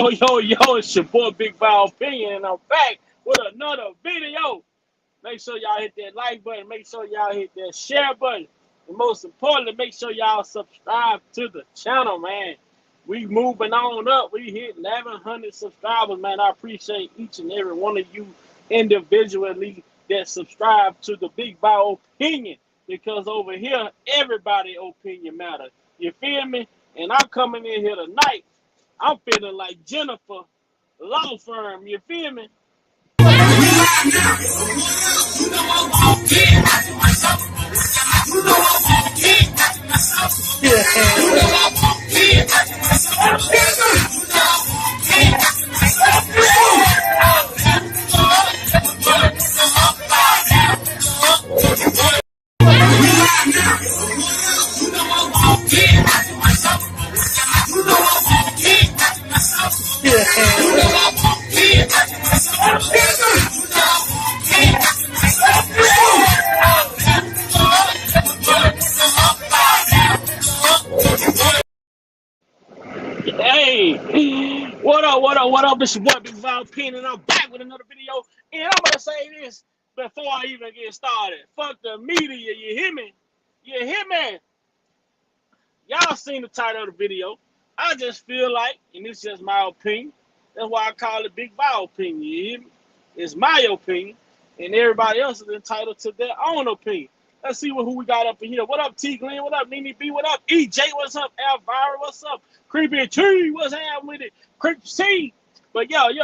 Yo, it's your boy Big Val Opinion, and I'm back with another video. Make sure y'all hit that like button, make sure y'all hit that share button, and most importantly, make sure y'all subscribe to the channel, man. We moving on up. We hit 1,100 subscribers, man. I appreciate each and every one of you individually that subscribe to the Big Val Opinion, because over here, everybody opinion matters. You feel me? And I'm coming in here tonight. I'm feeling like Jennifer Law Firm. You feel me? Hey, what up? It's your boy Big Val Opinion, and I'm back with another video. And I'm gonna say this before I even get started. Fuck the media, you hear me? You hear me? Y'all seen the title of the video. I just feel like, and it's just my opinion, that's why I call it Big Val Opinion, you hear me? It's my opinion, and everybody else is entitled to their own opinion. Let's see who we got up in here. What up, T Glenn? What up, Nene B? What up, EJ? What's up, Elvira? What's up, Creepy T? What's happening with it? Creepy C. But yo. J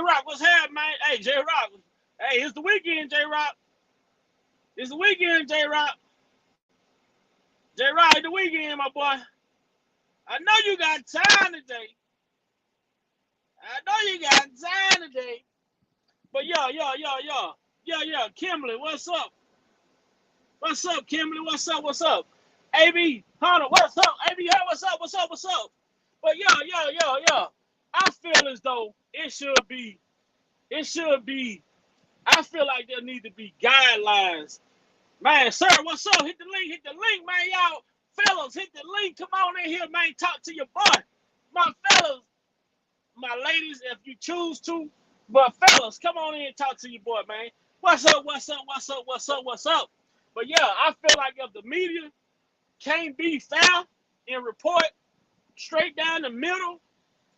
Rock, what's happening, man? Hey, J Rock. Hey, it's the weekend, J Rock. It's the weekend, J Rock. J Rock, it's the weekend, my boy. I know you got time today. But yo. Kimberly, what's up? What's up, Kimberly? What's up? AB Hunter, what's up? AB Hunter, what's up? But yo. I feel as though it should be, I feel like there need to be guidelines. Man, sir, what's up? Hit the link, man. Y'all fellas, hit the link. Come on in here, man. Talk to your boy. My fellas, my ladies, if you choose to. But fellas, come on in and talk to your boy, man. What's up? But yeah, I feel like if the media can't be fair and report straight down the middle,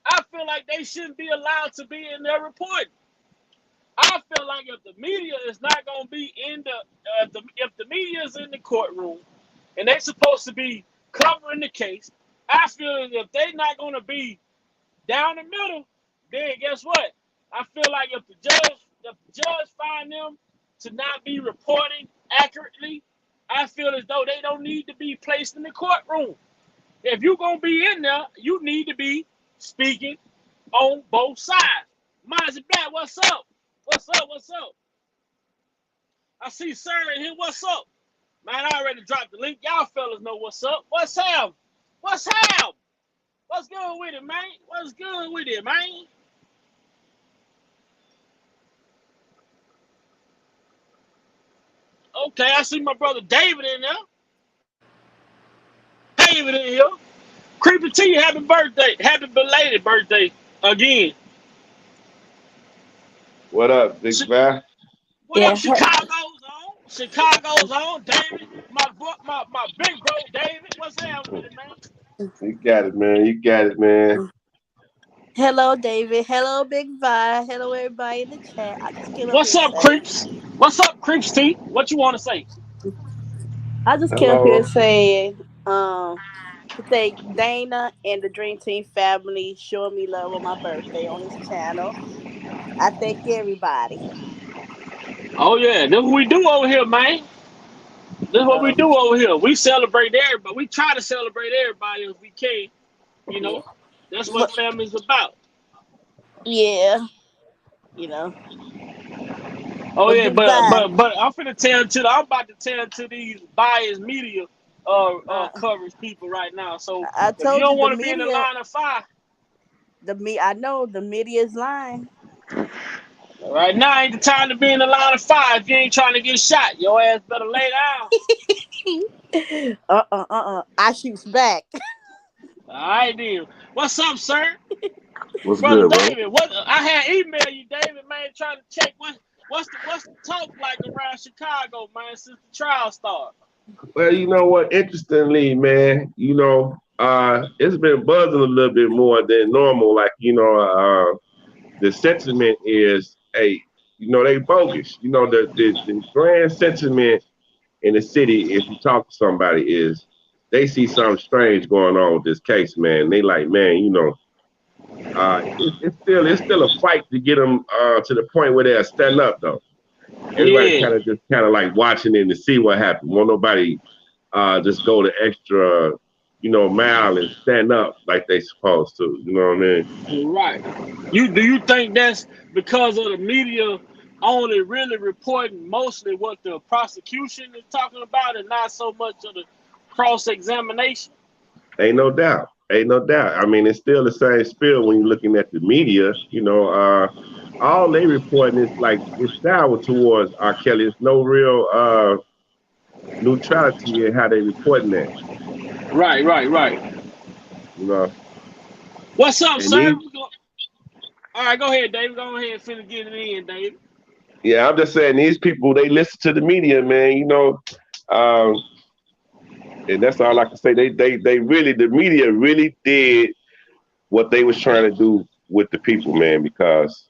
I feel like they shouldn't be allowed to be in their report. I feel like if the media is not going to be in if the media is in the courtroom and they're supposed to be covering the case, I feel if they're not going to be down the middle, then guess what? I feel like if the judge find them to not be reporting accurately, I feel as though they don't need to be placed in the courtroom. If you're going to be in there, you need to be speaking on both sides. Mozzie Black, what's up? I see Sir in here. What's up? Man, I already dropped the link. Y'all fellas know what's up. What's up? What's good with it, man? Okay, I see my brother David in there. Creepy T, happy birthday. Happy belated birthday again. What up, Big Val? What up, Chicago's on. David, my big bro, David. What's happening with it, man? You got it, man. Hello, David. Hello, Big Vi. Hello, everybody in the chat. I just came What's up, Creeps? What's up, Creeps T? What you want to say? I just came up here saying, to thank Dana and the Dream Team family showing me love on my birthday on his channel. I thank everybody. Oh yeah, this what we do over here, man. We celebrate everybody. We try to celebrate everybody if we can. You know, that's what family's about. Yeah. Oh yeah, but I'm about to tell to these biased media coverage people right now. So if you don't want to be in the line of fire, I know the media is lying. Right now ain't the time to be in the line of fire. If you ain't trying to get shot, your ass better lay down. I shoots back. All right, then. What's up, sir? What's Brother good, brother? David, what I had emailed you, David, man, trying to check what's the talk like around Chicago, man, since the trial started. Well, you know what? Interestingly, man, it's been buzzing a little bit more than normal. Like, the sentiment is, hey, they bogus. The grand sentiment in the city, if you talk to somebody, is they see something strange going on with this case, man. They like, man, it's still a fight to get them to the point where they'll stand up, though. Everybody Yeah, kind of like watching it to see what happens. Won't nobody just go the extra, mile and stand up like they supposed to. You know what I mean? right. Do you think that's because of the media only really reporting mostly what the prosecution is talking about and not so much of the cross examination? Ain't no doubt. Ain't no doubt. I mean, it's still the same spill when you're looking at the media. All they reporting is like it's sour towards R. Kelly. It's no real neutrality in how they reporting that. Right. You know, What's up, and sir? these, All right, go ahead, David. Go ahead and finna get it in, David. yeah, I'm just saying these people they listen to the media, man. Um, and that's all I can say. They really the media really did what they was trying to do with the people, man, because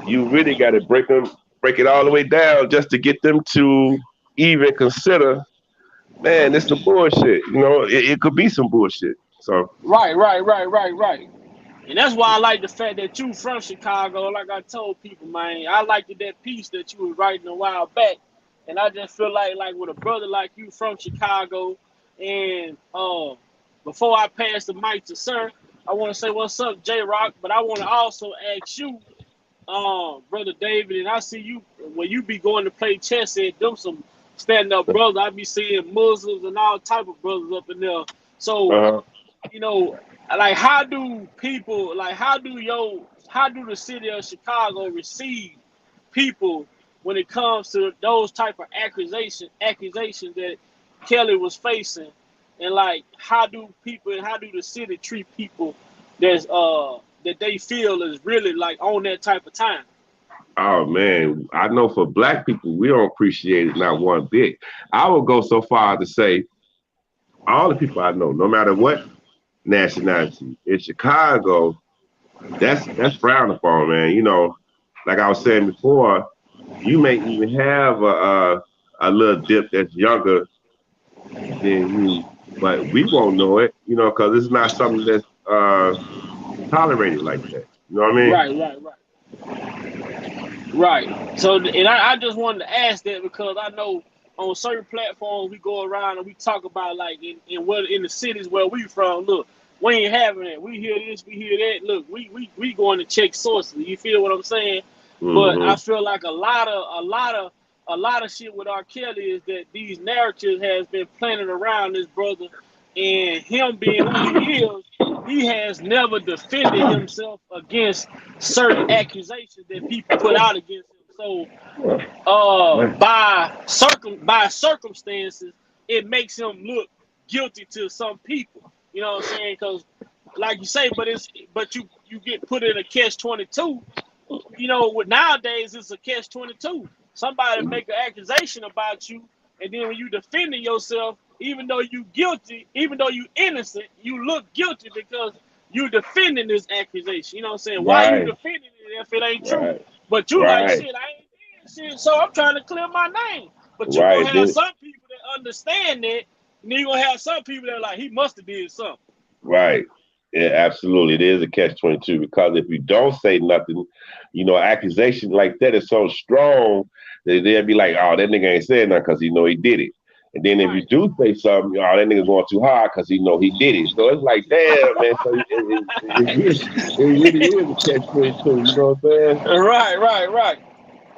you really got to break it all the way down just to get them to even consider, man, it's some bullshit. It could be some bullshit. So, Right. And that's why I like the fact that you from Chicago. Like I told people, man, I liked that piece that you was writing a while back. And I just feel like with a brother like you from Chicago, and before I pass the mic to sir, I want to say what's up, J Rock. But I want to also ask you, brother David, and I see you when you be going to play chess at them some stand up brothers. I be seeing Muslims and all type of brothers up in there. So uh you know, like how do people like how do the city of Chicago receive people when it comes to those type of accusations that Kelly was facing, and like how do the city treat people that they feel is really like on that type of time? oh man, I know for black people, we don't appreciate it not one bit. I will go so far to say all the people I know, no matter what nationality, in Chicago, that's frowned upon, man. Like I was saying before, you may even have a little dip that's younger than you, but we won't know it, because it's not something that's tolerated like that. You know what I mean? Right. So, and I just wanted to ask that because I know on certain platforms we go around and we talk about like in the cities where we from. Look, we ain't having it. We hear this, we hear that. Look, we going to check sources. You feel what I'm saying? But I Mm-hmm. feel like a lot of shit with R. Kelly is that these narratives has been planted around this brother, and him being who he is, he has never defended himself against certain accusations that people put out against him. So Right, by circumstances, it makes him look guilty to some people. You know what I'm saying? Because, like you say, but you get put in a catch-22. Nowadays it's a catch-22. Somebody make an accusation about you, and then when you defending yourself, even though you guilty, even though you innocent, you look guilty because you defending this accusation. You know what I'm saying? Why you right, defending it if it ain't true? right, But you like right, shit, I ain't did shit, so I'm trying to clear my name. But you right. gonna have some people that understand that, and then you gonna have some people that are like he must have did something. Right. Yeah, absolutely. It is a catch-22 because if you don't say nothing, accusation like that is so strong that they'll be like, oh, that nigga ain't saying nothing because he did it. And then if you Right. do say something, oh, that nigga going too hard because he did it. So it's like, damn, man. So it really is a catch-22. You know what I'm saying?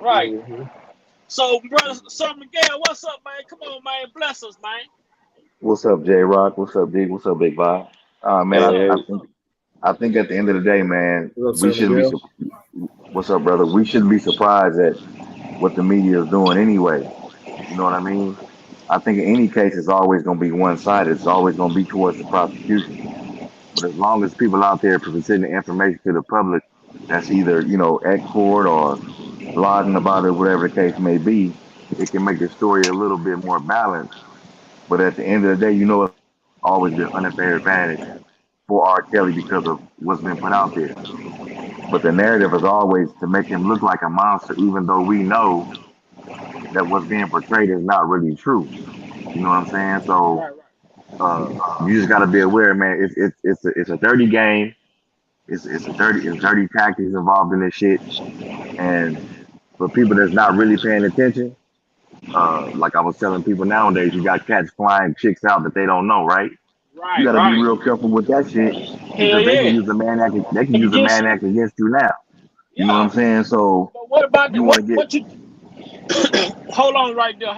Right. Mm-hmm. So, brother, Son Miguel, what's up, man? Come on, man, bless us, man. What's up, J Rock? What's up, D? What's up, Big Bob? Man, What's Hey, up? I hey. think I think at the end of the day, man, What's we up, Sir shouldn't be. Miguel? What's up, brother? We shouldn't be surprised at what the media is doing anyway. You know what I mean? I think in any case, it's always going to be one sided. It's always going to be towards the prosecution. But as long as people out there presenting information to the public that's either, at court or blogging about it, whatever the case may be, it can make the story a little bit more balanced. But at the end of the day, it's always been unfair advantage for R. Kelly because of what's been put out there. But the narrative is always to make him look like a monster, even though we know that what's being portrayed is not really true. You know what I'm saying? So you just got to be aware, man. It's a dirty game. It's dirty tactics involved in this shit. And for people that's not really paying attention, like I was telling people nowadays, you got cats flying chicks out that they don't know, right? You got to be real careful with that shit because they can use a man act. They can use a man act against you now. You know what I'm saying? So but what about you want to get? What you hold on right there.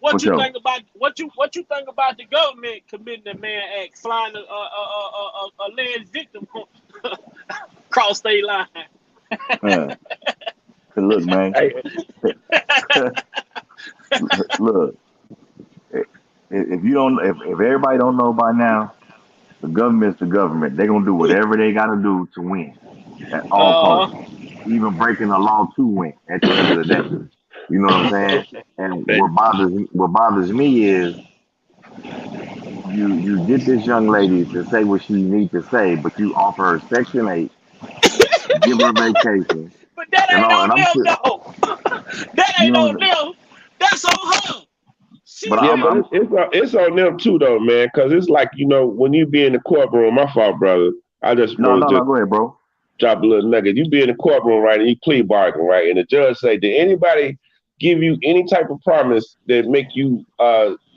What you think about think about the government committing a man act, flying a alleged victim across state line? Look, man. Look, if everybody don't know by now, the government's the government. They're gonna do whatever they gotta do to win at all costs, even breaking the law to win at the end of the day. You know what I'm saying? And what bothers me is you get this young lady to say what she needs to say, but you offer her Section 8, give her vacation. But that ain't on them, though. That ain't on them. That's on her. But it's on them too, though, man. Because it's like, when you be in the courtroom, my fault, brother. I just go ahead, bro. Drop a little nugget. You be in the courtroom, right, and you plea bargain, right, and the judge say, did anybody give you any type of promise that make you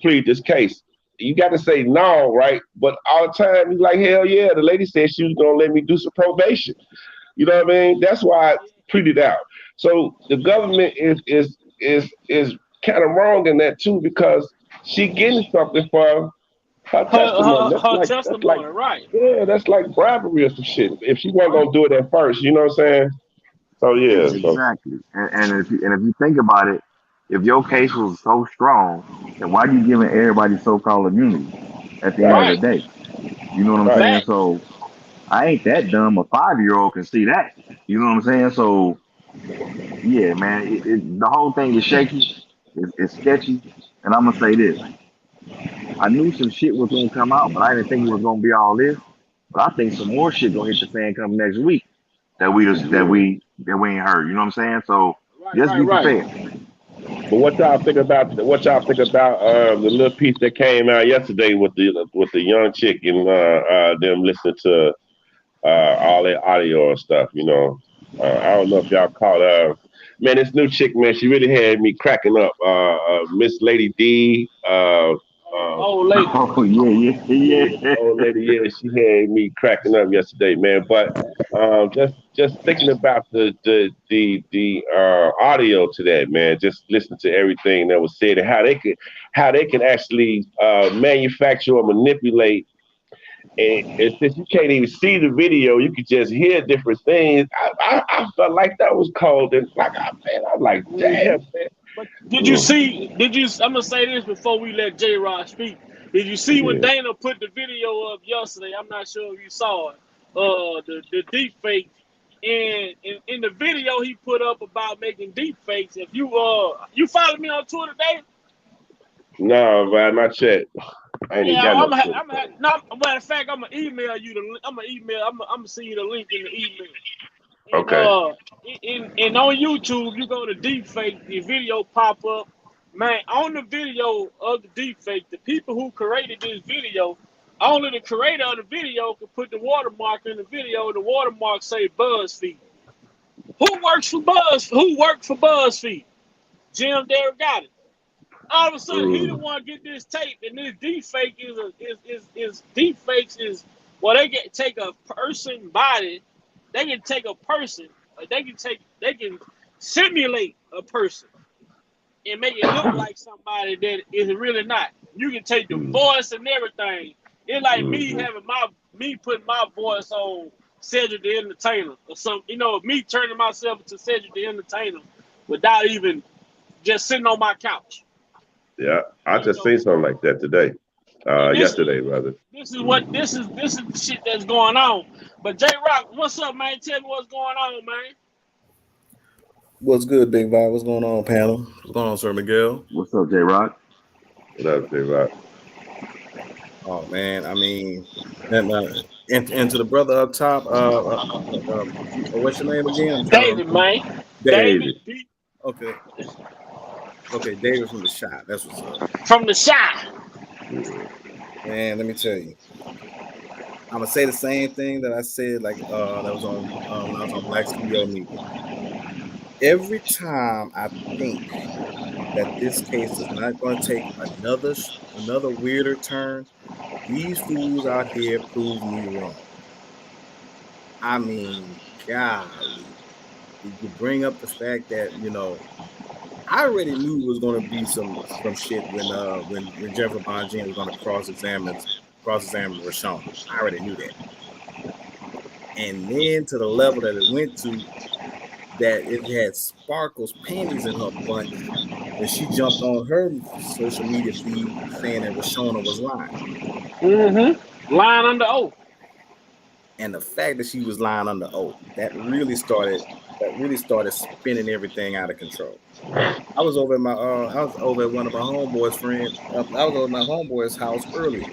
plead this case? You got to say no, right? But all the time, you're like, hell yeah. The lady said she was gonna let me do some probation. You know what I mean? That's why I pleaded out. So the government is kind of wrong in that too, because she getting something for her testimony. Her testimony, right? Yeah, that's like bribery or some shit. If she wasn't gonna do it at first, you know what I'm saying? So yeah, exactly. And if you think about it, if your case was so strong, then why are you giving everybody so-called immunity at the end of the day? You know what I'm saying? So I ain't that dumb. A 5-year-old can see that. You know what I'm saying? So yeah, man, the whole thing is shaky. It's sketchy. And I'm gonna say this: I knew some shit was gonna come out, but I didn't think it was gonna be all this. But I think some more shit gonna hit the fan come next week that we ain't heard. You know what I'm saying? So just be prepared. But what y'all think about the little piece that came out yesterday with the young chick and them listening to all that audio and stuff? I don't know if y'all caught man, this new chick, man, she really had me cracking up. Miss Lady D. Old lady. Oh yeah. Old lady, yeah, she had me cracking up yesterday, man. But just thinking about the audio to that, man. Just listening to everything that was said and how they can actually manufacture or manipulate. And since you can't even see the video, you could just hear different things. I felt like that was cold, and I'm like, damn, man. But did you see? I'm gonna say this before we let J-Rod speak. Did you see when Dana put the video up yesterday? I'm not sure if you saw it. The deep fake, and in the video he put up about making deep fakes. If you follow me on Twitter, Dave? No, man, not yet. Matter of fact, I'm gonna email you I'm gonna send you the link in the email. And, okay. And on YouTube, you go to deepfake, the video pop up. Man, on the video of the deepfake, the people who created this video, only the creator of the video could put the watermark in the video. The watermark say BuzzFeed. Who worked for BuzzFeed? Jim Derrigotti. All of a sudden, he the one get this tape, and this deepfake they can take a person body, they can take a person, they can simulate a person and make it look like somebody that is really not. You can take the voice and everything. It's like me putting my voice on Cedric the Entertainer or something. Me turning myself into Cedric the Entertainer without even just sitting on my couch. Yeah, I just seen something like that today. And Yesterday, brother. this is the shit that's going on. But J Rock, what's up, man? Tell me what's going on, man. What's good, Big Vibe? What's going on, panel? What's going on, Sir Miguel? What's up, J Rock? What up, J-Rock? Oh man, I mean, and to the brother up top, what's your name again? David, man. David. Okay, David from the shop. That's what's up. From the shop. Man, let me tell you, I'm gonna say the same thing that I said, like that was on when I was on Black Studio Media. Every time I think that this case is not going to take another weirder turn, these fools out here prove me wrong. I mean, golly, you bring up the fact that I already knew it was going to be some shit when Jennifer Bonjean was going to cross-examine Rashawn. I already knew that, and then to the level that it went to, that it had Sparkle's panties in her butt, and she jumped on her social media feed saying that Rashona was lying. Mm-hmm. Lying under oath. And the fact that she was lying under oath, that really started spinning everything out of control. I was over at one of my homeboys' friends. I was over at my homeboy's house earlier.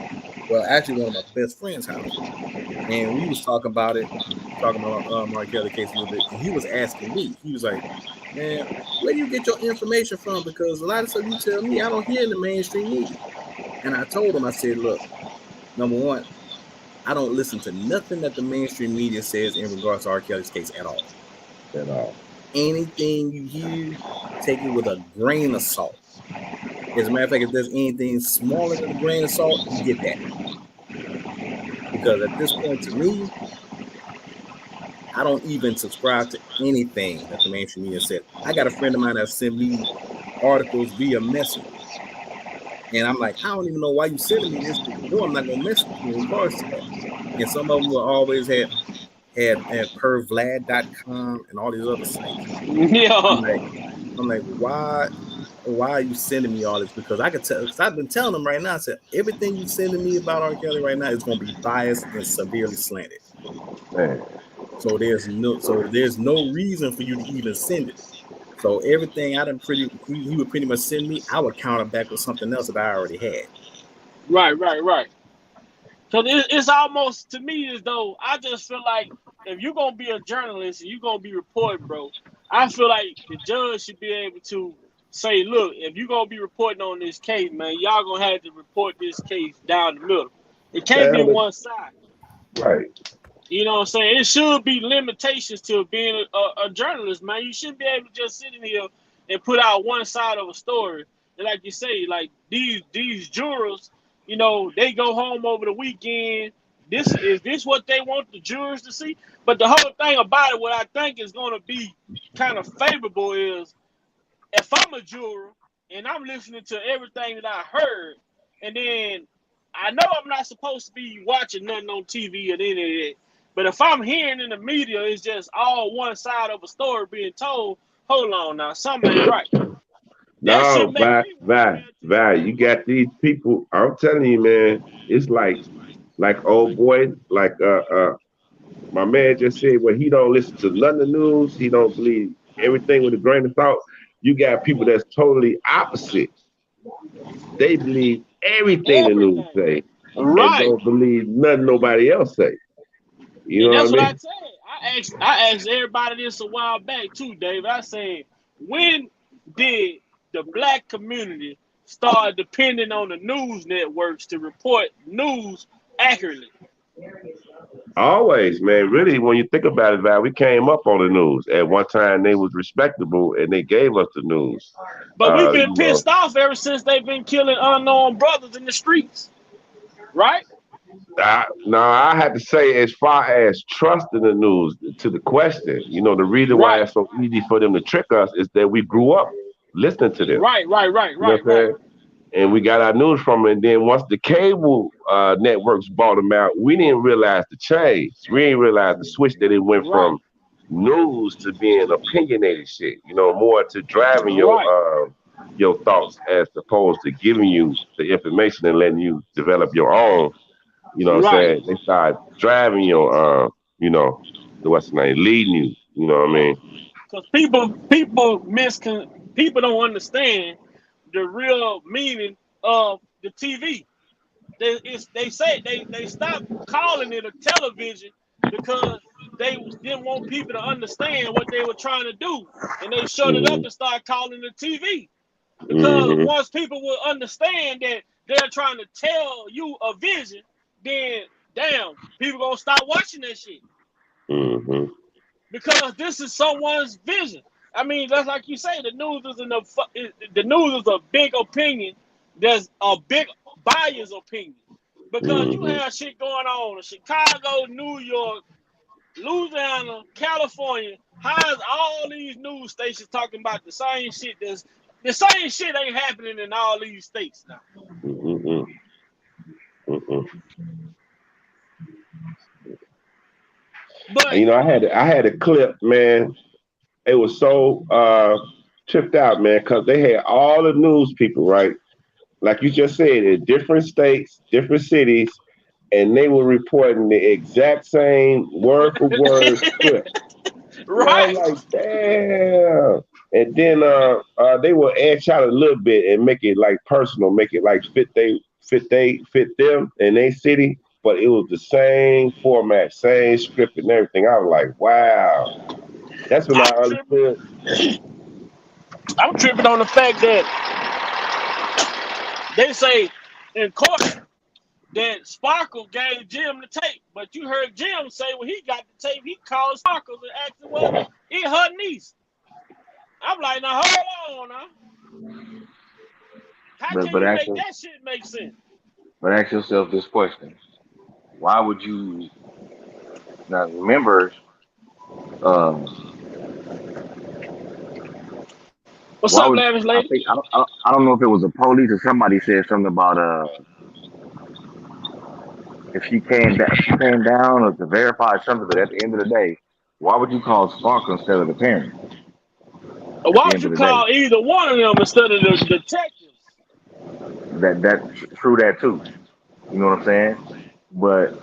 Well, actually, one of my best friend's house, and we was talking about R. Kelly case a little bit. And he was asking me. He was like, "Man, where do you get your information from? Because a lot of stuff you tell me, I don't hear in the mainstream media." And I told him, I said, "Look, number one, I don't listen to nothing that the mainstream media says in regards to R. Kelly's case at all. At all. Anything you hear, take it with a grain of salt. As a matter of fact, if there's anything smaller than a grain of salt, you get that. Because at this point, to me, I don't even subscribe to anything that the mainstream media said. I got a friend of mine that sent me articles via messenger. And I'm like, I don't even know why you sending me this. No, I'm not going to mess with you in regards to that. And some of them will always had pervlad.com and all these other sites. Yeah. I'm like, why are you sending me all this? Because I could tell, because I've been telling them right now, I said, everything you're sending me about R. Kelly right now is going to be biased and severely slanted. Man. So there's no reason for you to even send it. So everything he would pretty much send me, I would counter back with something else that I already had. Right. So it's almost, to me, as though I just feel like if you're going to be a journalist and you're going to be reporting, bro, I feel like the judge should be able to say, look, if you're going to be reporting on this case, man, y'all going to have to report this case down the middle. It can't be one side. Right. You know what I'm saying? It should be limitations to being a journalist, man. You shouldn't be able to just sit in here and put out one side of a story. And like you say, like these jurors, they go home over the weekend. Is this what they want the jurors to see? But the whole thing about it, what I think is going to be kind of favorable is if I'm a juror and I'm listening to everything that I heard, and then I know I'm not supposed to be watching nothing on TV or any of that. But if I'm hearing in the media, it's just all one side of a story being told. Hold on now, something ain't right. No, Val, you got these people. I'm telling you, man, it's like old boy, like my man just said, well, he don't listen to none of the news. He don't believe everything with a grain of salt. You got people that's totally opposite. They believe everything the news say, right, and don't believe nothing nobody else say. You know what I mean? I said. I asked everybody this a while back too, David. I said, when did the black community start depending on the news networks to report news accurately? Always, man. Really, when you think about it, Val, we came up on the news. At one time, they was respectable, and they gave us the news. But we've been pissed off ever since they've been killing unknown brothers in the streets, right? I had to say, as far as trusting the news, to the question, the reason why it's so easy for them to trick us is that we grew up listening to them. Right. And we got our news from it. And then once the cable networks bought them out, we didn't realize the change. We didn't realize the switch that it went from news to being opinionated shit, more to driving your your thoughts as opposed to giving you the information and letting you develop your own. You know what I'm Right. saying? They start driving your, you know, the what's the name, leading you. You know what I mean? Because people don't understand the real meaning of the TV. They say they stopped calling it a television because they didn't want people to understand what they were trying to do, and they shut it up Hmm. and started calling it TV. Because Hmm. once people will understand that they're trying to tell you a vision, then damn, people gonna stop watching that shit Hmm. because this is someone's vision. I mean, that's like you say, the news is a big opinion. There's a big bias opinion because you Hmm. have shit going on in Chicago, New York, Louisiana, California. How is all these news stations talking about the same shit? The same shit ain't happening in all these states now. Hmm. Hmm. And But you know, I had a clip, man. It was so tripped out, man, because they had all the news people, right? Like you just said, in different states, different cities, and they were reporting the exact same word for word script. And I was right, like, damn. And then they will edge out a little bit and make it like personal, make it like fit them and they city, but it was the same format, same script and everything. I was like, wow. That's when I I'm tripping. understood. I'm tripping on the fact that they say in court that Sparkle gave Jim the tape, but you heard Jim say when he got the tape, he called Sparkle and asked him, "Well, it her niece." I'm like, now hold on, now. How But can but you ask make that shit make sense? but ask yourself this question: why would you now remember? Um, What's why up, would lavish I lady? think I don't know if it was the police or somebody said something about if she came down or to verify something, but at the end of the day, why would you call Sparkle instead of the parent? At Why the would end you of the day, call either one of them instead of the detectives? true that too. You know what I'm saying? But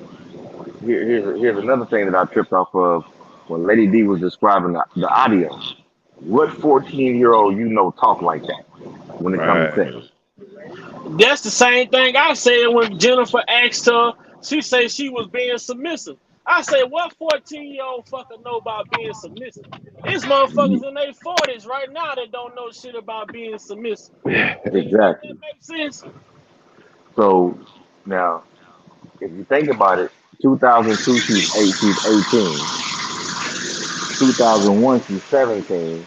here's another thing that I tripped off of when Lady D was describing the audio. What 14-year-old talk like that when it comes to sex? Right. That's the same thing I said when Jennifer asked her. She said she was being submissive. I said, what 14-year-old fucker know about being submissive? It's motherfuckers in their 40s right now that don't know shit about being submissive. Do you think that Exactly. makes sense? So now, if you think about it, 2002 she's 18, 2001 she's 17,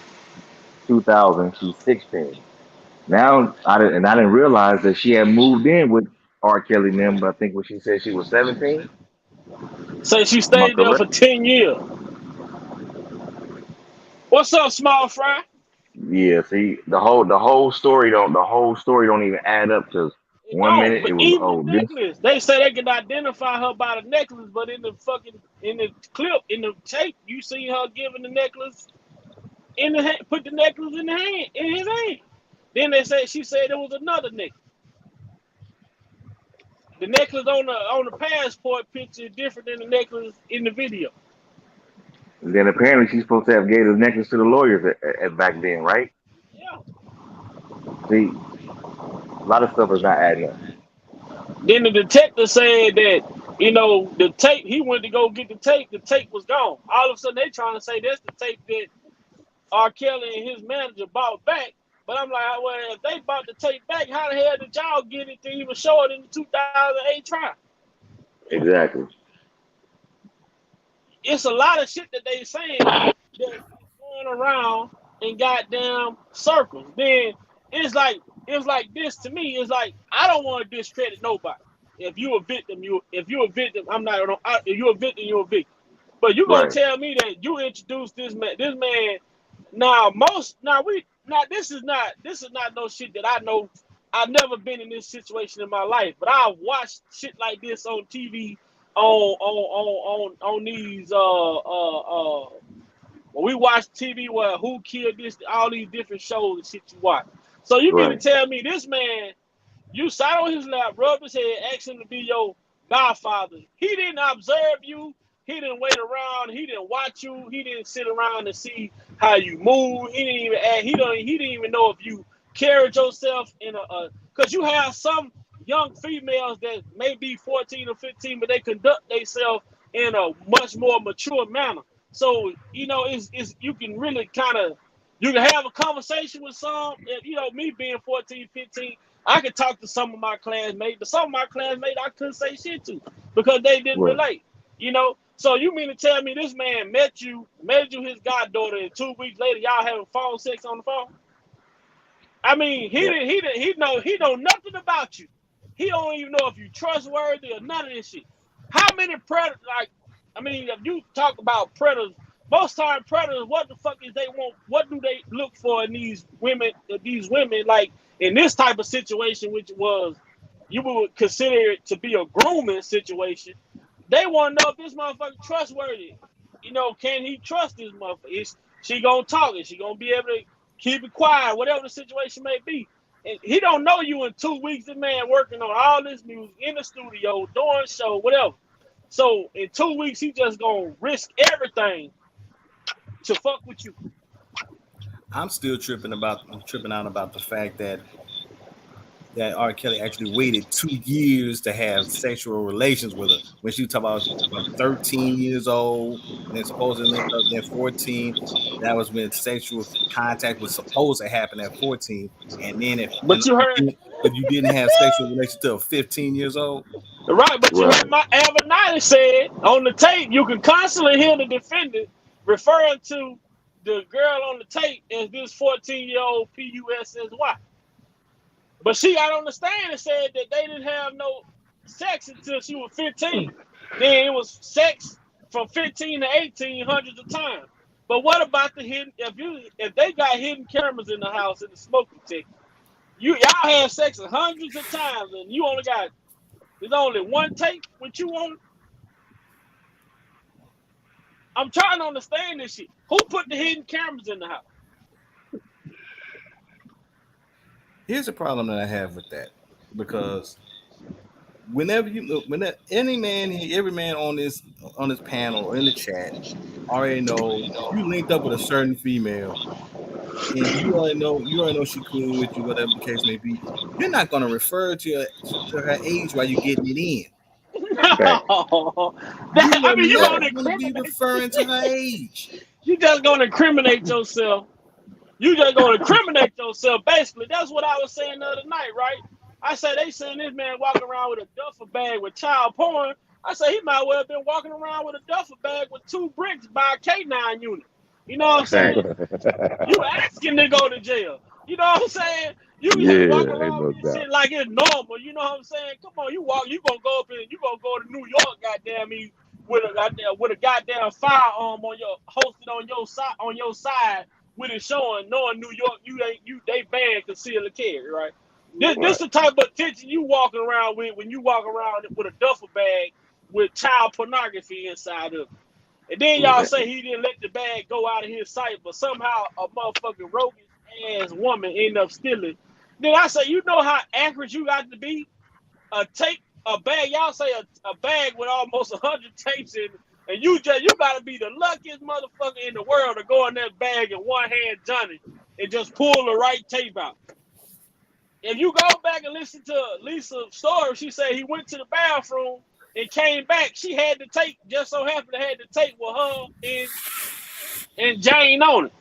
2000 she's 16. Now I didn't realize that she had moved in with R. Kelly and them. But I think when she said she was 17, Say she am I stayed there for correct? 10 years. What's up, small fry? Yeah. See, the whole story don't even add up because It one don't. minute But it was even the this. necklace, they say they can identify her by the necklace, but in the clip, in the tape, you see her giving the necklace in the hand, put the necklace in the hand, in his hand. Then she said there was another necklace. The necklace on the passport picture is different than the necklace in the video. And then apparently she's supposed to have gave the necklace to the lawyers at back then, right? Yeah. See, a lot of stuff is not adding up. Then the detective said that the tape. He went to go get the tape. The tape was gone. All of a sudden they trying to say that's the tape that R. Kelly and his manager bought back. But I'm like, well, if they bought the tape back, how the hell did y'all get it to even show it in the 2008 trial? Exactly. It's a lot of shit that they saying that's going around in goddamn circles. Then it's like this to me. It's like I don't want to discredit nobody. If you a victim, if you're a victim, I'm not. If you're a victim, you're a victim. But you gonna Right. tell me that you introduced this man? This man this is not no shit that I know. I've never been in this situation in my life, but I watched shit like this on TV on these when we watch TV where who killed this all these different shows and shit you watch. So you mean to Right. tell me this man, you sat on his lap, rubbed his head, asked him to be your godfather. He didn't observe you. He didn't wait around. He didn't watch you. He didn't sit around and see how you move. He didn't even ask, he didn't even know if you carried yourself in a because you have some young females that may be 14 or 15, but they conduct themselves in a much more mature manner. So it's you can really kind of you can have a conversation with some. And, me being 14, 15, I could talk to some of my classmates, but some of my classmates I couldn't say shit to because they didn't Right. relate. So you mean to tell me this man made you his goddaughter, and 2 weeks later y'all having phone sex on the phone? I mean, Yeah. he know nothing about you. He don't even know if you trustworthy or none of this shit. How many predators? If you talk about predators, most time predators, what the fuck is they want? What do they look for in these women? Like in this type of situation, which was you would consider it to be a grooming situation. They want to know if this motherfucker trustworthy. Can he trust this motherfucker? Is she gonna talk? Is she gonna be able to keep it quiet? Whatever the situation may be. And he don't know you in 2 weeks. The man working on all this music in the studio, doing show, whatever. So in 2 weeks, he just gonna risk everything to fuck with you. I'm still tripping out about the fact that R. Kelly actually waited 2 years to have sexual relations with her. When she talk about 13 years old, and then supposedly linked up at 14, that was when sexual contact was supposed to happen at 14. And then But you heard, if you didn't have sexual relations till 15 years old, right? But you Right. heard my Avenatti said on the tape. You can constantly hear the defendant referring to the girl on the tape as this 14-year-old PUSSY. But she got on the stand and said that they didn't have no sex until she was 15. Then it was sex from 15 to 18 hundreds of times. But what about the hidden? If they got hidden cameras in the house in the smoke detector, y'all have sex hundreds of times, and there's only one tape with you on. I'm trying to understand this shit. Who put the hidden cameras in the house? here's the problem that I have with that. Because whenever every man on this panel or in the chat already know if you linked up with a certain female and you already know she cool with you, whatever the case may be, you're not gonna refer to her age while you're getting it in. Fact. You are You not gonna going to be incriminate? referring to her age. You just gonna incriminate yourself. You just gonna incriminate yourself. Basically, that's what I was saying the other night, right? I said they seen this man walking around with a duffel bag with child porn. I said he might well have been walking around with a duffel bag with 2 bricks by a K9 unit. You know what I'm saying? Fact. You asking to go to jail. You know what I'm saying? You Yeah, walk ain't around no with this doubt. shit like it's normal. You know what I'm saying? Come on, you gonna go up and you gonna go to New York, goddamn me, with a goddamn firearm hosted on your side with it showing, knowing New York, they ban concealed carry, right? This Right. the type of attention you walking around with when you walk around with a duffel bag with child pornography inside of it. And then y'all say he didn't let the bag go out of his sight, but somehow a motherfucking roguish ass woman ended up stealing. Then I say, you know how accurate you got to be? A bag, y'all say a bag with almost 100 tapes in it, and you gotta be the luckiest motherfucker in the world to go in that bag in one hand, Johnny, and just pull the right tape out. If you go back and listen to Lisa's story, she said he went to the bathroom and came back. She had the tape, just so happened to have the tape with her and Jane on it.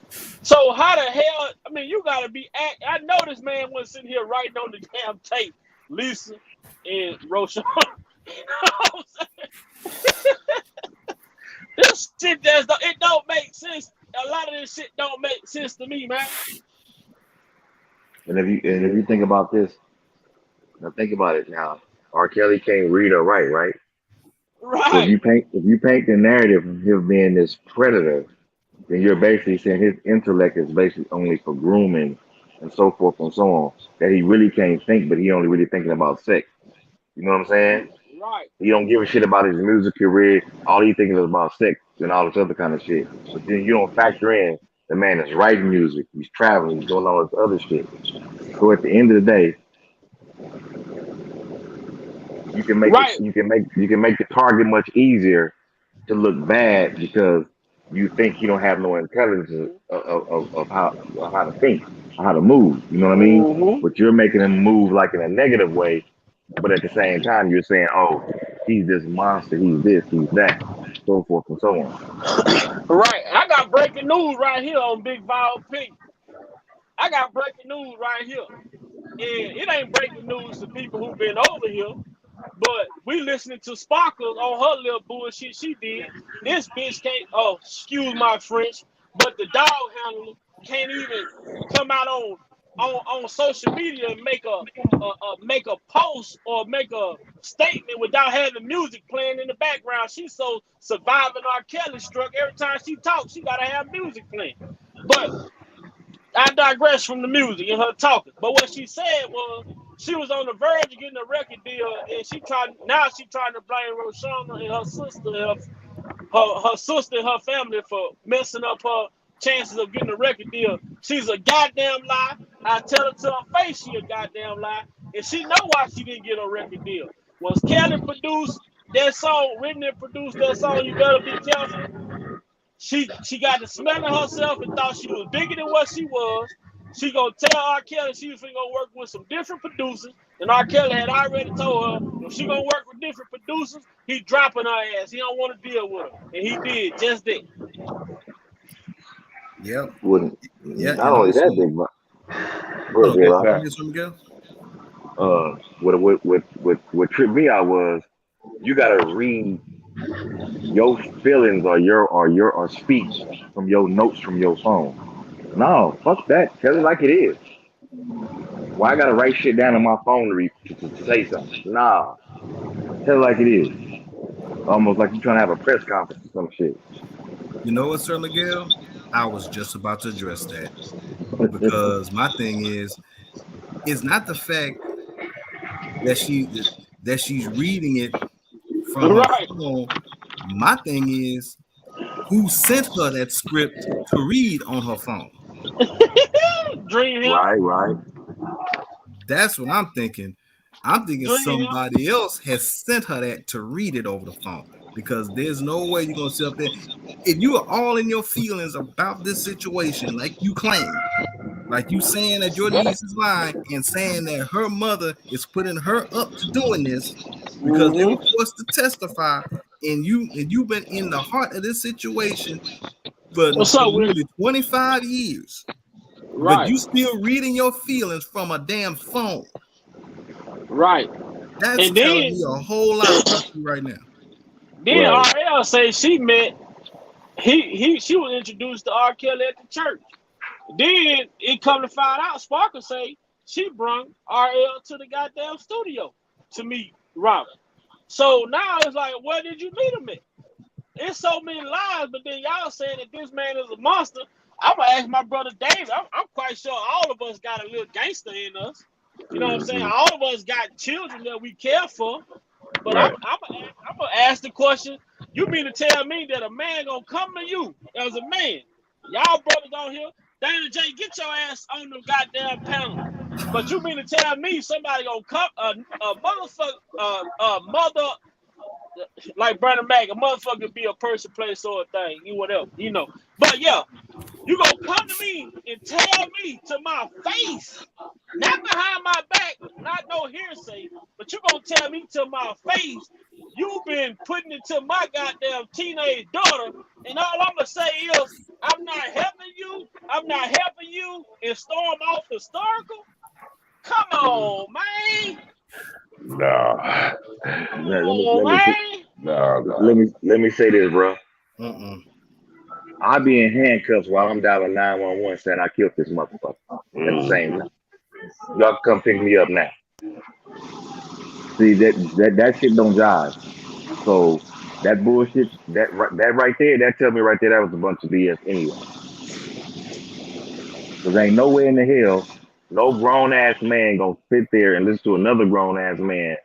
So how the hell? I mean, you gotta be. I know this man was sitting here writing on the damn tape, Lisa and Roshan. You know what I'm saying? This shit it don't make sense. A lot of this shit don't make sense to me, man. And if you think about this, now think about it now. R. Kelly can't read or write, right? So Right. if you paint the narrative of him being this predator, then you're basically saying his intellect is basically only for grooming and so forth and so on. That he really can't think, but he only really thinking about sex. You know what I'm saying? Right. He don't give a shit about his music career. All he thinking is about sex and all this other kind of shit. But then you don't factor in the man is writing music. He's traveling. He's doing all this other shit. So at the end of the day, you can make it. Right. You can make the target much easier to look bad because you think you don't have no intelligence of how to think, how to move. You know what I mean? Mm-hmm. But you're making them move like in a negative way. But at the same time, you're saying, "Oh, he's this monster. He's this. He's that." So forth and so on. Right. I got breaking news right here on Big Val P. I got breaking news right here. And it ain't breaking news to people who've been over here, but we listening to Sparkles on her little bullshit she did. This bitch can't, oh, excuse my French, but the dog handler can't even come out on social media and make a post or make a statement without having music playing in the background. She's so surviving R. Kelly struck. Every time she talks, she gotta have music playing. But I digress from the music and her talking. But what she said was she was on the verge of getting a record deal, and she trying to blame Roshana and her sister and her sister and her family for messing up her chances of getting a record deal. She's a goddamn lie. I tell her to her face she a goddamn lie, and she know why she didn't get a record deal. Was Kelly produced that song, written and produced that song, You Better Be Careful? She got to smell of herself and thought she was bigger than what she was. She gonna tell R. Kelly she was gonna work with some different producers, and R. Kelly had already told her if she gonna work with different producers, he dropping her ass. He don't want to deal with her, and he did just that. Yep. Wouldn't Yeah. not only that, big. Go ahead, Oh, J-Rock. yes, Miguel. What tripped me out was you gotta read your feelings or speech from your notes from your phone. No, fuck that. Tell it like it is. Why I gotta write shit down on my phone to say something? Nah, tell it like it is. Almost like you're trying to have a press conference or some shit. You know what, Sir Miguel? I was just about to address that because my thing is not the fact that she's reading it from her Right. phone. My thing is who sent her that script to read on her phone. Dream him. Right. That's what I'm thinking. I'm thinking Dream him. somebody else has sent her that to read it over the phone because there's no way you're gonna sit up there. If you are all in your feelings about this situation, like you claim, like you saying that your niece is lying and saying that her mother is putting her up to doing this because they were forced to testify, and you've been in the heart of this situation for nearly 25 years. Right. But you still reading your feelings from a damn phone. Right. That's and telling then, me a whole lot about you right now. Then RL say she met she was introduced to R. Kelly at the church. Then it come to find out, Sparkle say she brung RL to the goddamn studio to meet Robert. So now it's like, where did you meet him at? It's so many lies, but then y'all saying that this man is a monster. I'm gonna ask my brother Dave. I'm quite sure all of us got a little gangster in us. You know what I'm saying? All of us got children that we care for. But I'm gonna ask the question. You mean to tell me that a man gonna come to you as a man? Y'all brothers on here, Dana J, get your ass on the goddamn panel. But you mean to tell me somebody gonna come a motherfucker, mother, like Brandon Mack, a motherfucker be a person, place, sort of thing, whatever, you know. But yeah, you gonna come to me and tell me to my face, not behind my back, not no hearsay, but you gonna tell me to my face, you've been putting it to my goddamn teenage daughter, and all I'm gonna say is, I'm not helping you, and storm off historical? Come on, man. No. Let me say this, bro. I'll be in handcuffs while I'm dialing 911 saying I killed this motherfucker at the same time. Y'all come pick me up now. See that shit don't jive. So that bullshit, that right there, that tells me right there that was a bunch of BS anyway. Cause ain't nowhere in the hell no grown ass man gonna sit there and listen to another grown ass man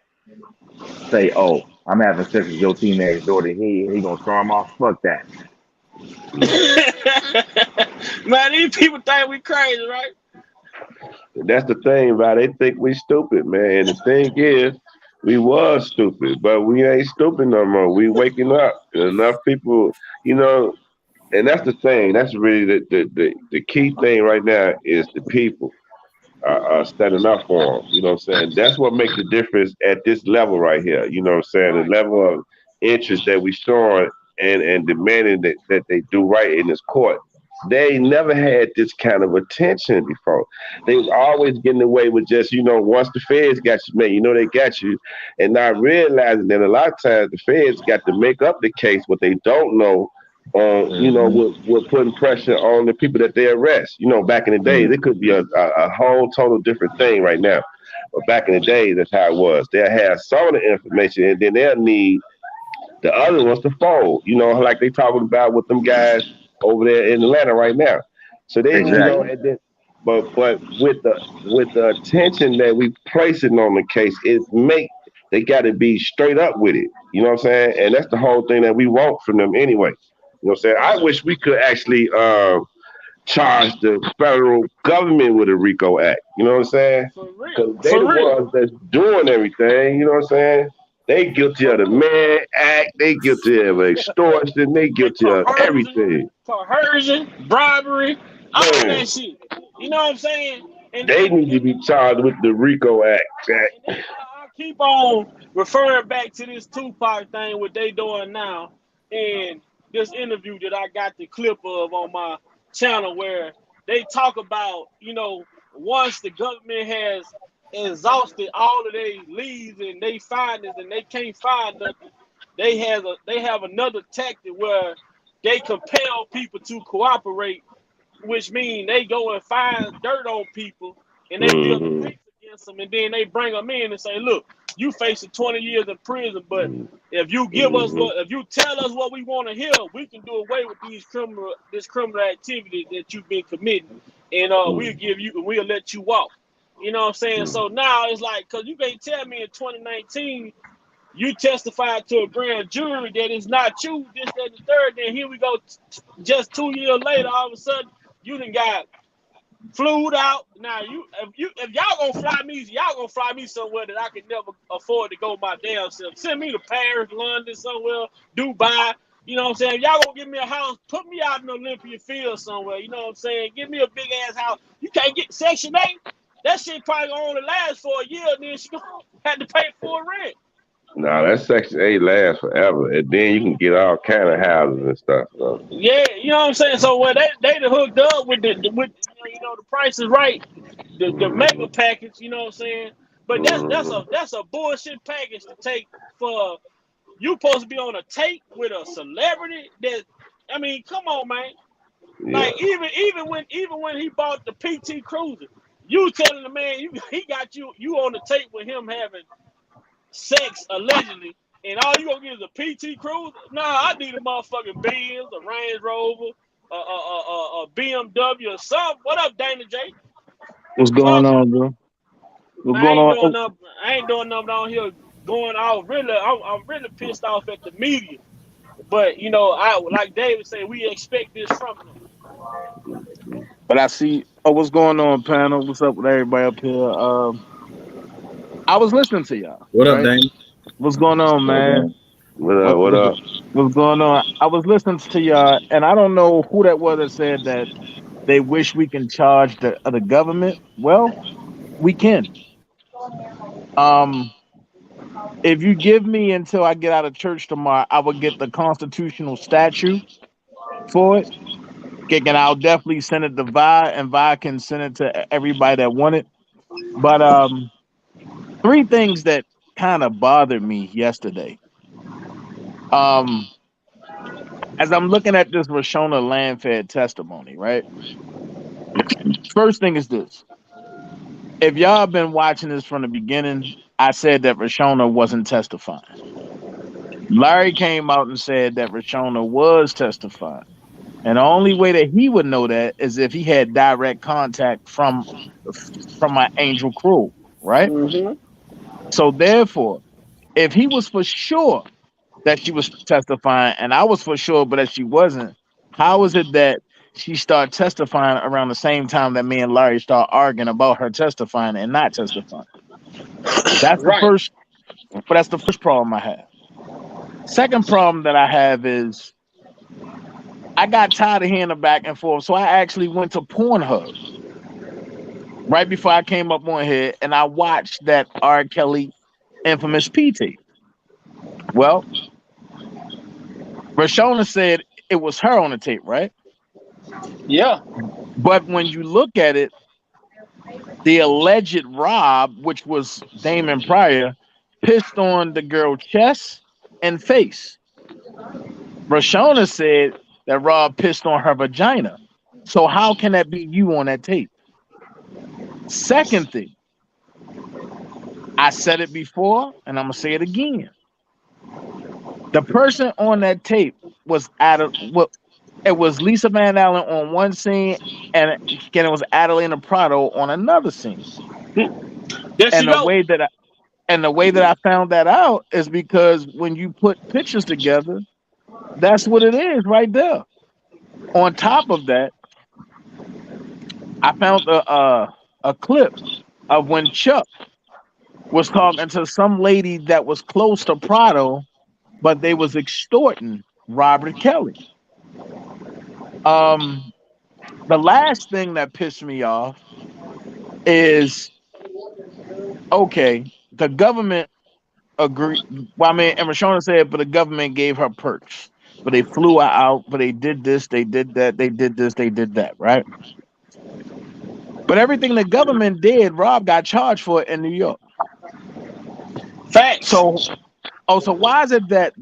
say, "Oh, I'm having sex with your teenage daughter." He gonna storm off. Fuck that. Man, these people think we crazy, right? That's the thing about it. They think we stupid, man. And the thing is, we was stupid, but we ain't stupid no more. We waking up. Enough people, you know, and that's the thing. That's really the key thing right now is the people are standing up for them. You know what I'm saying? That's what makes the difference at this level right here. You know what I'm saying? The level of interest that we showing and demanding that they do right in this court. They never had this kind of attention before. They was always getting away with just, once the feds got you, man, they got you, and not realizing that a lot of times the feds got to make up the case. What they don't know, with putting pressure on the people that they arrest. Back in the days, it could be a whole total different thing right now. But back in the day, that's how it was. They'll have some of the information, and then they'll need the other ones to fold. Like they talking about with them guys over there in Atlanta right now. So they, Exactly. and then, but with the attention that we placing on the case, they got to be straight up with it. You know what I'm saying? And that's the whole thing that we want from them anyway. You know what I'm saying? I wish we could actually charge the federal government with a RICO Act. You know what I'm saying? For real. Because they the ones that's doing everything. You know what I'm saying? They guilty of the Mann Act. They guilty of extortion. They guilty of everything. Coercion, bribery, all that shit. You know what I'm saying? And they need to be charged with the RICO Act. I keep on referring back to this Tupac thing, what they doing now, and this interview that I got the clip of on my channel where they talk about, once the government has exhausted all of their leads and they find it and they can't find nothing, they have another tactic where they compel people to cooperate, which means they go and find dirt on people and they build a case against them, and then they bring them in and say, look, you facing 20 years in prison, but if you if you tell us what we want to hear, we can do away with this criminal activity that you've been committing, and we'll let you walk. You know what I'm saying? So now it's like, because you can't tell me in 2019 you testified to a grand jury that it's not you, this, that, and the third. Then here we go, just 2 years later, all of a sudden you done got flued out. Now if y'all gonna fly me, y'all gonna fly me somewhere that I can never afford to go my damn self. Send me to Paris, London, somewhere, Dubai. You know what I'm saying? If y'all gonna give me a house, put me out in Olympia Field somewhere. You know what I'm saying? Give me a big ass house. You can't get Section 8. That shit probably gonna only last for a year, and then she gonna have to pay for rent. No, that Section 8 lasts forever, and then you can get all kind of houses and stuff. So. Yeah, you know what I'm saying. So when they hooked up with the Price is Right, the mega package. You know what I'm saying. But that's a bullshit package to take for you. Supposed to be on a tape with a celebrity. Come on, man. Yeah. Like even when he bought the PT Cruiser, you telling the man he got you on the tape with him having sex allegedly, and all you gonna get is a PT Cruiser? Nah, I need a motherfucking Benz, a Range Rover, a BMW, or something. What up, Dana J? What's going on, bro? What's going on? I ain't doing nothing down here. I'm really pissed off at the media, but I like David said, we expect this from them. But I see. Oh, what's going on, panel? What's up with everybody up here? I was listening to y'all. What up, Dane? What's going on, man? What up? What's going on? I was listening to y'all, and I don't know who that was that said that they wish we can charge the government. Well, we can. If you give me until I get out of church tomorrow, I will get the constitutional statute for it. And I'll definitely send it to Vi, and Vi can send it to everybody that want it. But three things that kind of bothered me yesterday. As I'm looking at this Rashona Landfed testimony, right? First thing is this. If y'all been watching this from the beginning, I said that Rashona wasn't testifying. Larry came out and said that Rashona was testifying. And the only way that he would know that is if he had direct contact from my Angel crew, right? Mm-hmm. So therefore, if he was for sure that she was testifying and I was for sure but that she wasn't, how is it that she started testifying around the same time that me and Larry start arguing about her testifying and not testifying. That's the Right. first, but that's the first problem I have. Second problem that I have is I got tired of hearing the back and forth, so I actually went to Pornhub right before I came up on here, and I watched that R. Kelly infamous P tape. Well, Rashona said it was her on the tape, right? Yeah. But when you look at it, the alleged Rob, which was Damon Pryor, pissed on the girl's chest and face. Rashona said that Rob pissed on her vagina. So how can that be you on that tape? Second thing, I said it before, and I'm gonna say it again. The person on that tape was it was Lisa Van Allen on one scene, and again it was Adelina Prado on another scene. There she And go. the way that I found that out is because when you put pictures together, that's what it is right there. On top of that, I found a clip of when Chuck was talking to some lady that was close to Prado, but they was extorting Robert Kelly. The last thing that pissed me off is, okay, the government agreed. Well, I mean, and Rashona said, but the government gave her perks. But they flew her out, but they did this, they did that, they did this, they did that, right? But everything the government did, Rob got charged for it in New York. Facts. So why is it that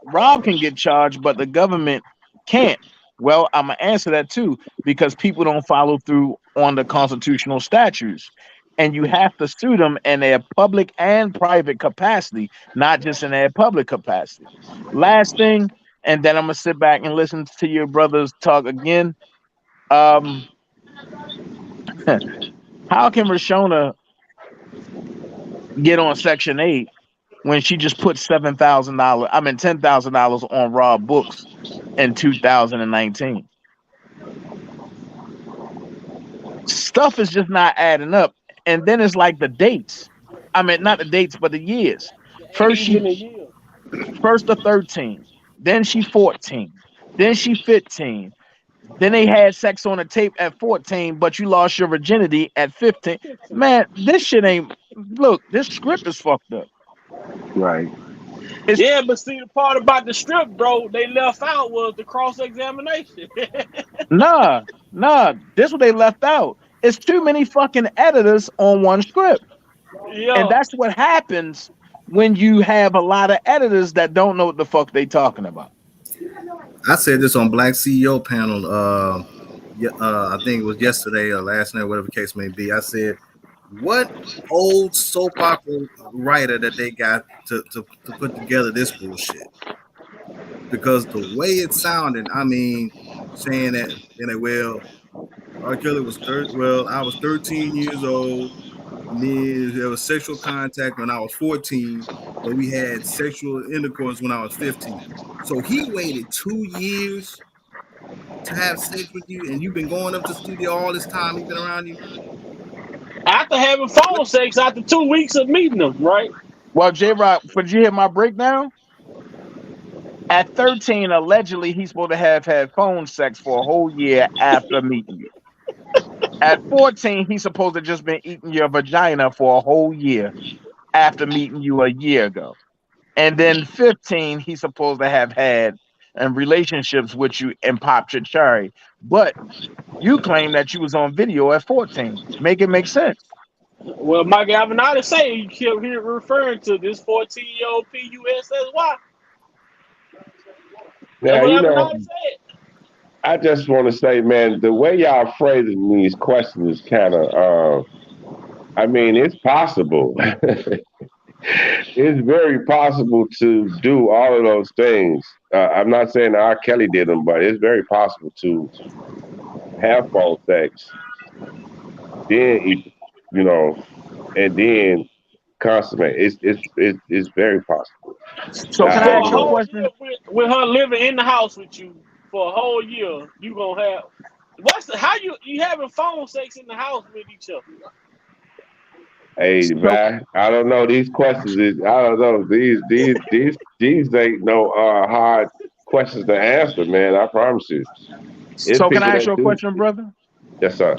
Rob can get charged, but the government can't? Well, I'm gonna answer that too, because people don't follow through on the constitutional statutes, and you have to sue them in their public and private capacity, not just in their public capacity. Last thing, and then I'm gonna sit back and listen to your brothers talk again. How can Rashona get on Section 8 when she just put $10,000 on Rob books in 2019? Stuff is just not adding up. And then it's like the dates. I mean, not the dates, but the years. First to 13, then she 14, then she 15. Then they had sex on a tape at 14, but you lost your virginity at 15. Man, this shit ain't. Look, this script is fucked up. Right. Yeah, but see, the part about the strip, bro, they left out was the cross-examination. Nah. This what they left out. It's too many fucking editors on one script. Yeah. And that's what happens when you have a lot of editors that don't know what the fuck they talking about. I said this on Black CEO panel. I think it was yesterday or last night, whatever the case may be. I said, what old soap opera writer that they got to put together this bullshit? Because the way it sounded, I mean, saying that, well, R. Kelly was I was 13 years old. There was sexual contact when I was 14, but we had sexual intercourse when I was 15. So he waited 2 years to have sex with you, and you've been going up to the studio all this time. He's been around you. After having phone sex after 2 weeks of meeting them, right? Well, J-Rock, did you hear my breakdown? At 13, allegedly, he's supposed to have had phone sex for a whole year after meeting you. At 14, he's supposed to just been eating your vagina for a whole year after meeting you a year ago. And then 15, he's supposed to have had relationships with you and popped your cherry. But you claim that you was on video at 14. Make it make sense. Well, Mike Avenatti say he kept here referring to this 14-year-old PUSSY. Now, you know, I just want to say, man, the way y'all phrasing these questions is kind of, I mean, it's possible. It's very possible to do all of those things. I'm not saying R. Kelly did them, but it's very possible to have phone sex, then, you know, and then consummate. It's very possible. So can I ask you a question? With her living in the house with you for a whole year, you gonna have how you having phone sex in the house with each other? Hey, So man, I don't know. These questions is I don't know. These ain't no hard questions to answer, man. I promise you. It's so can people I ask you that a do. question, brother? Yes, sir.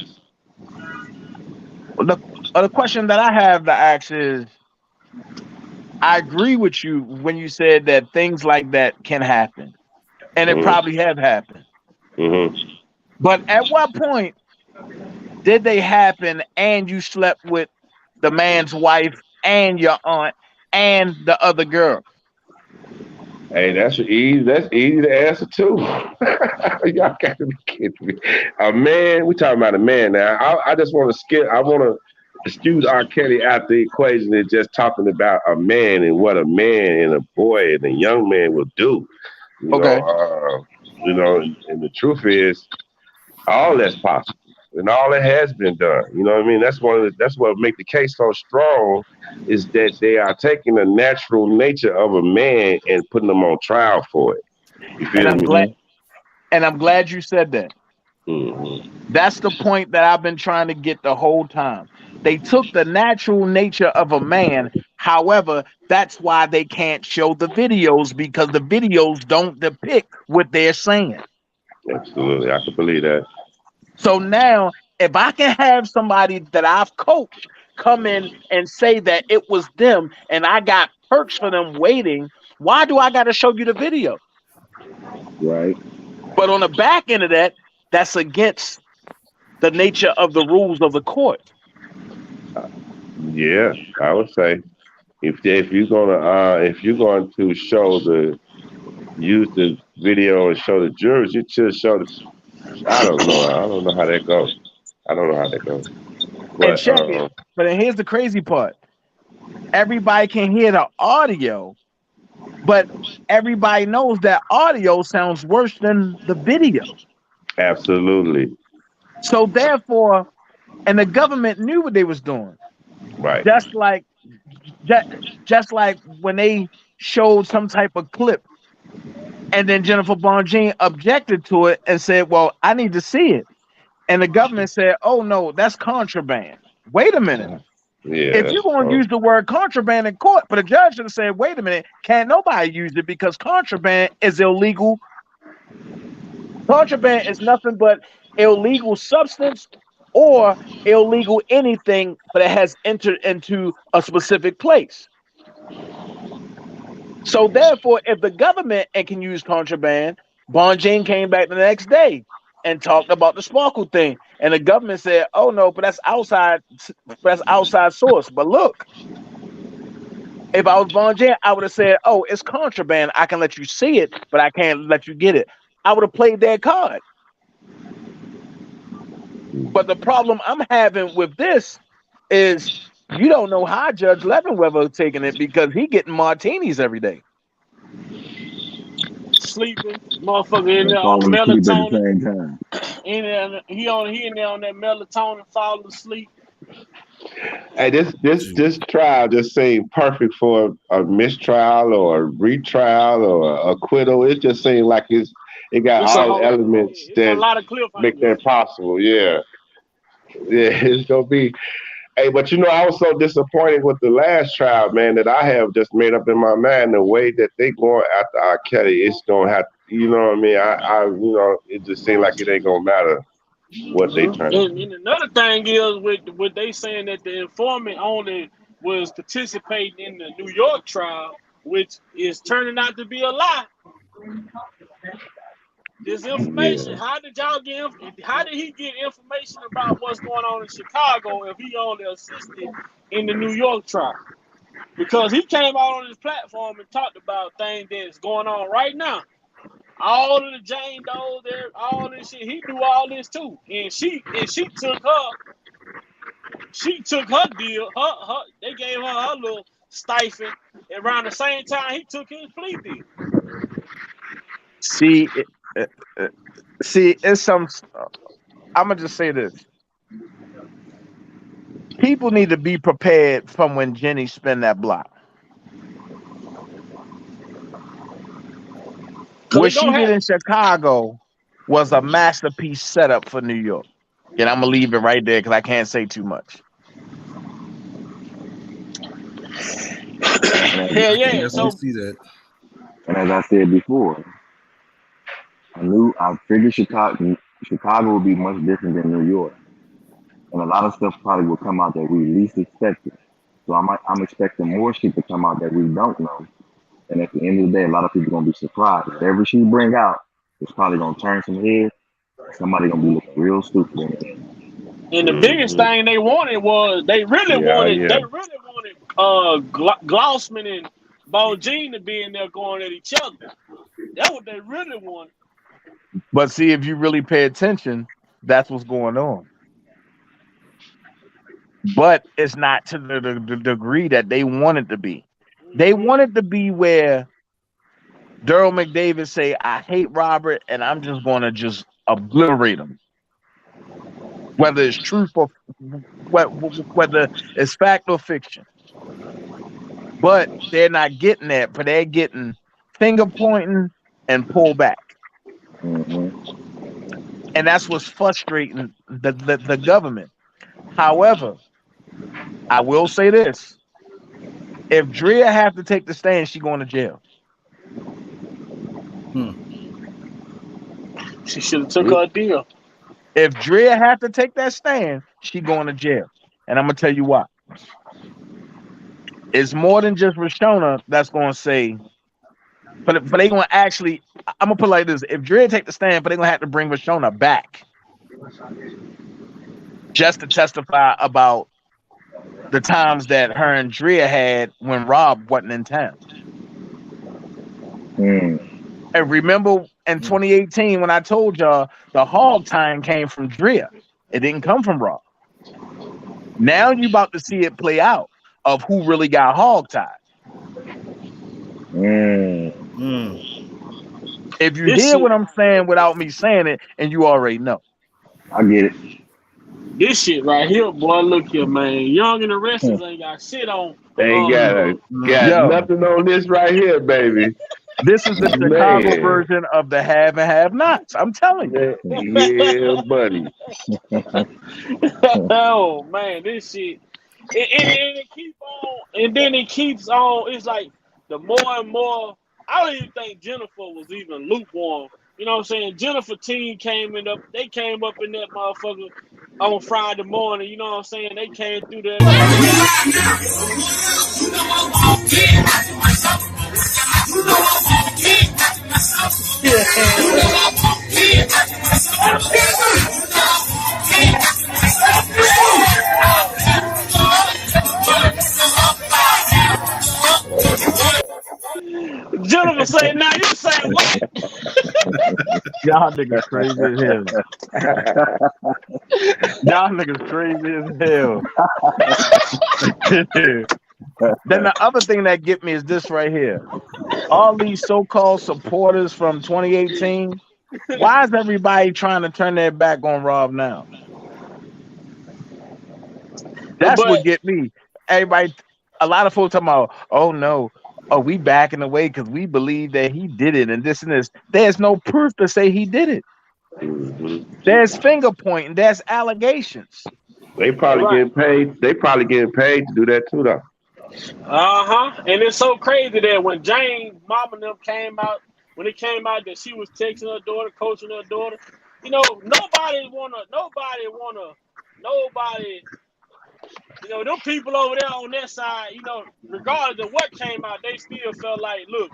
The question that I have to ask is, I agree with you when you said that things like that can happen, and it Mm-hmm. probably have happened. Mm-hmm. But at what point did they happen and you slept with the man's wife and your aunt and the other girl? Hey, that's easy. That's easy to answer too. Y'all got to be kidding me. A man. We talking about a man now. I just want to skip. I want to excuse R. Kelly out the equation and just talking about a man and what a man and a boy and a young man will do. You know. Okay. And the truth is, all that's possible. And all that has been done. You know what I mean? That's what make the case so strong is that they are taking the natural nature of a man and putting them on trial for it. You And feel I'm me? glad and I'm glad you said that. Mm-hmm. That's the point that I've been trying to get the whole time. They took the natural nature of a man. However, that's why they can't show the videos because the videos don't depict what they're saying. Absolutely. I can believe that. So now, if I can have somebody that I've coached come in and say that it was them and I got perks for them waiting, why do I got to show you the video? Right. But on the back end of that, that's against the nature of the rules of the court. Yeah, I would say if you're going to show the use the video and show the jurors, you should show the. I don't know. I don't know how that goes. I don't know how that goes. And But check it. But then here's the crazy part. Everybody can hear the audio, but everybody knows that audio sounds worse than the video. absolutely. So therefore, and the government knew what they was doing. Right. Just like just like when they showed some type of clip and then Jennifer Bonjean objected to it and said, well, I need to see it. And the government said, oh no, that's contraband. Wait a minute. Yeah, If that's you're going to true. use the word contraband in court, but the judge should have said, wait a minute, can't nobody use it because contraband is illegal. Contraband is nothing but illegal substance or illegal anything, but it has entered into a specific place. So therefore, if the government can use contraband, Bonjean came back the next day and talked about the sparkle thing. And the government said, oh no, but that's outside source. But look, if I was Bonjean, I would have said, oh, it's contraband. I can let you see it, but I can't let you get it. I would have played that card. But the problem I'm having with this is you don't know how Judge Leavenworth taking it because he getting martinis every day. Sleeping, motherfucker in there on Falling asleep at the melatonin. same time. In there, he in there on that melatonin, falling asleep. Hey, this trial just seemed perfect for a mistrial or a retrial or a acquittal. It just seemed like it got It's a all the whole, elements it's a that lot of make cliffhangers. that possible. Yeah. Yeah, it's gonna be. Hey, but I was so disappointed with the last trial, man, that I have just made up in my mind the way that they going after R. Kelly. It's gonna have, you know what I mean? It just seems like it ain't gonna matter what they turn it. And another thing is with they saying that the informant only was participating in the New York trial, which is turning out to be a lie. This information, Yeah, how did y'all get? How did he get information about what's going on in Chicago if he only assisted in the New York trial? Because he came out on his platform and talked about things that's going on right now. All of the Jane Doe there, all this shit. He knew all this too, and she took her deal. They gave her little stipend around the same time he took his plea deal. See, it's some. I'm gonna just say this: people need to be prepared from when Jenny spin that block. Cause What it she gonna did happen. in Chicago was a masterpiece setup for New York. And I'm gonna leave it right there because I can't say too much. Hell yeah. So see that. And as I said before, I figured Chicago would be much different than New York, and a lot of stuff probably will come out that we least expected. So I'm expecting more shit to come out that we don't know. And at the end of the day, a lot of people gonna be surprised. Whatever she bring out, it's probably gonna turn some heads. Somebody gonna be looking real stupid in it. and the biggest thing they wanted was they really wanted Glossman and Bogene to be in there going at each other. That's what they really wanted. But see, if you really pay attention, that's what's going on. But it's not to the degree that they want it to be. They want it to be where Daryl McDavid say, I hate Robert, and I'm just going to just obliterate him. Whether it's truth or whether it's fact or fiction. But they're not getting that, but they're getting finger pointing and pull back. Mm-hmm. And that's what's frustrating the government. However, I will say this. If Drea have to take the stand, she going to jail. She should have took her deal. If Drea have to take that stand, she going to jail. And I'm going to tell you why. It's more than just Rashona that's going to say, but they going to actually, I'm going to put it like this. If Drea take the stand, but they're going to have to bring Rashona back just to testify about the times that her and Drea had when Rob wasn't in town. And remember in 2018 when I told y'all the hog tying came from Drea. It didn't come from Rob. Now you about to see it play out of who really got hog tied. If you hear what I'm saying without me saying it, and you already know. I get it. This shit right here, boy, look here, man. Young and the Restless ain't got shit on. They ain't got nothing on this right here, baby. This is the Chicago version of the have and have nots. I'm telling you. Yeah, buddy. Oh man, this shit. And it keep on, and then it keeps on. It's like the more and more. I don't even think Jennifer was even lukewarm. You know what I'm saying? Jennifer team they came up in that motherfucker on Friday morning. You know what I'm saying? They came through there. Jennifer said, now you say what? Y'all niggas crazy as hell. Y'all niggas crazy as hell. Then the other thing that get me is this right here. All these so-called supporters from 2018, why is everybody trying to turn their back on Rob now? That's what get me. Everybody, a lot of folks talking about, oh no, we backing away because we believe that he did it and this and this. There's no proof to say he did it. There's finger pointing. There's allegations. They probably getting paid. They probably getting paid to do that too, though. And it's so crazy that when Jane mom and them came out, when it came out that she was texting her daughter, coaching her daughter, you know, nobody, you know, them people over there on that side, you know, regardless of what came out, they still felt like, look,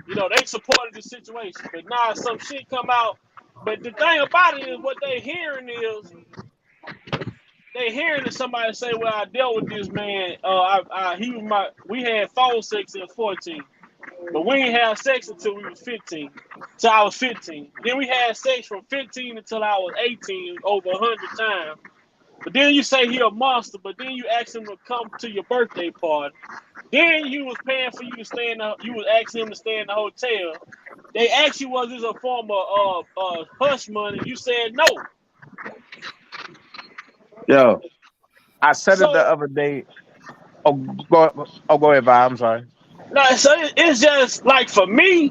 you know, they supported the situation. But now some shit come out. But the thing about it is what they hearing is, that somebody say, well, I dealt with this man. We had phone sex at 14. But we didn't have sex until we was 15. Till I was 15. Then we had sex from 15 until I was 18, over 100 times. But then you say he a monster, but then you ask him to come to your birthday party. Then you was paying for you to stay you was asking him to stay in the hotel. They asked you, was this a form of hush money? You said no. Yo, I said it the other day. Go ahead, Vi. I'm sorry. No, so it's just like for me,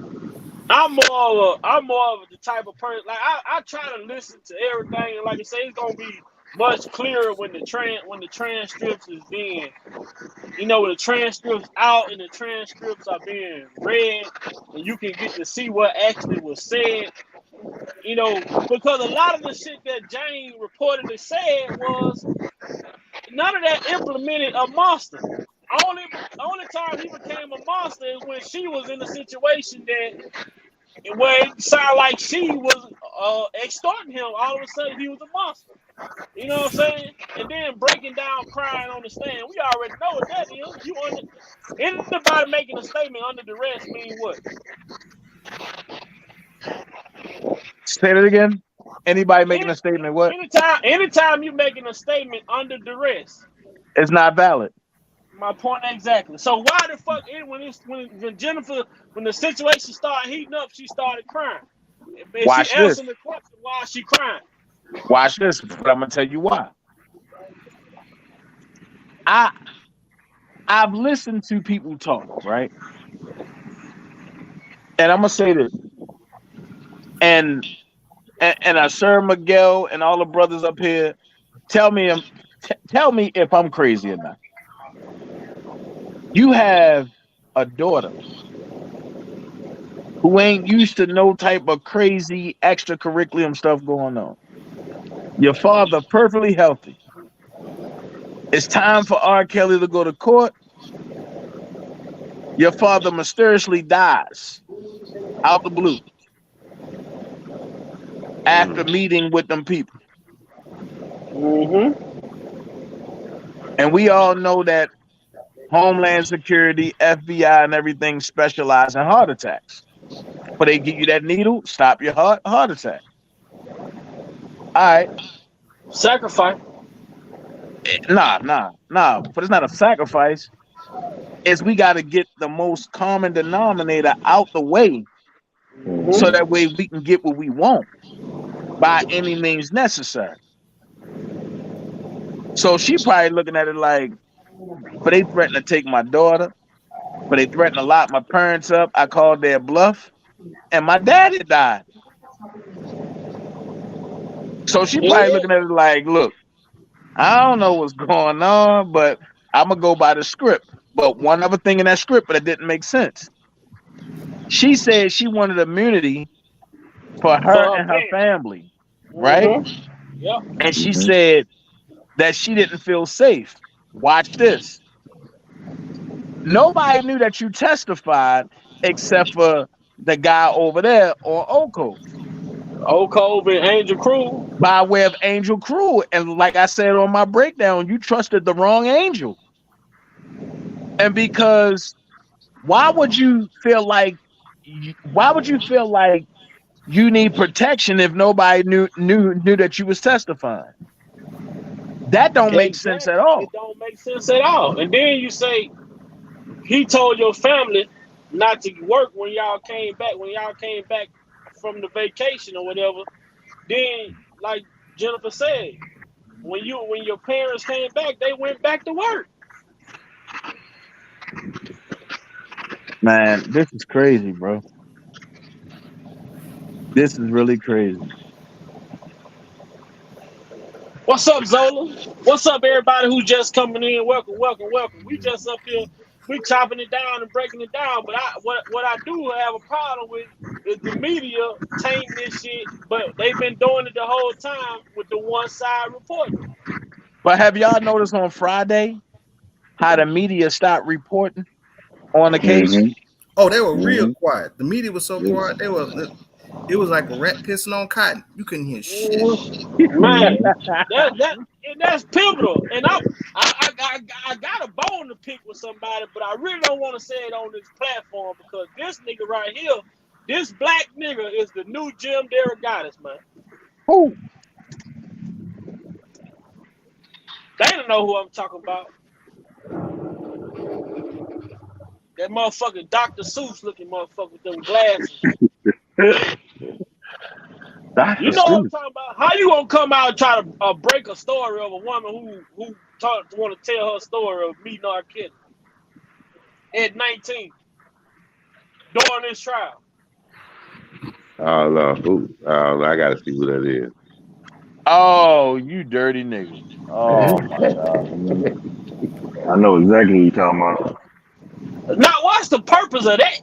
I'm more of the type of person like I try to listen to everything, and like I say, it's gonna be much clearer when the transcripts is being, when the transcripts out and the transcripts are being read, and you can get to see what actually was said. Because a lot of the shit that Jane reportedly said was none of that implemented a monster. Only time he became a monster is when she was in a situation where it sounded like she was extorting him. All of a sudden, he was a monster. You know what I'm saying? And then breaking down, crying on the stand. We already know what that is. Anybody making a statement under duress mean what? Say it again. Anybody making a statement? What? Anytime you're making a statement under duress, it's not valid. My point exactly. So why the fuck when Jennifer, when the situation started heating up, she started crying. And Watch she this. answered the question, why is she crying? Watch this, but I'm gonna tell you why. I've listened to people talk, right? And I'm gonna say this. And Sir Miguel and all the brothers up here, tell me if I'm crazy or not. You have a daughter who ain't used to no type of crazy extracurriculum stuff going on. Your father perfectly healthy. It's time for R. Kelly to go to court. Your father mysteriously dies out the blue after meeting with them people. Mm-hmm. And we all know that Homeland Security, FBI, and everything specialize in heart attacks. But they give you that needle, stop your heart attack. All right. Sacrifice. Nah. But it's not a sacrifice. It's we got to get the most common denominator out the way, so that way we can get what we want by any means necessary. So she probably looking at it like, but they threatened to take my daughter, but they threatened to lock my parents up. I called their bluff, and my daddy died. So she probably looking at it like, look, I don't know what's going on, but I'm going to go by the script. But one other thing in that script, but it didn't make sense. She said she wanted immunity for her and her family, right? Yeah. And she said that she didn't feel safe. Watch this. Nobody knew that you testified except for the guy over there on Oak Cove. Oak Cove and Angel Crew. By way of Angel Crew. And like I said on my breakdown, you trusted the wrong angel. And because why would you feel like you need protection if nobody knew that you was testifying? That don't make sense at all. It don't make sense at all. And then you say he told your family not to work when y'all came back from the vacation or whatever. Then, like Jennifer said, when your parents came back, they went back to work. Man, this is crazy, bro. This is really crazy. What's up, Zola? What's up, everybody who's just coming in? Welcome. We just up here, we chopping it down and breaking it down. But what I do have a problem with is the media tainting this shit, but they've been doing it the whole time with the one side reporting. But have y'all noticed on Friday how the media stopped reporting on the case? Oh, they were real quiet. The media was so quiet. It was like a rat pissing on cotton. You couldn't hear shit. Man, that's pivotal. And I got a bone to pick with somebody, but I really don't want to say it on this platform because this nigga right here, this black nigga is the new Jim Derogatis, man. Who? They don't know who I'm talking about. That motherfucking Dr. Seuss looking motherfucker with them glasses. You know what I'm talking about? How you gonna come out and try to break a story of a woman who want to tell her story of meeting R. Kelly at 19 during this trial? I don't know who. I don't know. I gotta see who that is. Oh, you dirty nigga. Oh my god. I know exactly who you're talking about. Now, what's the purpose of that?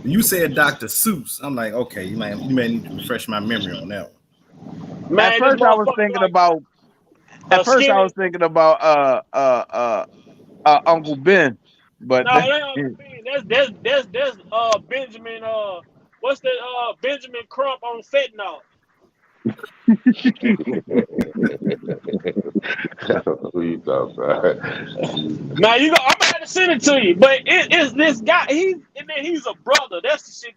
You said Dr. Seuss. I'm like, okay, you may need to refresh my memory on that one. Man, At this first I was motherfucker thinking like about skinny. Uncle Ben, but No, that Uncle Ben. That's Benjamin. What's that? Benjamin Crump on fentanyl. Who you talking about? Now I'm gonna have to send it to you, but it's this guy. He's a brother. That's the shit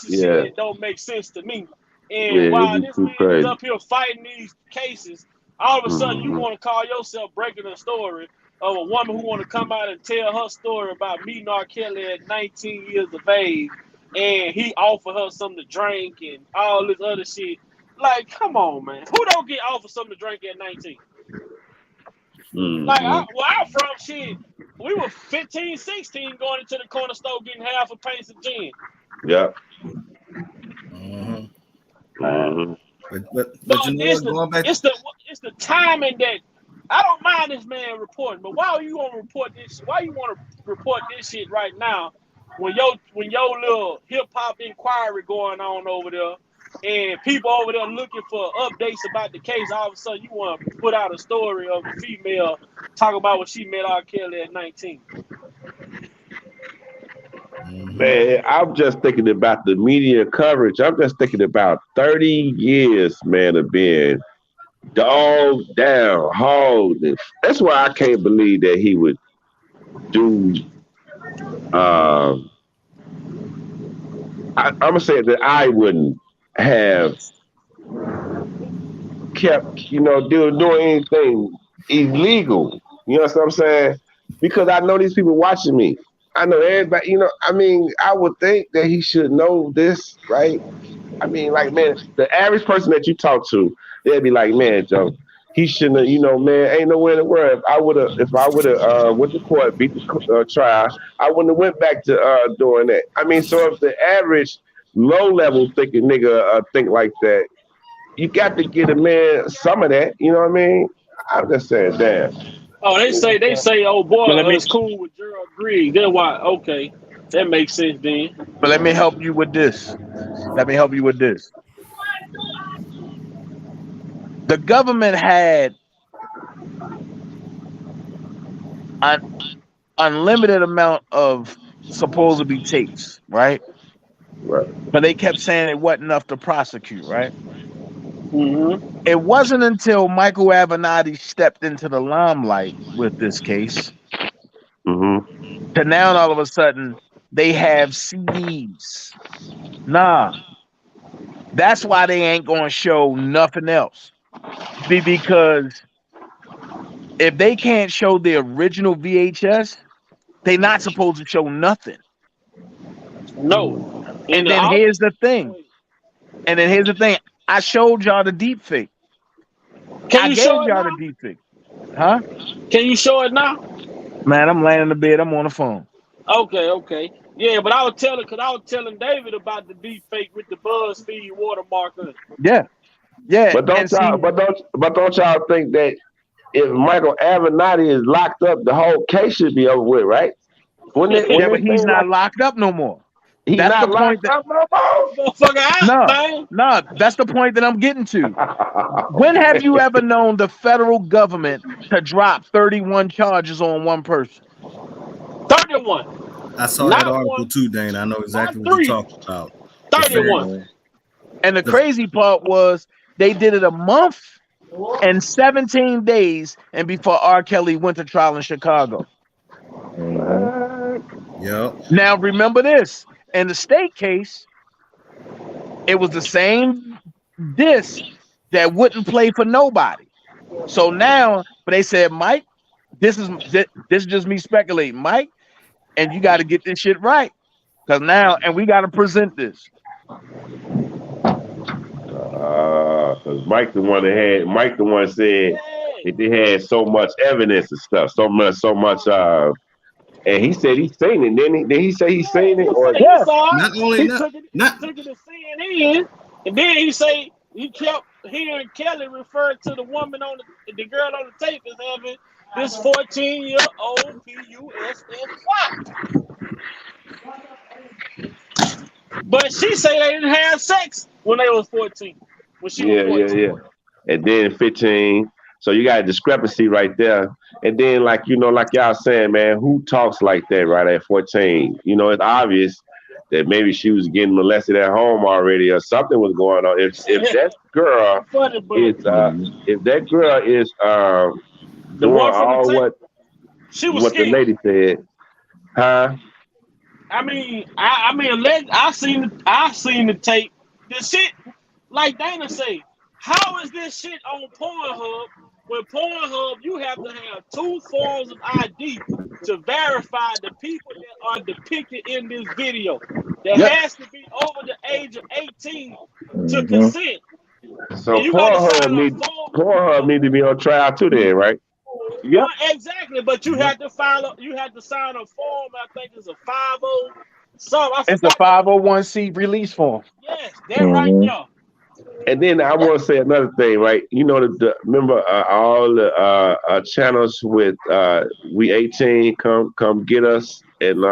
Yeah, that don't make sense to me. yeah, And it'd while be this too man is crazy. up here fighting these cases, all of a sudden you Mm-hmm. want to call yourself breaking a story of a woman who want to come out and tell her story about meeting R. Kelly at 19 years of age, and he offered her something to drink and all this other shit. Like, come on, man. Who don't get offered something to drink at 19? Like, Mm-hmm. where I'm from, shit, we were 15, 16 going into the corner store getting half a pints of gin. Yep. Mm-hmm. But you know what? Going back, it's the timing that I don't mind this man reporting, but why you want to report this? Why you want to report this shit right now when your little hip hop inquiry going on over there and people over there looking for updates about the case? All of a sudden, you want to put out a story of a female talking about what she met R. Kelly at 19. Man, I'm just thinking about the media coverage. I'm just thinking about 30 years, man, of being dogged down, hauled. That's why I can't believe that he would do. I'm gonna say that I wouldn't have kept, doing anything illegal. You know what I'm saying? Because I know these people watching me. I know everybody. I mean, I would think that he should know this, right? I mean, like, man, the average person that you talk to, they'd be like, man, Joe, he shouldn't have, man, ain't nowhere in the world. If I would have went to court, beat the trial, I wouldn't have went back to doing that. I mean, so if the average low level thinking nigga think like that, you got to get a man some of that. You know what I mean? I'm just saying, damn. Oh, they say, oh boy, But it's cool with Gerald Griggs. Then why? Okay, that makes sense then. let me help you with this. The government had an unlimited amount of supposedly tapes, right? Right. But they kept saying it wasn't enough to prosecute, right? Mm-hmm. It wasn't until Michael Avenatti stepped into the limelight with this case that now all of a sudden they have CDs. Nah, that's why they ain't gonna show nothing else. Because if they can't show the original VHS, they're not supposed to show nothing. No. And then here's the thing. I showed y'all the deep fake. Can you show it now? the deep fake. Huh? Can you show it now? Man, I'm laying in the bed. I'm on the phone. Okay. Yeah, but I was telling David about the deep fake with the BuzzFeed watermark on it. Yeah. But don't y'all think that if Michael Avenatti is locked up, the whole case should be over with, right? But he's not locked up no more. He's that's not the point locked up no more. Motherfucker out, man. No, that's the point that I'm getting to. When have you ever known the federal government to drop 31 charges on one person? 31. I saw that article too, Dane. I know exactly what you're talking about. 31. And the crazy part was they did it a month and 17 days and before R. Kelly went to trial in Chicago. Yep. Now remember this. In the state case, it was the same disc that wouldn't play for nobody. So now, but they said, Mike, this is just me speculating, Mike, and you got to get this shit right, because now, and we got to present this. Because Mike the one said that they had so much evidence and stuff, so much And he said he seen it. Did he say he seen it? He Or said he Yeah. saw it. Not only He not took it not to CNN, and then he say he kept hearing Kelly refer to the woman on the girl on the tape as having this 14-year-old PUSSY. But she say they didn't have sex when they was 14. When she was yeah, 14. and then 15. So you got a discrepancy right there. And then, like like y'all saying, man, who talks like that right at 14? It's obvious that maybe she was getting molested at home already, or something was going on. If that girl Funny, but is if that girl is the doing one from the all tape, she was what the scared. lady said, huh? I I seen the tape. The shit, like Dana say, how is this shit on Pornhub? When Pornhub, you have to have two forms of ID to verify the people that are depicted in this video. There Yep. has to be over the age of 18 to Mhm. consent, So and you got to Pornhub sign a need form. Pornhub need to be on trial too, then, right? Yep. Exactly, but you have to you have to sign a form. I think it's a 50 something. I It's a forgot what. 501c release form. Yes, that right Mhm. there. And then I want to say another thing, right? Remember all the channels with We 18 come get us, and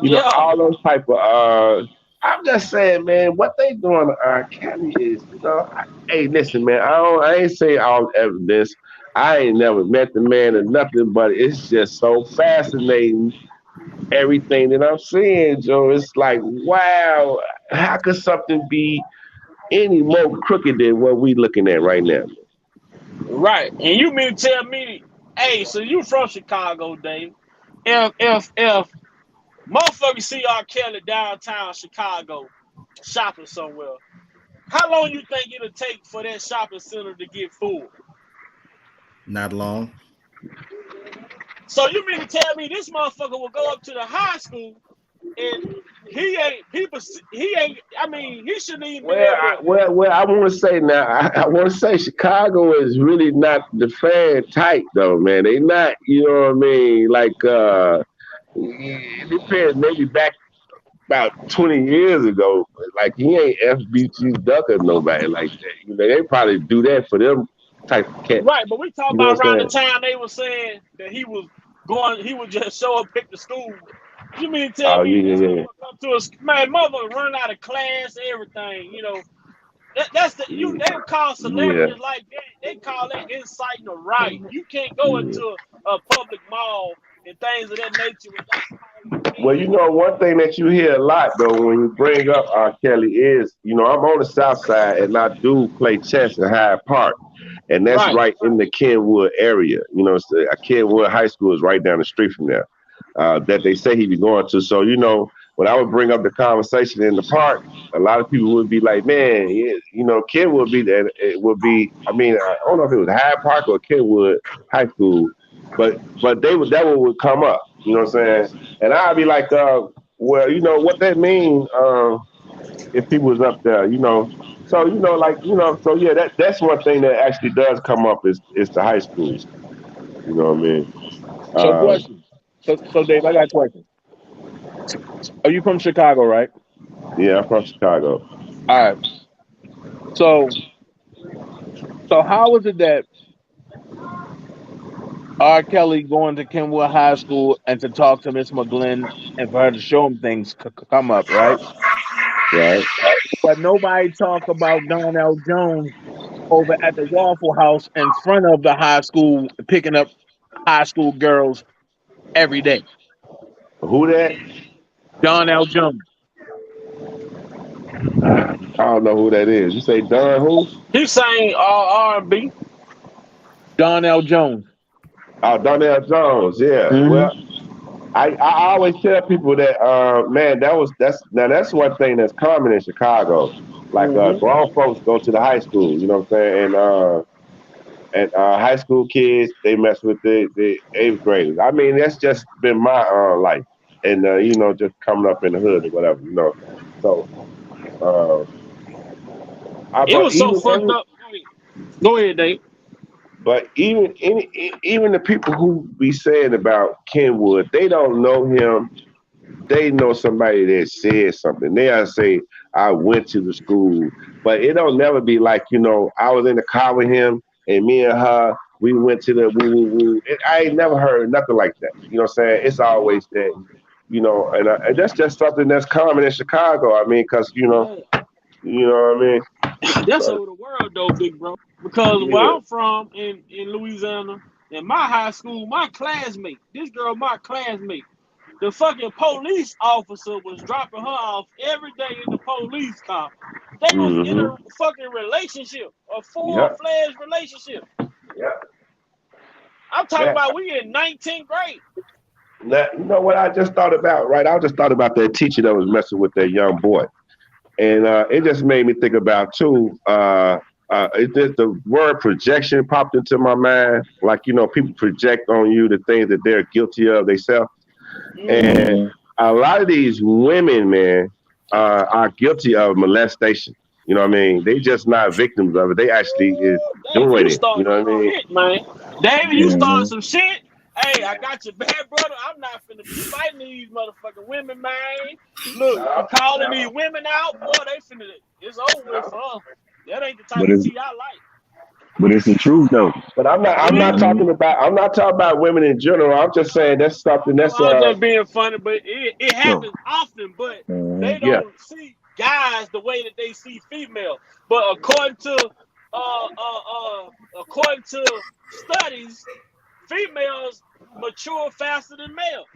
Yeah, all those type of I'm just saying, man, what they doing to R. Kelly is, hey, listen, man, I ain't saying all evidence. I ain't never met the man or nothing, but it's just so fascinating everything that I'm seeing, Joe. It's like, wow, how could something be any more crooked than what we looking at right now? right. And you mean to tell me, hey, so you from Chicago, Dave? If motherfuckers see R. Kelly downtown Chicago shopping somewhere, how long you think it'll take for that shopping center to get full? Not long. So you mean to tell me this motherfucker will go up to the high school and he ain't. I mean, he shouldn't even be Well, able to. I want to say now. I want to say Chicago is really not the fan type, though, man. They not. You know what I mean? Like, it depends. Maybe back about 20 years ago, like he ain't FBG ducking nobody like that. They probably do that for them type of cat. Right, but we talking You know about what around I'm the saying? time they were saying that he would just show up at the school. You mean to tell Oh me yeah, this yeah, yeah. motherfucker come to us, man, motherfucker run out of class, everything, that's they call Yeah, celebrities like that, they call that inciting a riot. You can't go yeah. into a public mall and things of that nature without calling Well, one thing that you hear a lot though when you bring up R. Kelly is, I'm on the South Side and I do play chess in Hyde Park, and that's right. right in the Kenwood area. Kenwood High School is right down the street from there. That they say he be going to. So when I would bring up the conversation in the park, a lot of people would be like, "Man, yeah, Kenwood be there. It would be. I mean, I don't know if it was Hyde Park or Kenwood High School, but that one would come up. You know what I'm saying? And I'd be like, well, what that mean if he was up there, So so yeah, that's one thing that actually does come up is the high schools. You know what I mean? So Uh, question. So Dave, I got a question. Are you from Chicago, right? yeah, I'm from Chicago. All right. So how is it that R. Kelly going to Kenwood High School and to talk to Miss McGlynn and for her to show him things come up, right? Right. But nobody talk about Donnell Jones over at the Waffle House in front of the high school picking up high school girls every day. Who that? Donnell Jones. I don't know who that is. You say Don who? He sang R&B. Donnell Jones. Oh, Donnell Jones. Yeah. Mm-hmm. Well, I always tell people that man, that's one thing that's common in Chicago. Like Mm-hmm. grown folks go to the high school, you know what I'm saying? And high school kids they mess with the eighth graders. I mean, that's just been my life. And just coming up in the hood or whatever. So It but was so even fucked up. Go ahead, Dave. But even the people who be saying about Kenwood, they don't know him. They know somebody that said something. They'll say, I went to the school. But it don't never be like, I was in the car with him and me and her, we went to the woo woo woo. I ain't never heard nothing like that. You know what I'm saying? It's always that, and that's just something that's common in Chicago. I mean, because, you know what I mean? That's over the world though, big bro. Because where I'm from in Louisiana, in my high school, my classmate, this girl, my classmate, the fucking police officer was dropping her off every day in the police car. They was in a fucking relationship, a full-fledged relationship. Yeah. I'm talking about we in 19th grade. Now, you know what I just thought about, right? I just thought about that teacher that was messing with that young boy. And it just made me think about, too, the word projection popped into my mind. Like, people project on you the things that they're guilty of themselves. And a lot of these women, man, are guilty of molestation. You know what I mean? They just not victims of it. They actually is doing it. You know what I mean? Shit, man. David, you started some shit. Hey, I got your bad brother. I'm not finna be fighting these motherfucking women, man. Look, you calling these women out, boy, they finna, it's over with for us. That ain't the type of tea I like. But it's the truth though. But I'm not talking about women in general. I'm just saying that's something that's I'm just being funny, but it happens often, but they don't see guys the way that they see females. But according to studies, females mature faster than males.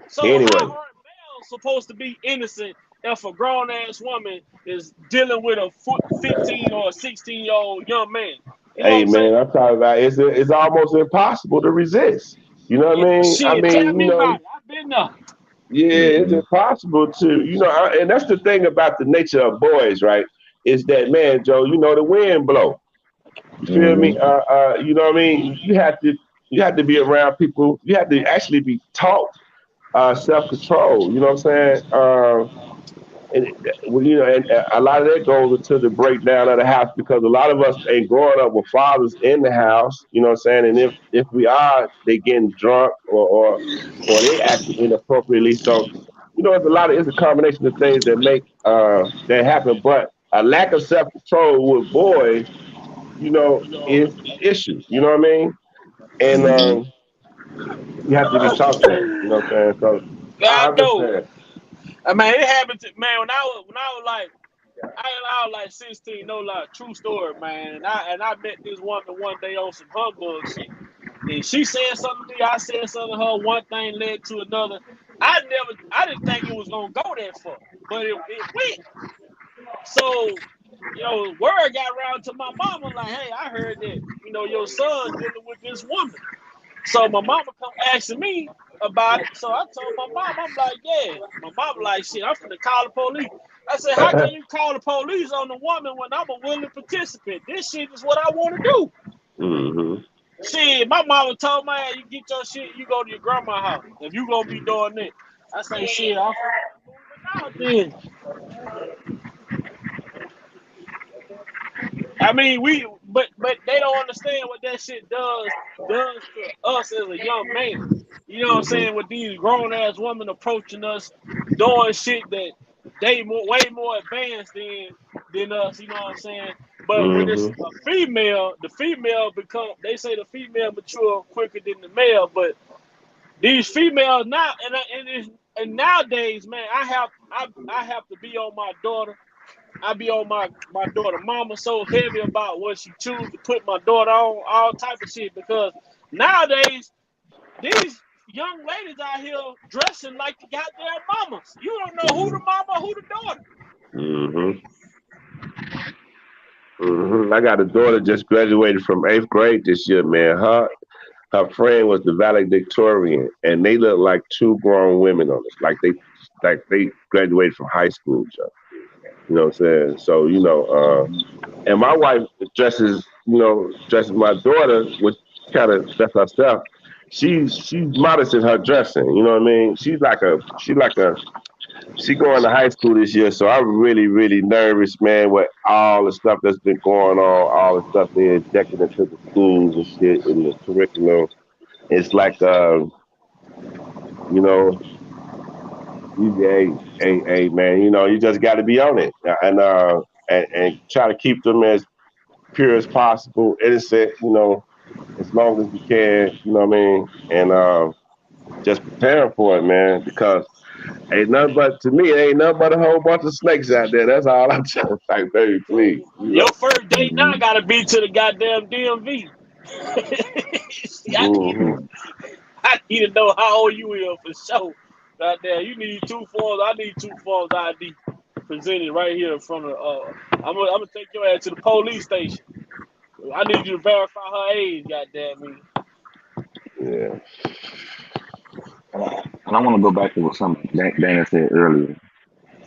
So how are males supposed to be innocent if a grown ass woman is dealing with a 15 or 16-year-old young man? Hey man, I'm talking about it's almost impossible to resist. You know what I mean? Shit, tell me about it. I've been there. Yeah, it's impossible to, and that's the thing about the nature of boys, right? Is that, man, Joe, the wind blow. You feel me? You know what I mean? You have to be around people. You have to actually be taught self-control. You know what I'm saying? And a lot of that goes into the breakdown of the house because a lot of us ain't growing up with fathers in the house. You know what I'm saying? And if we are, they getting drunk or they acting inappropriately. So, it's a combination of things that make that happen. But a lack of self-control with boys, is an issue. You know what I mean? And you have to be taught that. You know what I'm saying? So I know. I mean, it happened to when I was like 16, no lie, true story, man. And I met this woman one day on some humbug shit. And she said something to me, I said something to her, one thing led to another. I didn't think it was gonna go that far, but it went. So, word got around to my mama, like, hey, I heard that, your son dealing with this woman. So my mama come asking me about it. So I told my mom, I'm like, yeah. My mama like, shit, I'm finna call the police. I said, how can you call the police on the woman when I'm a willing participant? This shit is what I want to do. Mm-hmm. Shit, my mama told me, hey, you get your shit, you go to your grandma's house. If you gonna be doing that. I say, shit, I'm out then. I mean, but they don't understand what that shit does to us as a young man. You know what I'm saying? With these grown ass women approaching us, doing shit that they way more advanced than us. You know what I'm saying? But when it's a female, the female they say the female mature quicker than the male. But these females now, and nowadays, man, I have to be on my daughter. I be on my daughter mama so heavy about what she choose to put my daughter on, all type of shit, because nowadays these young ladies out here dressing like the goddamn mamas. You don't know who the mama, who the daughter. I got a daughter just graduated from 8th grade this year, man. Her friend was the valedictorian, and they look like two grown women on us, like they graduated from high school, Joe. You know what I'm saying? So, and my wife dresses my daughter, which kind of that's herself. She's modest in her dressing. You know what I mean? She's like a She going to high school this year, so I'm really, really nervous, man, with all the stuff that's been going on, all the stuff they're injecting into the schools and shit in the curriculum. It's like, you know, hey, man, you know, you just got to be on it and try to keep them as pure as possible, innocent, you know, as long as we can, you know what I mean, and just prepare for it, man, because ain't nothing but to me, ain't nothing but a whole bunch of snakes out there. That's all I'm trying to say, baby, please. You Your know. first date now gotta be to the goddamn DMV. See, Mm-hmm. I need to know how old you is for sure. Goddamn, you need 2 forms. I need 2 forms ID presented right here in front of. I'm gonna take your ass to the police station. I need you to verify her age. Goddamn me. Yeah. And I want to go back to what something Dana said earlier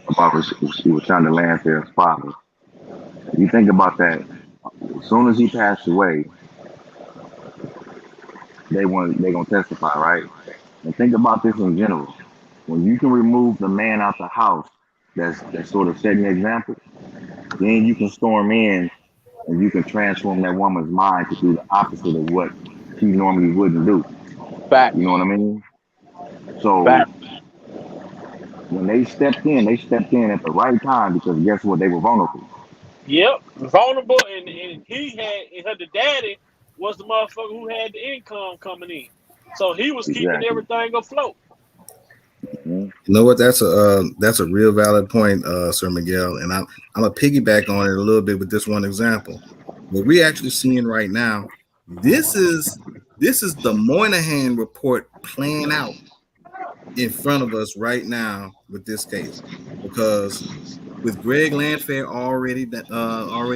about she was trying to land there as father. You think about that. As soon as he passed away, they gonna testify, right? And think about this in general. When you can remove the man out the house, that's sort of setting the example. Then you can storm in and you can transform that woman's mind to do the opposite of what she normally wouldn't do. Fact, You know what I mean? So fact. when they stepped in at the right time because guess what? They were vulnerable. Yep, vulnerable, and he had and the daddy was the motherfucker who had the income coming in, so he was keeping Exactly. everything afloat. Mhm. You know what? That's a real valid point, Sir Miguel, and I'm a piggyback on it a little bit with this one example. What we're actually seeing right now, this is the Moynihan report playing out in front of us right now with this case, because with Greg Landfair already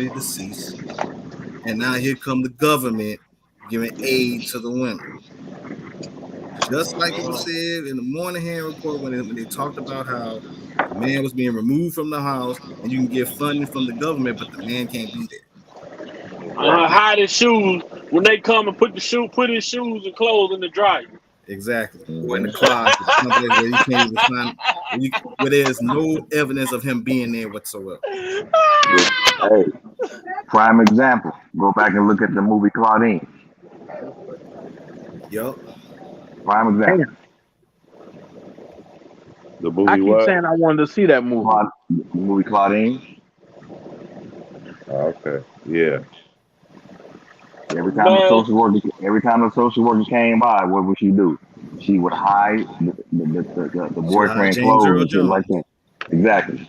deceased, and now here come the government giving aid to the women. Just like it was said in the Moynihan report when they talked about how the man was being removed from the house and you can get funding from the government, but the man can't be there. Exactly. Hide his shoes when they come and put his shoes and clothes in the dryer. Exactly. Or in the Mhm. closet, someplace where you can't even find, where there's no evidence of him being there whatsoever. Hey, prime example. Go back and look at the movie Claudine. Yup. Prime example. Damn, The I movie keep what? saying I wanted to see that movie. The movie Claudine. Oh, okay. Yeah. Every time a Man, social worker came by, what would she do? She would hide the She was high boyfriend James clothes Earl and shit like Jones. that. Exactly.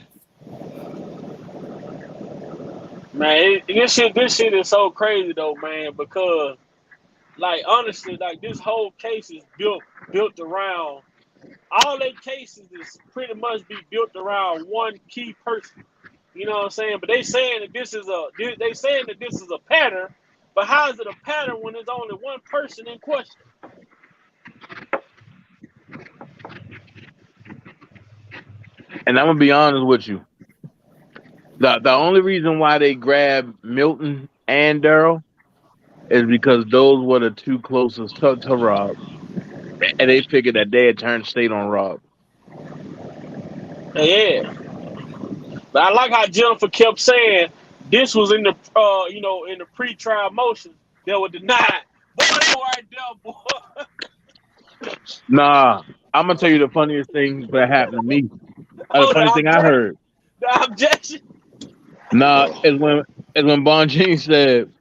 man, this shit is so crazy though, man. Because like honestly, like this whole case is built around all their cases is pretty much be built around one key person. You know what I'm saying? But they saying that this is a pattern. But how is it a pattern when there's only one person in question? And I'm gonna be honest with you. The only reason why they grabbed Milton and Daryl is because those were the two closest to Rob, and they figured that they had turned state on Rob. Yeah. But I like how Jennifer kept saying this was in the in the pre-trial motions that were denied. Boy, they were right there, boy. Nah, I'm gonna tell you the funniest thing that happened to me. The Oh, funniest thing I heard. the objection. Nah, is when Bon James said,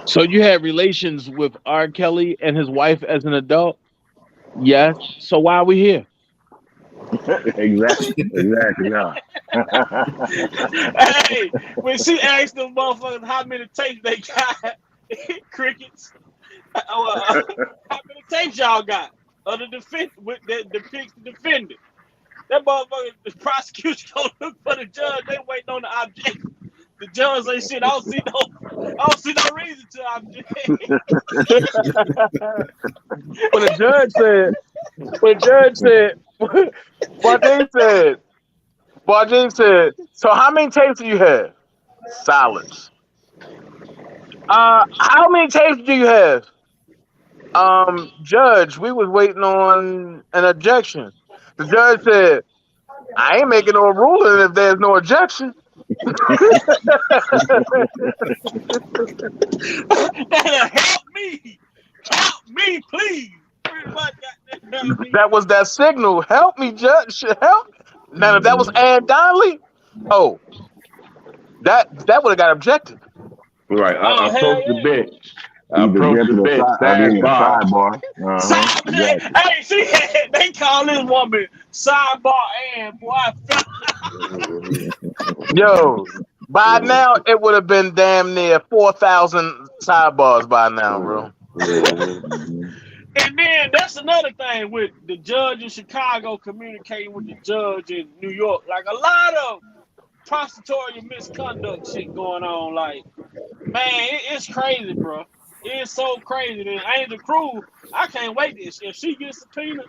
"So you had relations with R. Kelly and his wife as an adult?" Yes. So why are we here? Exactly. Yeah. Hey, when she asked them motherfuckers how many tapes they got, crickets. How many tapes y'all got of the that depicts the defendant? That motherfucker, the prosecution gonna look for the judge. They waiting on the objection. The judge say shit. I don't see no reason to object. When the judge said, Bon James said, so how many tapes do you have? Silence. How many tapes do you have? Judge, we was waiting on an objection. The judge said, I ain't making no ruling if there's no objection. Help me, please. Pretty much, goddamn me. That was that signal. Help me, judge. Help. Now, if that was Ann Donnelly, that would have got objected. Right. I approach the bench. Either get to the sidebar. Hey, see, they call this woman sidebar and boy. Yo, by now it would have been damn near 4,000 sidebars by now, bro. And then that's another thing with the judge in Chicago communicating with the judge in New York. Like a lot of prosecutorial misconduct shit going on. Like, man, it's crazy, bro. It's so crazy. And Angel Cruz, I can't wait. If she gets subpoenaed,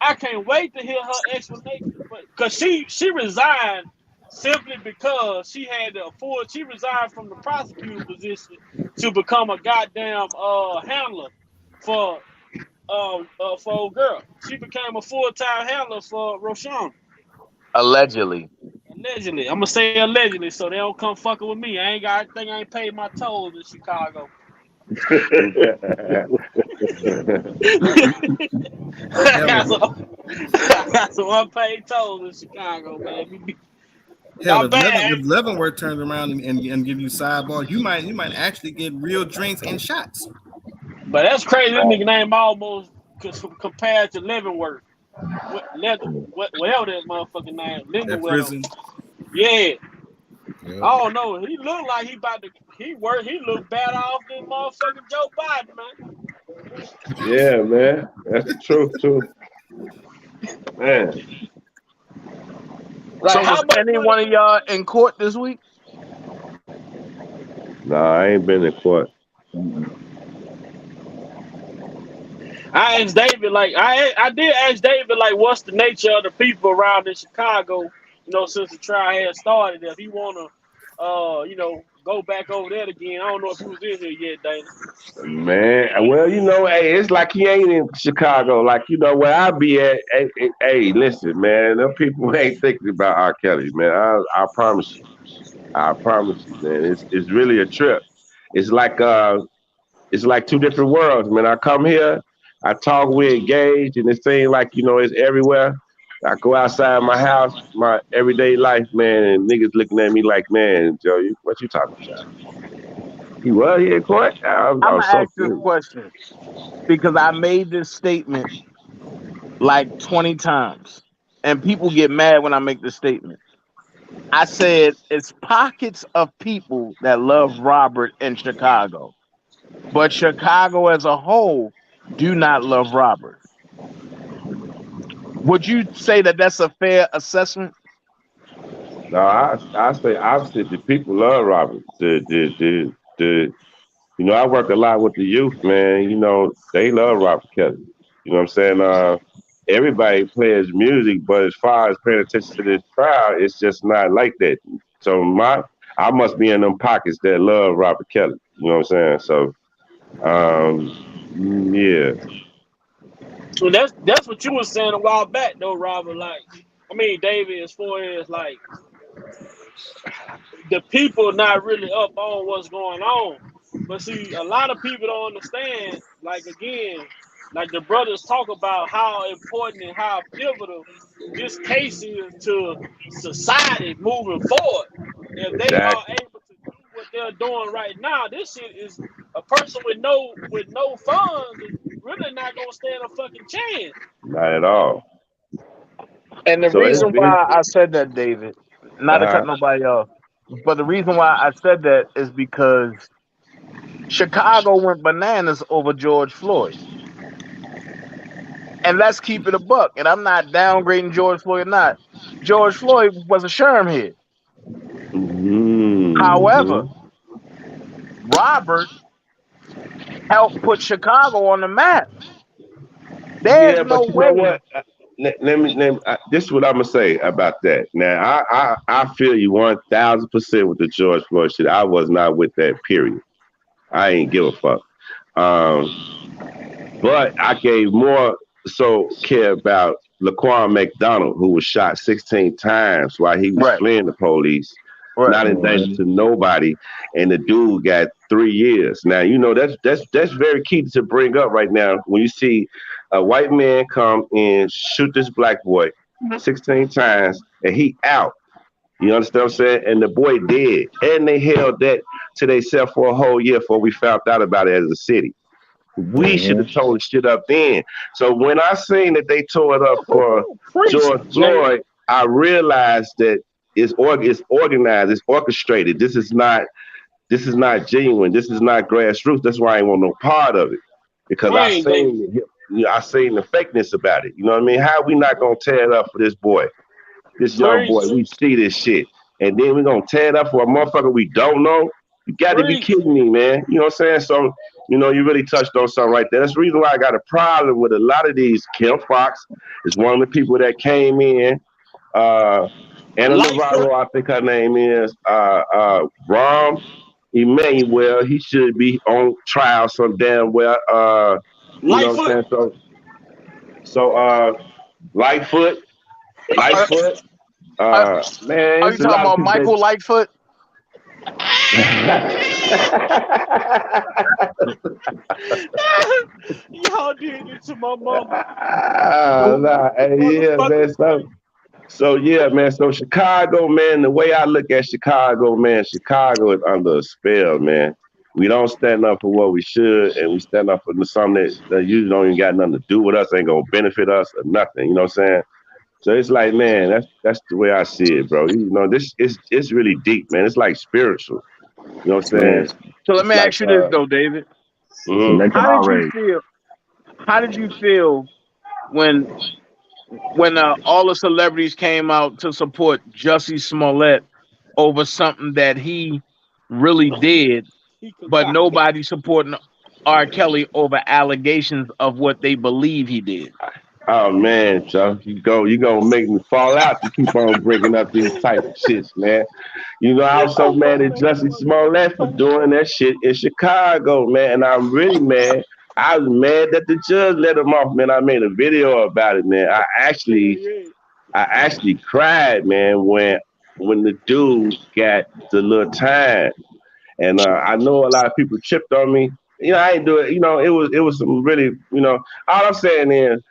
I can't wait to hear her explanation. Because she resigned simply because she had to afford. She resigned from the prosecutor position to become a goddamn handler for old girl. She became a full-time handler for Roshon. Allegedly. I'm gonna say allegedly, so they don't come fucking with me. I ain't paid my tolls in Chicago. I got some unpaid tolls in Chicago, man. Hell, if Leavenworth turns around and give you sidebar, you might actually get real drinks and shots. But that's crazy. This nigga name almost compared to Leavenworth. Whatever that motherfucking name. Leavenworth. Yeah. I don't know. He looked like he about to. He looked bad off than motherfucking Joe Biden, man. Yeah, man. That's the truth too. Man. Like, so was any one of y'all in court this week? Nah, I ain't been in court. I asked David, like, I did ask David, like, what's the nature of the people around in Chicago, since the trial had started, if he want to, go back over there again. I don't know if he was in here yet, Dana. Man, well, hey, it's like he ain't in Chicago. Like, where I be at, hey, listen, man, them people ain't thinking about R. Kelly, man. I promise you. I promise you, man. It's really a trip. It's like two different worlds, man. I come here, I talk, we engage, and it seems like, it's everywhere. I go outside my house, my everyday life, man, and niggas looking at me like, man, Joe, what you talking about? He was here in court? I'm going to ask this question because I made this statement like 20 times, and people get mad when I make this statement. I said it's pockets of people that love Robert in Chicago, but Chicago as a whole do not love Robert. Would you say that that's a fair assessment? No, I say opposite. The people love Robert. I work a lot with the youth, man. They love Robert Kelly. You know what I'm saying? Everybody plays music, but as far as paying attention to this crowd, it's just not like that. So I must be in them pockets that love Robert Kelly. You know what I'm saying? So, yeah. So that's what you were saying a while back, though, Robert. Like, David, as far as like the people not really up on what's going on. But see, a lot of people don't understand. Like, again, like the brothers talk about how important and how pivotal this case is to society moving forward. If they are able to do what they're doing right now, this shit is a person with no funds is really not gonna stand a fucking chance. Not at all. And the reason why I said that, David, not to cut nobody off, but the reason why I said that is because Chicago went bananas over George Floyd. And let's keep it a buck. And I'm not downgrading George Floyd or not. George Floyd was a sherm head. Mm-hmm. However, Robert helped put Chicago on the map. There's no way. Let me. This is what I'm gonna say about that. Now, I feel you 1,000% with the George Floyd shit. I was not with that. Period. I ain't give a fuck. But I gave more so care about Laquan McDonald, who was shot 16 times while he was Right. fleeing the police, not in danger to nobody, and the dude got 3 years. Now you know that's very key to bring up right now when you see a white man come and shoot this black boy 16 times and he out. You understand what I'm saying? And the boy dead, and they held that to themselves for a whole year before we found out about it as a city. We should have told the shit up then. So when I seen that they tore it up for George Floyd, I realized that it's organized, it's orchestrated. This is not genuine. This is not grassroots. That's why I ain't want no part of it, because I seen the fakeness about it. You know what I mean? How we not gonna tear it up for this boy, this young boy? We see this shit, and then we gonna tear it up for a motherfucker we don't know? You got to be kidding me, man. You know what I'm saying? So, you know, you really touched on something right there. That's the reason why I got a problem with a lot of these. Kim Fox is one of the people that came in. Anna Navarro, I think her name is. Rahm Emanuel, he should be on trial some damn well. You know what I'm saying? So Lightfoot. Man. Are you talking about Michael Lightfoot? Y'all did it to my mama. Man. So yeah, man. So Chicago, man. The way I look at Chicago, man, Chicago is under a spell, man. We don't stand up for what we should, and we stand up for something that usually don't even got nothing to do with us, ain't gonna benefit us or nothing. You know what I'm saying? So it's like, man, that's the way I see it, bro. You know, it's really deep, man. It's like spiritual. You know what I'm saying? So let me ask you this though, David. How did you feel when all the celebrities came out to support Jussie Smollett over something that he really did, but nobody supporting R. Kelly over allegations of what they believe he did? Oh man, Joe, you gonna make me fall out to keep on bringing up these type of shits, man. You know, I was so mad at Jussie Smollett for doing that shit in Chicago, man, and I'm really mad. I was mad that the judge let him off, man. I made a video about it, man. I actually cried, man, when the dude got the little time, and I know a lot of people chipped on me. You know, I ain't do it. You know, it was some really, you know. All I'm saying is,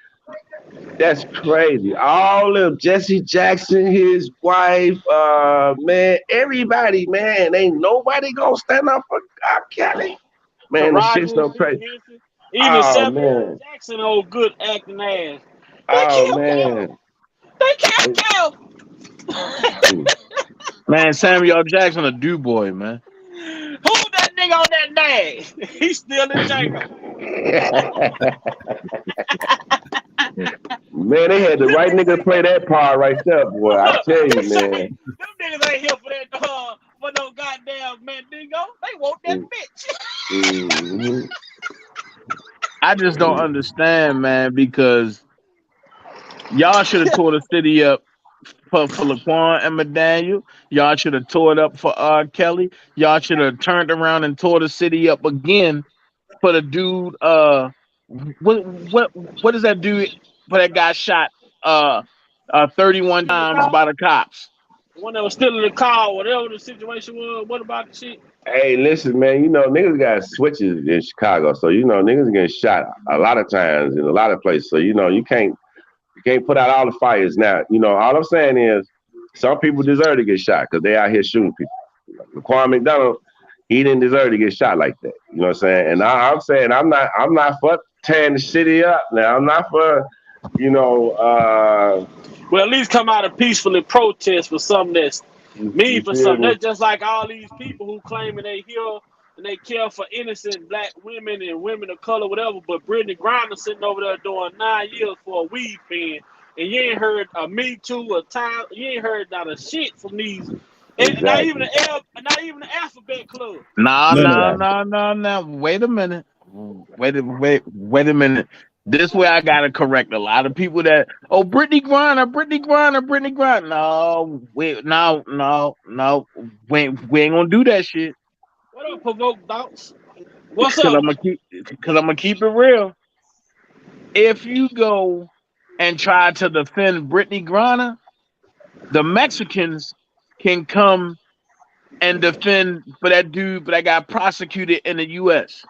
that's crazy. All of Jesse Jackson, his wife, man, everybody, man, ain't nobody gonna stand up for R. Kelly. Man, the shit's so crazy. Even Samuel Jackson, old good acting ass. They killed him. Man, Samuel Jackson a do boy, man. Who's that nigga on that nag? He's still in Django. Man, they had the right nigga to play that part right there, boy. I tell you, man. Them niggas ain't here for that for no goddamn Mandingo. They want that bitch. Mm-hmm. I just don't understand, man, because y'all should have tore the city up for Laquan and McDaniel. Y'all should have tore it up for R. Kelly. Y'all should have turned around and tore the city up again for the dude. What is that dude? For that guy shot 31 times by the cops. One that was still in the car, whatever the situation was. What about the shit? Hey, listen, man. You know, niggas got switches in Chicago, so you know niggas getting shot a lot of times in a lot of places. So you know you can't put out all the fires now. You know, all I'm saying is some people deserve to get shot because they out here shooting people. Laquan McDonald, he didn't deserve to get shot like that. You know what I'm saying? And I'm saying I'm not for tearing the city up. Now I'm not for, you know. Well, at least come out and peacefully protest for something that's mean for something. That's just like all these people who claiming they heal and they care for innocent black women and women of color, whatever. But Brittany Griner sitting over there doing 9 years for a weed pen, and you ain't heard a Me Too or time. You ain't heard not a shit from these. And not even the Alphabet Club. No. Wait a minute. Wait a minute. This way I gotta correct a lot of people that Brittany Griner. No, we ain't gonna do that shit. What up, Provoke Thoughts? What's up? Because I'm gonna keep it real. If you go and tried to defend Brittany Griner, the Mexicans can come and defend for that dude that got prosecuted in the U.S.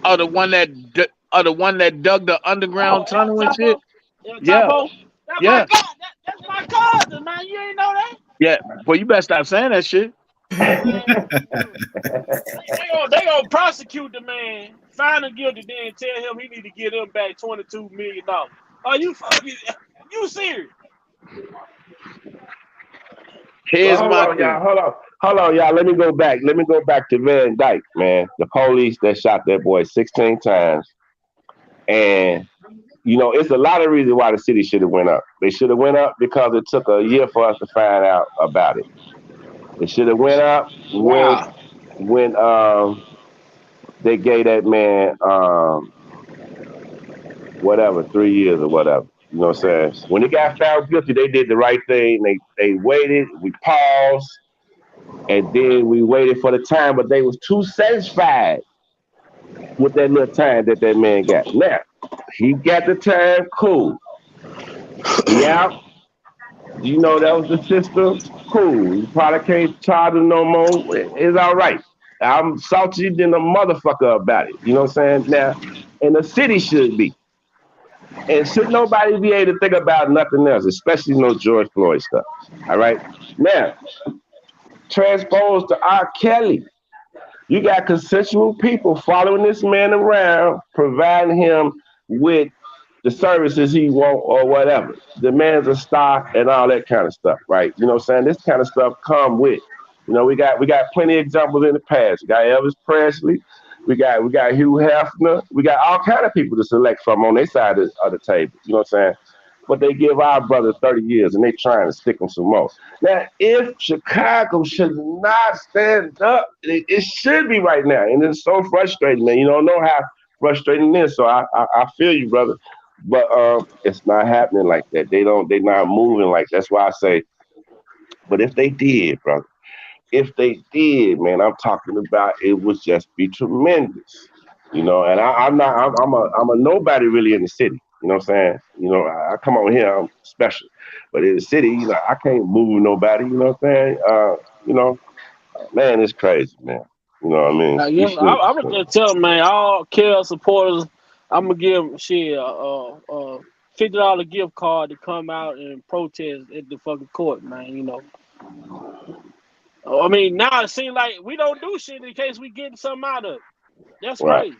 Or the one that dug the underground tunnel and shit. Yeah, yeah, That's my cousin, man. You ain't know that? yeah. Well, you better stop saying that shit. Man, they gonna prosecute the man, find him guilty, then tell him he need to give them back $22 million. Are you fucking? You serious? Here's my thing. Hold on, y'all. Let me go back to Van Dyke, man. The police that shot that boy 16 times. And, you know, it's a lot of reasons why the city should have went up. They should have went up because it took a year for us to find out about it. It should have went up when they gave that man, 3 years or whatever. You know what I'm saying? When he got found guilty, they did the right thing. They waited, we paused, and then we waited for the time, but they was too satisfied with that little time that man got. Now, he got the time, cool. Yeah, you know that was the system, cool. You probably can't charge him no more. It's all right. I'm salty than a motherfucker about it. You know what I'm saying? Now, and the city should be. And should nobody be able to think about nothing else, especially no George Floyd stuff. All right? Now, transposed to R. Kelly. You got consensual people following this man around, providing him with the services he want or whatever. The man's a star and all that kind of stuff, right? You know what I'm saying? This kind of stuff come with. You know, we got plenty of examples in the past. We got Elvis Presley. We got Hugh Hefner. We got all kind of people to select from on their side of the table. You know what I'm saying? But they give our brother 30 years and they trying to stick him some more. Now, if Chicago should not stand up, it should be right now. And it's so frustrating, man. You don't know how frustrating it is. So I feel you, brother. But it's not happening like that. They're not moving like that. That's why I say, but if they did, brother, if they did, man, I'm talking about it would just be tremendous, you know. And I'm a nobody really in the city, you know what I'm saying? You know, I come on here, I'm special, but in the city, you know, I can't move nobody, you know what I'm saying? You know, man, it's crazy, man. You know what I mean? I'm gonna just tell them, man, all Kel supporters, I'm gonna give shit a $50 gift card to come out and protest at the fucking court, man. You know. I mean, now it seems like we don't do shit in case we get something out of it. That's right.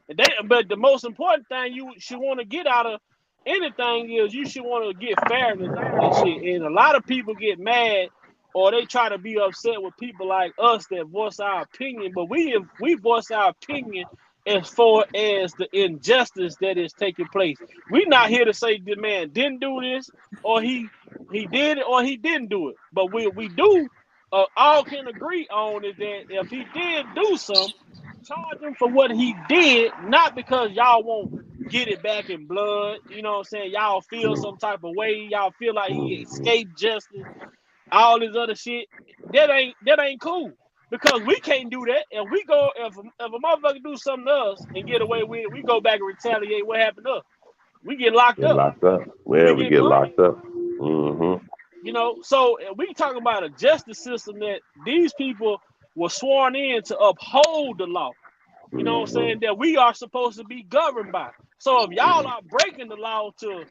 Crazy. But the most important thing you should want to get out of anything is you should want to get fairness and shit. And a lot of people get mad or they try to be upset with people like us that voice our opinion. But we voice our opinion as far as the injustice that is taking place. We're not here to say the man didn't do this or he did it or he didn't do it. But we do. All can agree on is that if he did do something, charge him for what he did, not because y'all won't get it back in blood. You know what I'm saying? Y'all feel some type of way. Y'all feel like he escaped justice. All this other shit. That ain't cool. Because we can't do that. If a motherfucker do something to us and get away with it, we go back and retaliate. What happened to us? We get locked up. Well, we get locked up. Mm-hmm. You know, so we talk about a justice system that these people were sworn in to uphold the law. You know what I'm saying? That we are supposed to be governed by. So if y'all are breaking the law to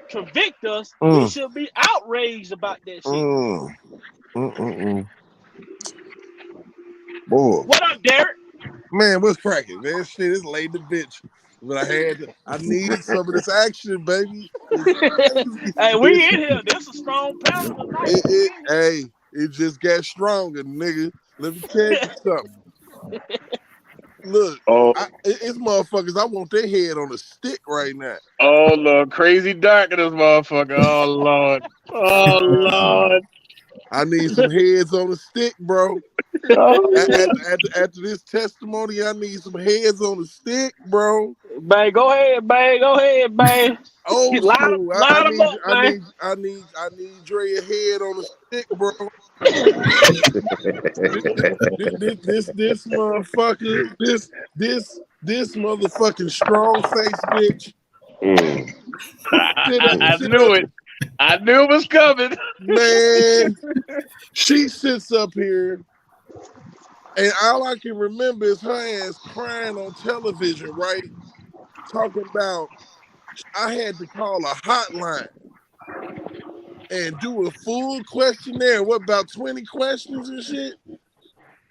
convict us, we should be outraged about that shit. Boy. What up, Derek? Man, what's cracking? Man, shit is late the bitch. But I need some of this action, baby. Hey, we in here. This is a strong panel tonight. It just got stronger, nigga. Let me tell you something. Look, it's motherfuckers. I want their head on a stick right now. Oh Lord, crazy dark in this motherfucker. Oh Lord. Oh Lord. I need some heads on a stick, bro. After this testimony, I need some heads on the stick, bro. Bang, go ahead, bang. Oh, I need Dre a head on the stick, bro. This motherfucker, this motherfucking strong face bitch I knew it. I knew it was coming. Man, she sits up here, and all I can remember is her ass crying on television, right? Talking about I had to call a hotline and do a full questionnaire. What, about 20 questions and shit?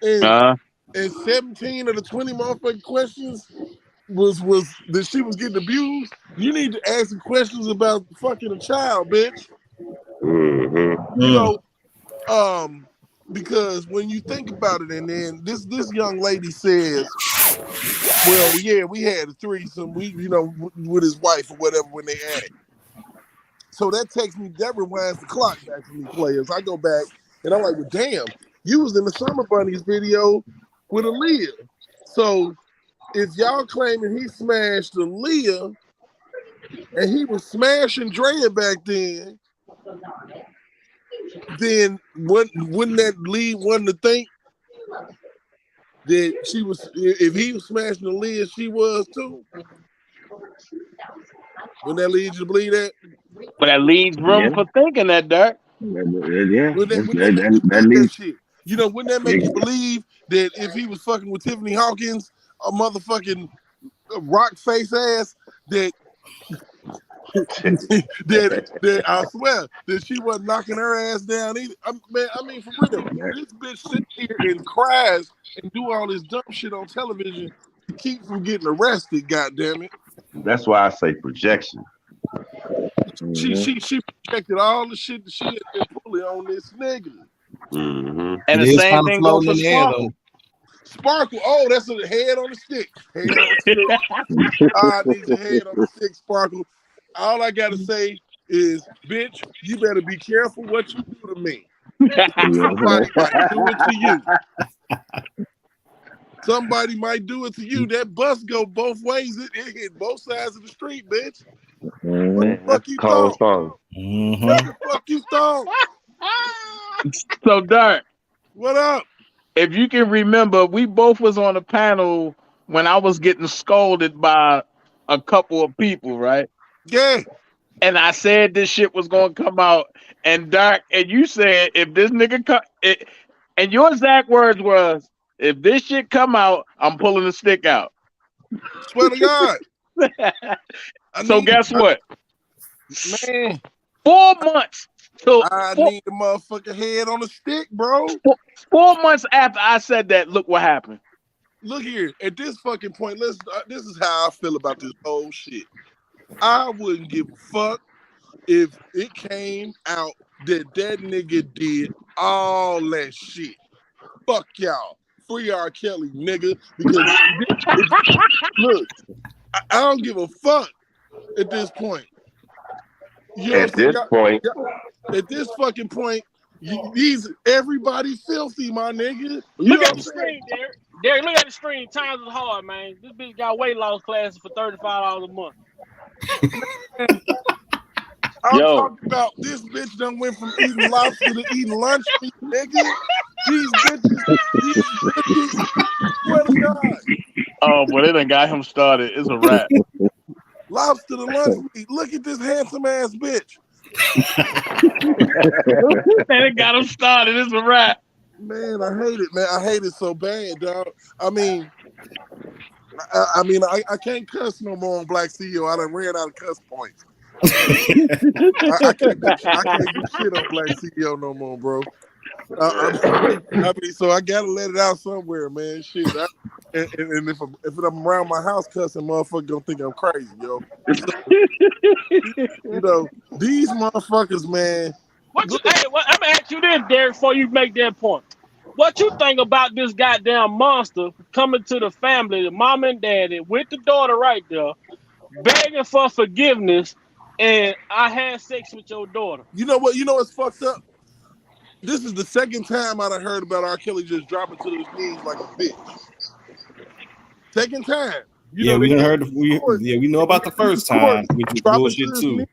And 17 of the 20 motherfucking questions was that she was getting abused. You need to ask some questions about fucking a child, bitch. You know, because when you think about it, and then this young lady says, well, yeah, we had a threesome, with his wife or whatever when they had it. So that rewinds the clock back for me, players. I go back and I'm like, well, damn, you was in the Summer Bunnies video with Aaliyah. So if y'all claiming he smashed Aaliyah and he was smashing Drea back then wouldn't that lead one to think that she was, if he was smashing Aaliyah, she was too? Wouldn't that lead you to believe that? But that leaves room for thinking that, Dirk. That leaves shit. You know, wouldn't that make you believe that if he was fucking with Tiffany Hawkins, a motherfucking rock face ass, that I swear that she wasn't knocking her ass down either. I mean, for real, this bitch sits here and cries and do all this dumb shit on television to keep from getting arrested. God damn it! That's why I say projection. She projected all the shit that she had been pulling on this nigga. And the same thing goes for Sparkle. Sparkle, oh, that's a head on the stick. Head on the stick. I need your head on the stick, Sparkle. All I gotta say is, bitch, you better be careful what you do to me. Somebody might do it to you. Somebody might do it to you. That bus go both ways. It hit both sides of the street, bitch. What the fuck you thought? What the fuck you thought? So, Dirk, what up? If you can remember, we both was on a panel when I was getting scolded by a couple of people, right? Yeah. And I said this shit was gonna come out, and Dirk, and you said if this nigga and your exact words was, if this shit come out, I'm pulling the stick out. Swear to God. So guess what? Man, 4 months. I need the motherfucking head on the stick, bro. 4 months after I said that, look what happened. Look here, at this fucking point, this is how I feel about this whole shit. I wouldn't give a fuck if it came out that nigga did all that shit. Fuck y'all. Free R. Kelly, nigga. Because look, I don't give a fuck at this point. You know at this point. At this fucking point, everybody filthy, my nigga. Look at the screen, Derek. Derek, look at the screen. Times is hard, man. This bitch got weight loss classes for $35 a month. I'm talking about this bitch done went from eating lobster to eating lunch meat, nigga. These bitches, swear to God. Oh, boy, they done got him started. It's a wrap. Lobster to lunch meat. Look at this handsome ass bitch. And it got him started. It's a wrap. Man, I hate it, man. I hate it so bad, dog. I mean, I can't cuss no more on Black CEO. I done ran out of cuss points. I can't do shit on Black CEO no more, bro. So I gotta let it out somewhere, man. Shit. And if I'm around my house cussing, motherfuckers gonna think I'm crazy, yo. You know, these motherfuckers, man. I'm gonna ask you this, Derek, before you make that point. What you think about this goddamn monster coming to the family, the mom and daddy, with the daughter right there, begging for forgiveness, and I had sex with your daughter? You know what? You know what's fucked up? This is the second time I done heard about R. Kelly just dropping to his knees like a bitch. Second time. We know about the first time, which is bullshit too.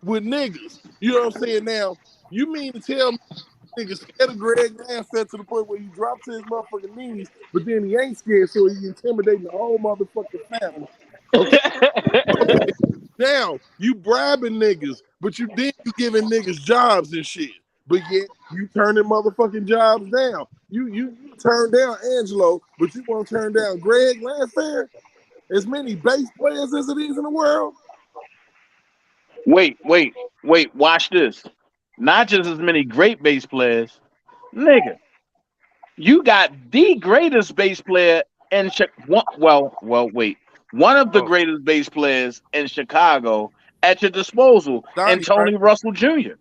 With niggas. You know what I'm saying? Now, you mean to tell me niggas scared of Greg Manfett to the point where he drops to his motherfucking knees, but then he ain't scared, so he intimidating the whole motherfucking family. Okay. Now you bribing niggas, but you giving niggas jobs and shit. But yet you turning motherfucking jobs down. You turn down Angelo, but you won't turn down Greg Landfair. As many bass players as it is in the world. Wait. Watch this. Not just as many great bass players, nigga. You got the greatest bass player in wait. One of the greatest bass players in Chicago at your disposal, Donnie, and Tony right? Russell Jr.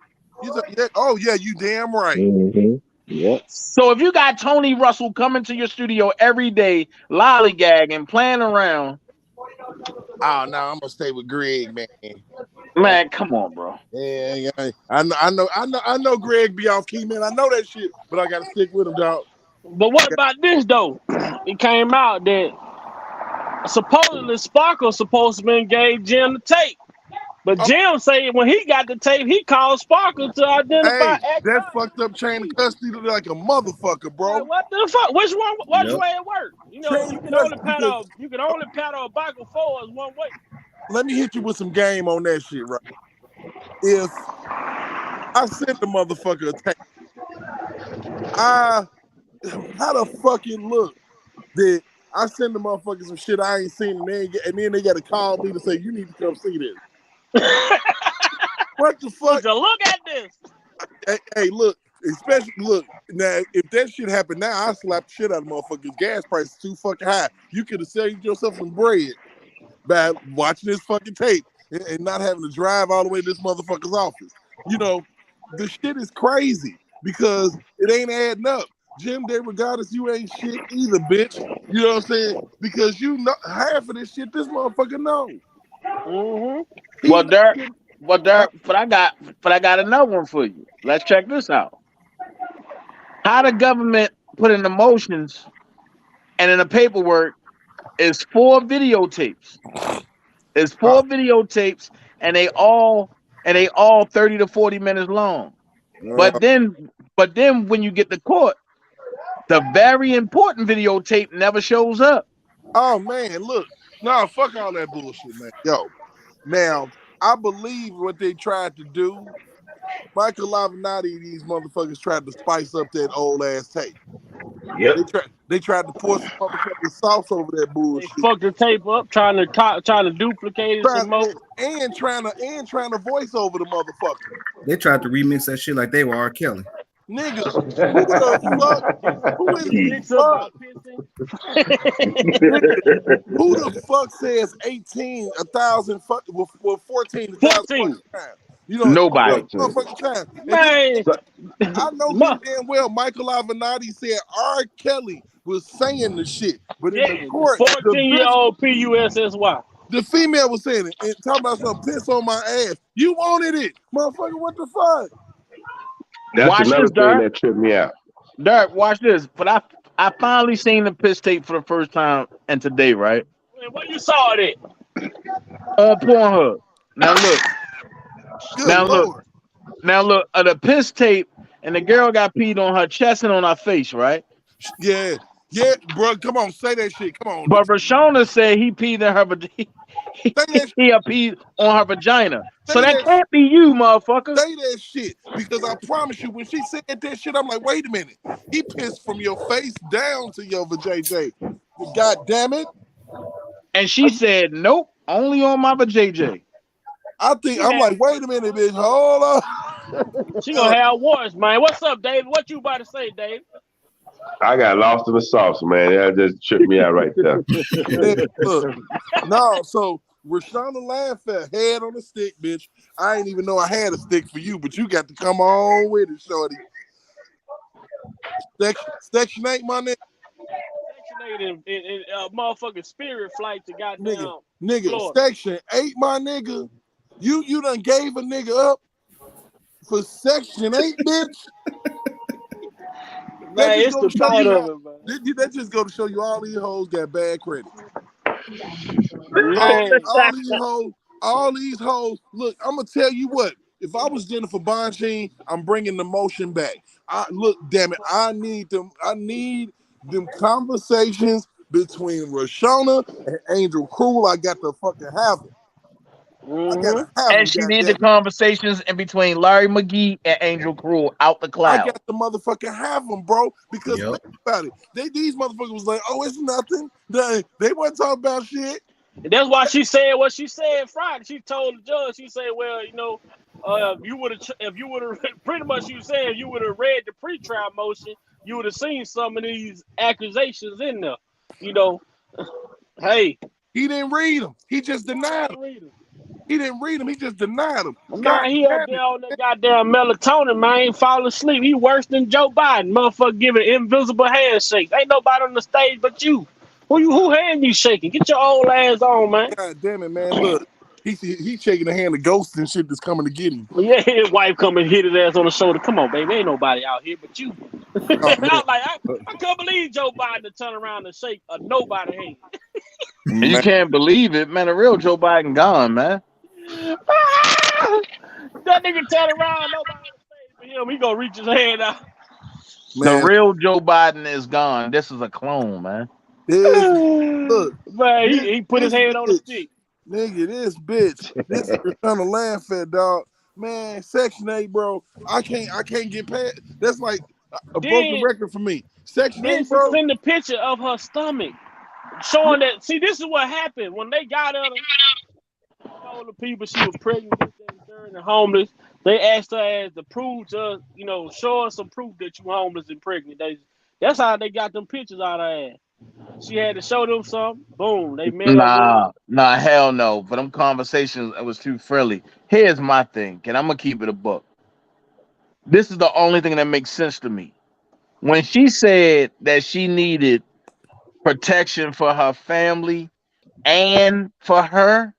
Oh yeah, you damn right. Mm-hmm. Yep. So if you got Tony Russell coming to your studio every day, lollygagging, playing around, Oh no, I'm gonna stay with Greg, man. man, come on, bro. Yeah, I know Greg be off key, man. I know that shit, but I gotta stick with him, dog. But what about this though? It came out that supposedly Sparkle supposed to been gave Jim the tape. But Jim said when he got the tape, he called Sparkle to identify. Hey, that fucked up chain of custody like a motherfucker, bro. Like, what the fuck? Which way it worked? You know, Chain you of can only custody paddle a bike of fours one way. Let me hit you with some game on that shit, right? If I sent the motherfucker a tape, how the fuck it look that I send the motherfucker some shit I ain't seen, and then they got to call me to say you need to come see this. What the fuck? Would you look at this? Hey, look, especially look now. If that shit happened now, I slap the shit out of motherfuckers. Gas prices too fucking high. You could have saved yourself some bread by watching this fucking tape and not having to drive all the way to this motherfucker's office. You know, the shit is crazy because it ain't adding up. Jim DeRogatis, you ain't shit either, bitch. You know what I'm saying? Because you know half of this shit this motherfucker know. Mm-hmm. Well, Dirk, but I got another one for you. Let's check this out. How the government put in the motions and in the paperwork is 4 videotapes. It's 4 videotapes, and they all 30 to 40 minutes long. But then when you get to court, the very important videotape never shows up. Oh man, look. No, fuck all that bullshit, man. Yo. Now, I believe what they tried to do. Michael Lavinati, these motherfuckers tried to spice up that old ass tape. Yep. They tried to pour some motherfucking sauce over that bullshit. They fucked the tape up, trying to duplicate it some more. And trying to voice over the motherfucker. They tried to remix that shit like they were R. Kelly. Nigga, who the fuck? Who is the fuck? Who the fuck says 1,000 with 14 times? You know, nobody. Time. Man, I know damn well Michael Avenatti said R. Kelly was saying the shit, but in the court, 14-year-old PUSSY. The female was saying it and talking about some piss on my ass. You wanted it, motherfucker. What the fuck? That's watch another this, thing Dirk. that tripped me out. Dirk, watch this. But I finally seen the piss tape for the first time and today, right? Where you saw it at? On Pornhub. Now look. Now look. The piss tape, and the girl got peed on her chest and on her face, right? Yeah, bro. Come on, say that shit. Come on. But Rashona said he peed in her vagina. He peed on her vagina. So that can't be you, motherfucker. Say that shit, because I promise you, when she said that shit, I'm like, wait a minute. He pissed from your face down to your vajayjay. God damn it. And she said, nope, only on my vajayjay. I'm like, wait a minute, bitch. Hold on. She gonna have wars, man. What's up, Dave? What you about to say, Dave? I got lost in the sauce, man. That just tripped me out right there. Look, no, so Rashona Landfair, head on a stick, bitch. I ain't even know I had a stick for you, but you got to come on with it, shorty. Section 8, my nigga. Section 8 in motherfucking Spirit flight to goddamn nigga, Florida. Section 8, my nigga. You done gave a nigga up for Section 8, bitch. Man, it's the thought of it, man. That just go to show you all these hoes got bad credit. all these hoes. Look, I'm gonna tell you what. If I was Jennifer Bonjean, I'm bringing the motion back. Look, damn it, I need them conversations between Rashona and Angel Cruel. I got to fucking have them. I gotta have them. And she needs the conversations in between Larry McGee and Angel Cruel out the cloud. I got to motherfucking have them, bro. Because think about it. These motherfuckers was like, oh, it's nothing. They wasn't talking about shit. And that's why she said what she said Friday. She told the judge, she said, well, you know, if you would have pretty much she was saying if you would have read the pretrial motion, you would have seen some of these accusations in there. You know, hey. He didn't read them. He just denied them. He didn't read them. He just denied them. Nah, he up there on that goddamn melatonin, man. Ain't falling asleep. He worse than Joe Biden. Motherfucker giving invisible handshakes. Ain't nobody on the stage but you. Who hand you shaking? Get your old ass on, man. God damn it, man. Look, he shaking the hand of ghosts and shit that's coming to get him. Yeah, his wife come and hit his ass on the shoulder. Come on, baby. Ain't nobody out here but you. I was like, I can't believe Joe Biden to turn around and shake a nobody hand. You can't believe it, man. The real Joe Biden gone, man. That nigga turn around, nobody for him. He gonna reach his hand out. Man. The real Joe Biden is gone. This is a clone, man. Look, man, he put his hand on the stick. Nigga, this bitch. This is trying to laugh at, dog. Man, Section 8, bro. I can't get past. That's like a broken record for me. Section 8, bro. Send the picture of her stomach, showing that. See, this is what happened when they got her. Told the people she was pregnant, and homeless. They asked her as to prove to us, you know, show us some proof that you homeless and pregnant. That's how they got them pictures out of her ass. She had to show them something. Boom, they met Nah, hell no. For them conversations, it was too friendly. Here's my thing, and I'm gonna keep it a buck. This is the only thing that makes sense to me. When she said that she needed protection for her family and for her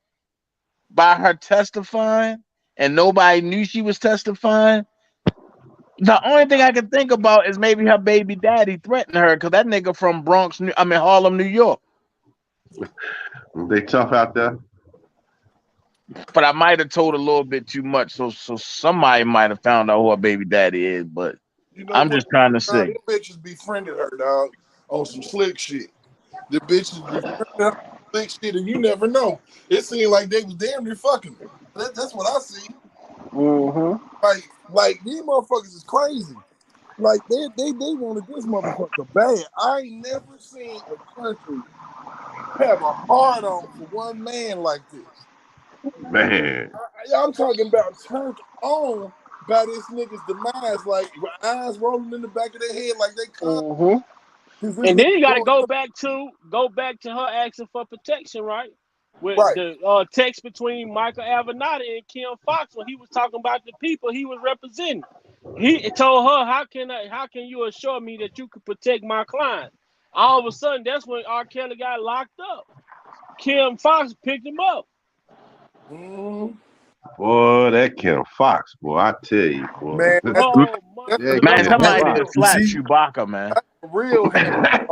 by her testifying, and nobody knew she was testifying, the only thing I can think about is maybe her baby daddy threatened her because that nigga from Harlem, New York. They tough out there. But I might have told a little bit too much, so somebody might have found out who her baby daddy is. But you know, I'm just trying to say, the bitches befriended her, dog, on some slick shit. The bitches befriended her on slick shit, and you never know. It seemed like they was damn near fucking her. That's what I see. Mm-hmm. Like these motherfuckers is crazy. Like they wanted this motherfucker bad. I ain't never seen a country have a hard on for one man like this. Man, I'm talking about turned on by this nigga's demise, like with eyes rolling in the back of their head, like they come. Mm-hmm. And then you got to go back to her asking for protection, right? With the text between Michael Avenatti and Kim Fox when he was talking about the people he was representing. He told her, how can you assure me that you could protect my client? All of a sudden, that's when R. Kelly got locked up. Kim Fox picked him up. Boy, that Kim Fox, boy, I tell you, boy. Man, somebody need to slap Chewbacca, man. Real man,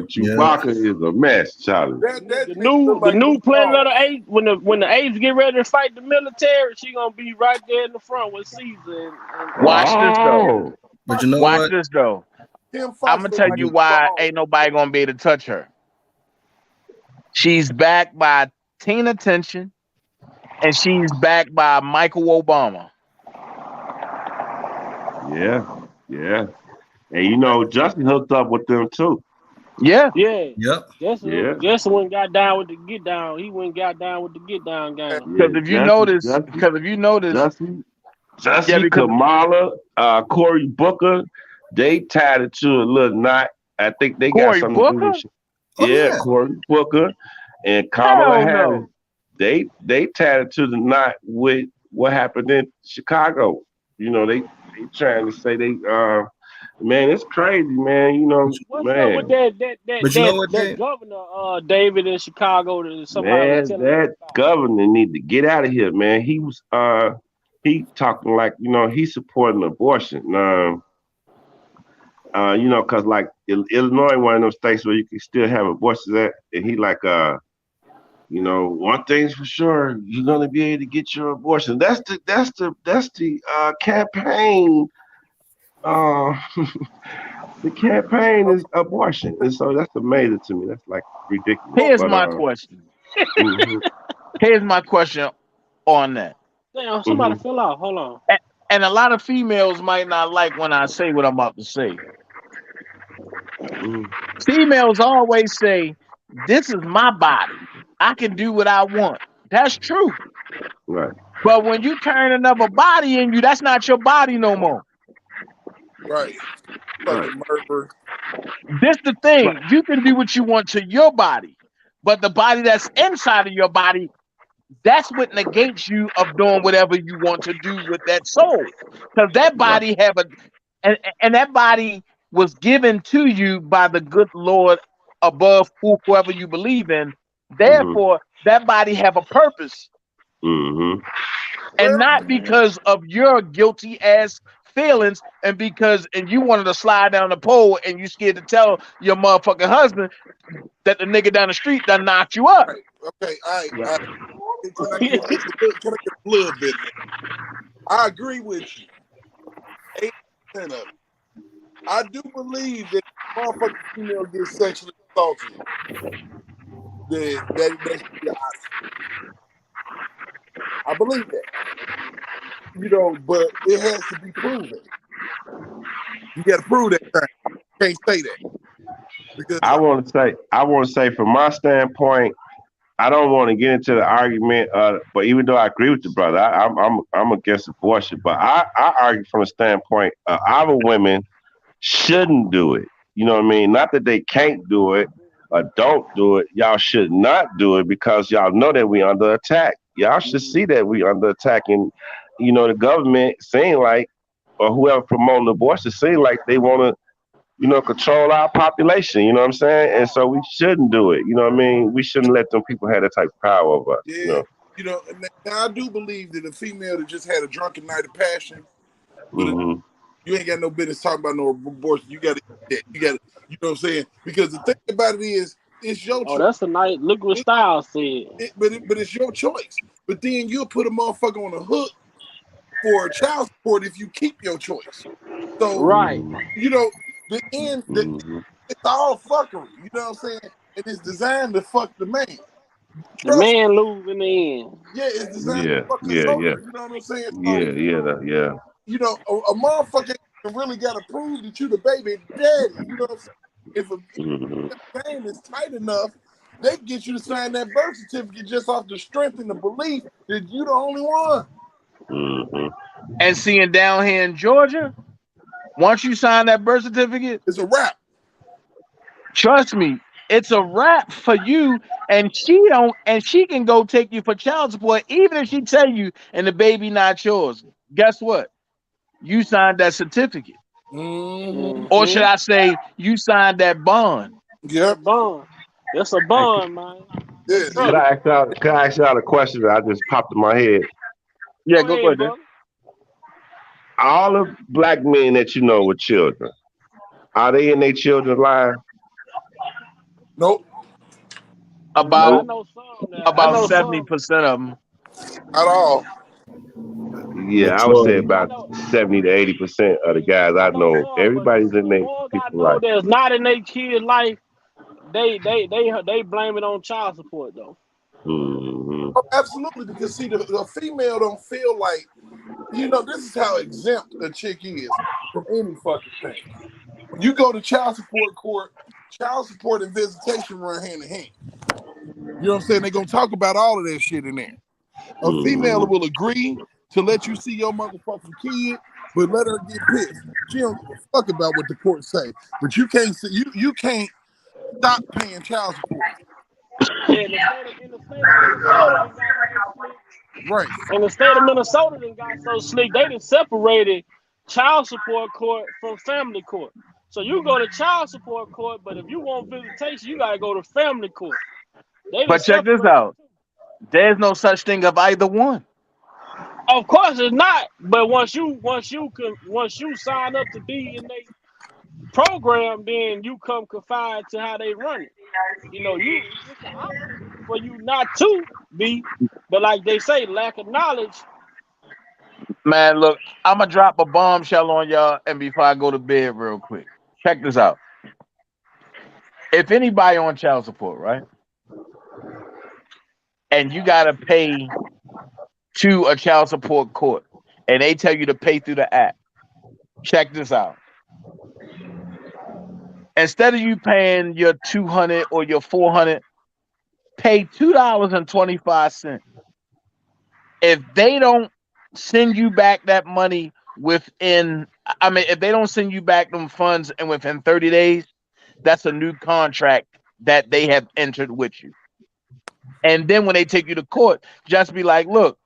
Chewbacca is a mess, Charlie. The new Planet of the Apes, when the apes get ready to fight the military, she gonna be right there in the front with Caesar. Watch this though. But you know Watch this though. I'm gonna tell you why ain't nobody gonna be able to touch her. She's backed by Teen Attention, and she's backed by Michael Obama. Yeah. And you know, Justin hooked up with them too. Yeah. Yep. Justin went got down with the get down. He went got down with the get down game. Because if you notice, Justin, Kamala, Cory Booker, they tied it to a little knot. I think they got something to do with it. Yeah, Cory Booker and Kamala Harris. They tied it to the knot with what happened in Chicago. You know, they trying to say they man, it's crazy, man. You know, what's up with that governor, David in Chicago? That governor need to get out of here, man. He was he talking like, you know, he's supporting abortion. You know, cause like Illinois, one of those states where you can still have abortions at, and he like you know, one thing's for sure, you're gonna be able to get your abortion. That's the campaign The campaign is abortion, and so that's amazing to me. That's like ridiculous. Here's But my question. mhm, Here's my question on that. Damn, somebody mhm, fell out. Hold on. And a lot of females might not like when I say what I'm about to say. mhm. Females always say, "This is my body. I can do what I want." That's true. Right, But when you turn another body in you, that's not your body no more. Right. right, Fucking murder. This the right. thing. You can do what you want to your body, but the body that's inside of your body, that's what negates you of doing whatever you want to do with that soul. Because that Right. body have a and that body was given to you by the good Lord above whoever you believe in. Mhm, Therefore, that body have a purpose. mhm. And Well, not because of your guilty ass feelings and you wanted to slide down the pole and you scared to tell your motherfucking husband that the nigga down the street done knocked you up. right. Okay. All Right. right. Can I get can I get a little bit of that? I agree with you. 8% of it. I do believe that if a motherfucking female gets sexually assaulted, that should be an option. I believe that. But it has to be proven. You got to prove that thing. You can't say that because I want to say, from my standpoint, I don't want to get into the argument. But even though I agree with the brother, I'm against abortion. But I argue from the standpoint, our women shouldn't do it. You know what I mean? Not that they can't do it or don't do it. Y'all should not do it because y'all know that we under attack. Y'all should see that we under attack, and the government saying like, or whoever promoting abortion saying like they want to, control our population. You know what I'm saying? And so we shouldn't do it. You know what I mean? We shouldn't let them people have that type of power over us. yeah, and now I do believe that a female that just had a drunken night of passion, but Hmm. you ain't got no business talking about no abortion. You got to, you got to, you know what I'm saying? Because the thing about it is, it's your Oh, choice. that's a nice. Look what Styles said. But it's your choice. But then you'll put a motherfucker on the hook for child support if you keep your choice. So Right. the end, Hmm. it's all fuckery. You know what I'm saying? And it's designed to fuck the man. The Trust me. man lose in the end. Yeah, it's designed Yeah, to fuck us yeah, yeah, over. You know what I'm saying? So, yeah, yeah. a motherfucker really got to prove that you the baby daddy. You know what I'm saying? If Hmm. a game is tight enough, they get you to sign that birth certificate just off the strength and the belief that you the only one. Hmm. And seeing down here in Georgia, once you sign that birth certificate, It's a wrap. trust me, it's a wrap for you. And she can go take you for child support, even if she tell you and the baby not yours. Guess what? You signed that certificate. Mm-hmm. Or should I say you signed that bond? Yep. That bond. That's a Hey, bond, man. Yeah. could Trust. I ask y'all? Could I ask y'all a question that I just popped in my head? Yeah, Go go ahead, ahead. brother. All the black men that you know with children, are they in their children's lives? Nope. Yeah, I About Nope. know some. Now. I about know some. 70% of them. At all. Yeah, I would say Majority. I about know. 70 to 80% of the guys I I know know. some, but Everybody's in the their ones I people's know life. that's not in their kid life, they blame it on child support though. Hmm. Oh, absolutely. Because see, the female don't feel like this is how exempt a chick is from any fucking thing. When you go to child support court, child support and visitation run hand in hand. You know what I'm saying? They're gonna talk about all of that shit in there. A female Hmm. will agree to let you see your motherfucking kid, but let her get pissed. She don't give a fuck about what the court say. But you can't see you can't stop paying child support. Yeah, in the state of Minnesota, they got so slick. Right. In the state of Minnesota, they got so slick. They done separated child support court from family court. So you go to child support court, but if you want visitation, you gotta go to family court. They done But check this separated the out. two. There's no such thing of either one. Of course, it's not. But once you sign up to be in their program, then you come confined to how they run it. It's an option for you not to be, but like they say, lack of knowledge. Man, look, I'm gonna drop a bombshell on y'all and before I go to bed real quick. check this out. If anybody on child support, right, and you gotta pay to a child support court, and they tell you to pay through the app, check this out. Instead of you paying your $200 or your $400, pay $2.25. If they don't send you back that money if they don't send you back them funds and within 30 days, that's a new contract that they have entered with you. And then when they take you to court, just be like, look,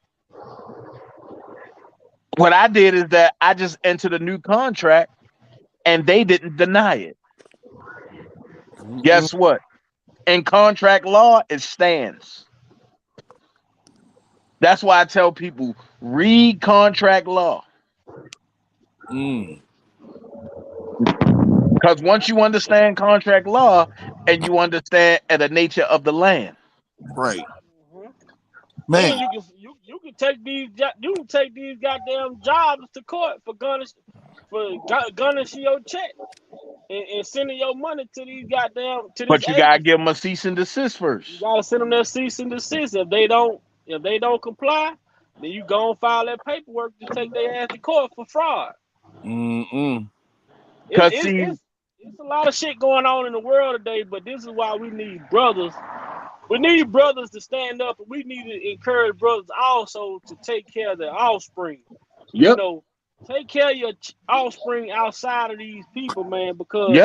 what I did is that I just entered a new contract and they didn't deny it. Guess what? In contract law, it stands. That's why I tell people, read contract law. Because once you understand contract law and you understand the nature of the land. Right. Man, you can take these goddamn jobs to court for garnishing your check and sending your money to these goddamn But you gotta give them a cease and desist first. You gotta send them that cease and desist. If they don't comply, then you go and file that paperwork to take their ass to court for fraud. Because it's a lot of shit going on in the world today, but this is why we need brothers. We need brothers to stand up, and we need to encourage brothers also to take care of their offspring. Yep. You know, take care of your offspring outside of these people, man, because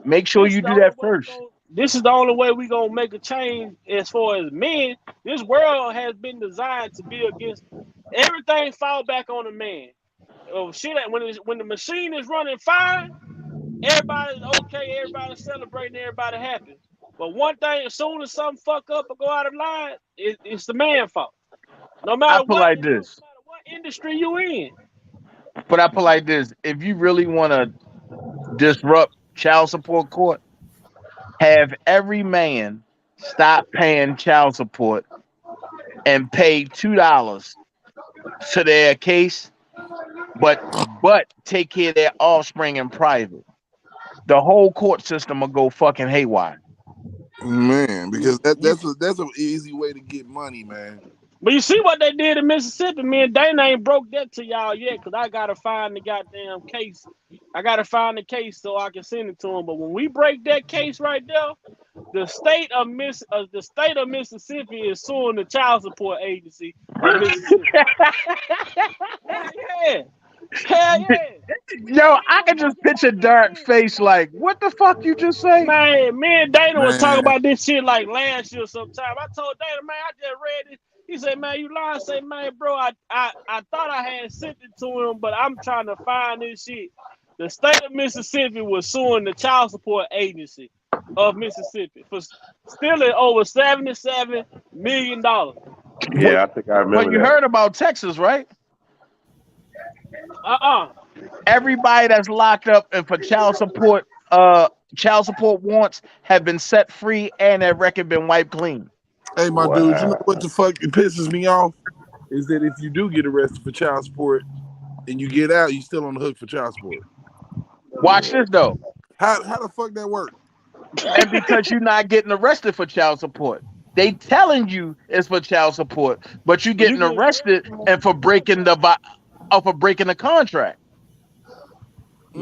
make sure you do that first. This is the only way we're going to make a change as far as men. This world has been designed to be against everything, fall back on the man. Oh, shit, when the machine is running fine, everybody's okay, everybody's celebrating, everybody happy. But one thing, as soon as something fuck up or go out of line, it's the man's fault. No matter what industry you in. But I put like this: if you really want to disrupt child support court, have every man stop paying child support and pay $2 to their case, but take care of their offspring in private. The whole court system will go fucking haywire. Man, because that's an easy way to get money, man. But you see what they did in Mississippi, man. Dana ain't broke that to y'all yet, because I gotta find the goddamn case. I gotta find the case so I can send it to them. But when we break that case right there, the state of Mississippi is suing the child support agency in Mississippi. Hell yeah. Yo, I can just picture Dark face like, what the fuck you just say? Man, me and Dana was talking about this shit like last year sometime. I told Dana, man, I just read it. He said, man, you lying. I said, man, bro, I thought I had sent it to him, but I'm trying to find this shit. The state of Mississippi was suing the child support agency of Mississippi for stealing over $77 million. Yeah, I think I remember. But you heard about Texas, right? Everybody that's locked up and for child support warrants have been set free and their record been wiped clean. Hey, my dude, you know what the fuck pisses me off? Is that if you do get arrested for child support and you get out, you still on the hook for child support. Watch this though. How the fuck that work? And because you're not getting arrested for child support. They telling you it's for child support, but you getting arrested and for breaking the contract. They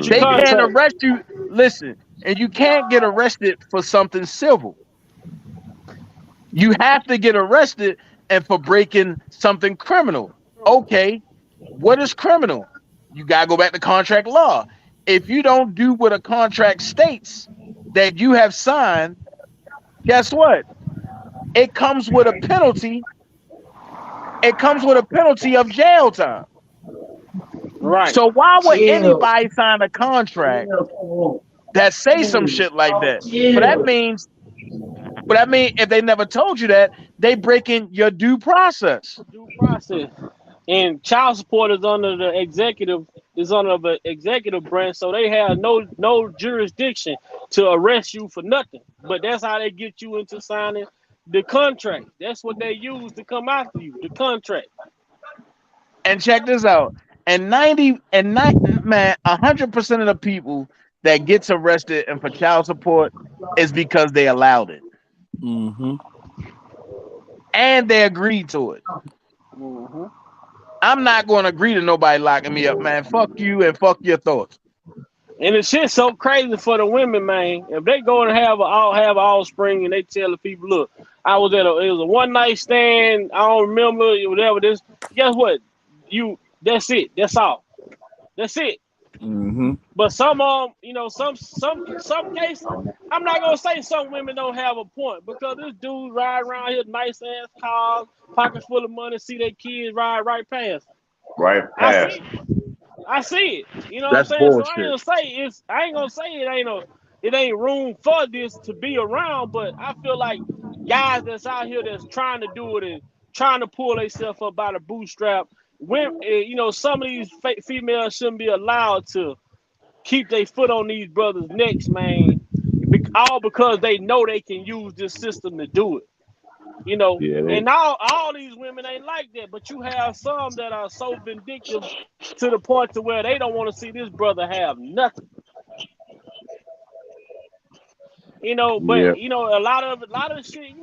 can't arrest you. Listen, and you can't get arrested for something civil. You have to get arrested and for breaking something criminal. Okay, what is criminal? You gotta go back to contract law. If you don't do what a contract states that you have signed, guess what? It comes with a penalty. It comes with a penalty of jail time. Right. So why would anybody sign a contract that say some shit like that? But that means if they never told you that, they breaking your due process. And child support is under the executive branch, so they have no jurisdiction to arrest you for nothing. But that's how they get you into signing the contract. That's what they use to come after you, the contract. And check this out. And 100% of the people that gets arrested and for child support is because they allowed it. Mm-hmm. And they agreed to it. Mm-hmm. I'm not going to agree to nobody locking me up, man. Fuck you and fuck your thoughts. And the shit's so crazy for the women, man. If they go and have offspring and they tell the people, look, it was a one night stand. I don't remember whatever this. Guess what? That's it. That's all. That's it. Mm-hmm. But some some cases, I'm not gonna say some women don't have a point because this dude ride around here, nice ass cars, pockets full of money, see their kids ride right past. Right past. I see it. You know That's what I'm saying? bullshit. So I ain't gonna say it ain't room for this to be around, but I feel like guys that's out here that's trying to do it and trying to pull themselves up by the bootstrap. When some of these females shouldn't be allowed to keep their foot on these brothers' necks, man. All because they know they can use this system to do it. And all these women ain't like that, but you have some that are so vindictive to the point to where they don't want to see this brother have nothing. But a lot of the shit,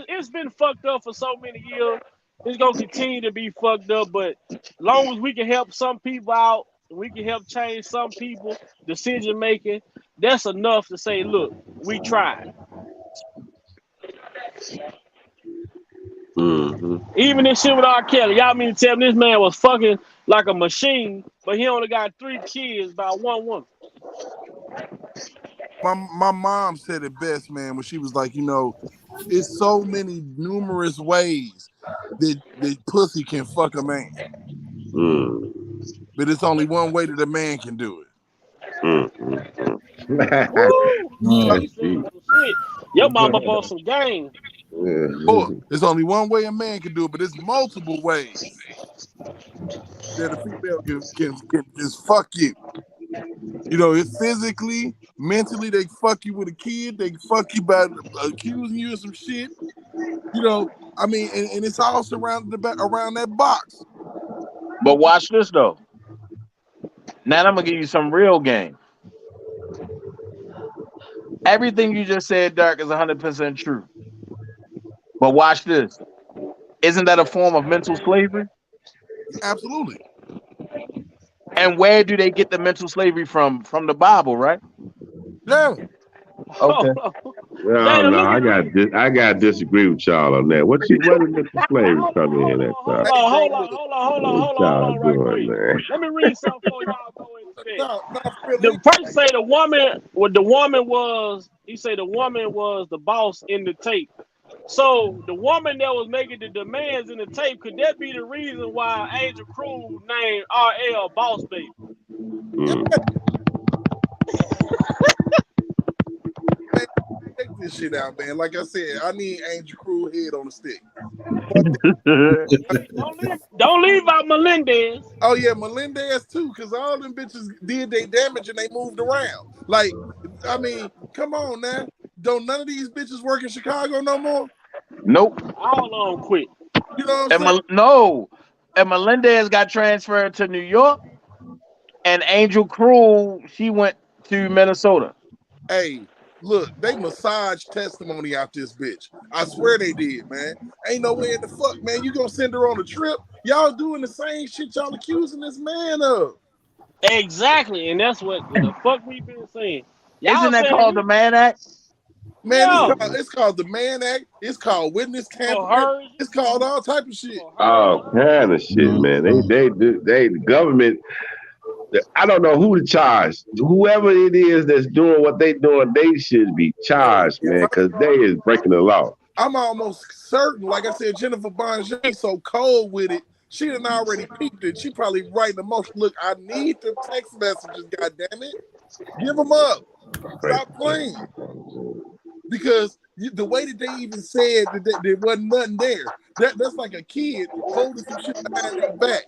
it's been fucked up for so many years. It's gonna continue to be fucked up, but as long as we can help some people out, we can help change some people decision making, that's enough to say, look, we tried. Mm-hmm. Even this shit with R. Kelly, y'all mean to tell me this man was fucking like a machine, but he only got 3 kids by one woman. My mom said it best, man, when she was like, it's so many numerous ways that pussy can fuck a man. Mm. But it's only one way that a man can do it. Woo! He said some shit. Your mama bought some game. There's only one way a man can do it, but there's multiple ways that a female can just fuck you. It's physically, mentally, they fuck you with a kid, they fuck you by accusing you of some shit. And it's all surrounded around that box. But watch this though. Now I'm gonna give you some real game. Everything you just said, Dark, is 100% true. But watch this. Isn't that a form of mental slavery? Absolutely. And where do they get the mental slavery from? From the Bible, right? Yeah. Okay. No, I got to disagree with y'all on that. Where did mental slavery come in at? Hold on, right quick. Man. Let me read something for y'all go into that. The first say the woman was the boss in the tape. So the woman that was making the demands in the tape, could that be the reason why Angel Cruz named RL Boss Baby? Take this shit out, man. Like I said, I need Angel Cruz head on the stick. Don't leave out Melendez. Oh yeah, Melendez too, because all them bitches did their damage and they moved around. Like, come on now. Don't none of these bitches work in Chicago no more? Nope. All on quit. You know what I'm saying? No. And Melendez got transferred to New York, and Angel Cruz, she went to Minnesota. Hey, look, they massage testimony out this bitch. I swear they did, man. Ain't no way in the fuck, man. You gonna send her on a trip? Y'all doing the same shit y'all accusing this man of. Exactly, and that's what the fuck we've been saying. Isn't that called the Mann Act? Man, it's called the Mann Act. It's called witness tampering. It's called all type of shit. All kind of shit, man. The government. I don't know who to charge. Whoever it is that's doing what they doing, they should be charged, man, because they is breaking the law. I'm almost certain, like I said, Jennifer Bonds, she's so cold with it. She done already peeped it. She probably writing the most. Look, I need the text messages. God damn it, give them up. Stop playing. Because the way that they even said that there wasn't nothing there, that's like a kid holding some shit behind their back.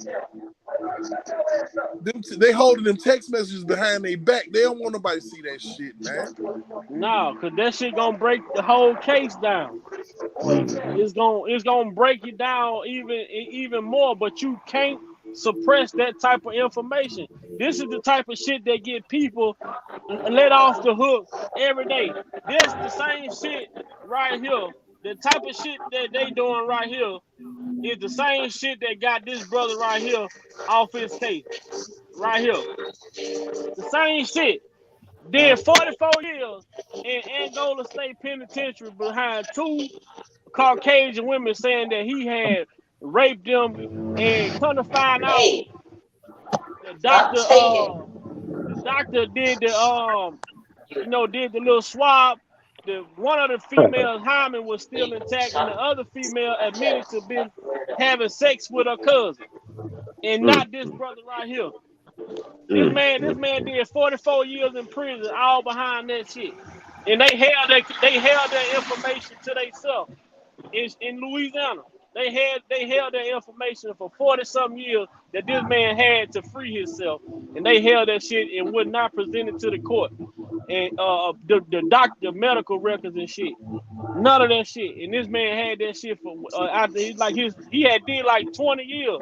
They holding them text messages behind their back. They don't want nobody to see that shit, man. No, because that shit gonna break the whole case down. It's gonna break it down even more. But you can't suppress that type of information. This is the type of shit that get people let off the hook every day. This is the same shit right here. The type of shit that they doing right here is the same shit that got this brother right here off his case. Right here. The same shit. Did 44 years in Angola State Penitentiary behind 2 Caucasian women saying that he had raped them, and come to find out the doctor did the did the little swab. One of the females' hymen was still intact, and the other female admitted to been having sex with her cousin, and not this brother right here. This man did 44 years in prison, all behind that shit, and they held that information to themselves. In Louisiana, they held that information for 40-something years that this man had to free himself, and they held that shit and would not present it to the court. And the doctor, medical records and shit, none of that shit. And this man had that shit for after he had did like 20 years,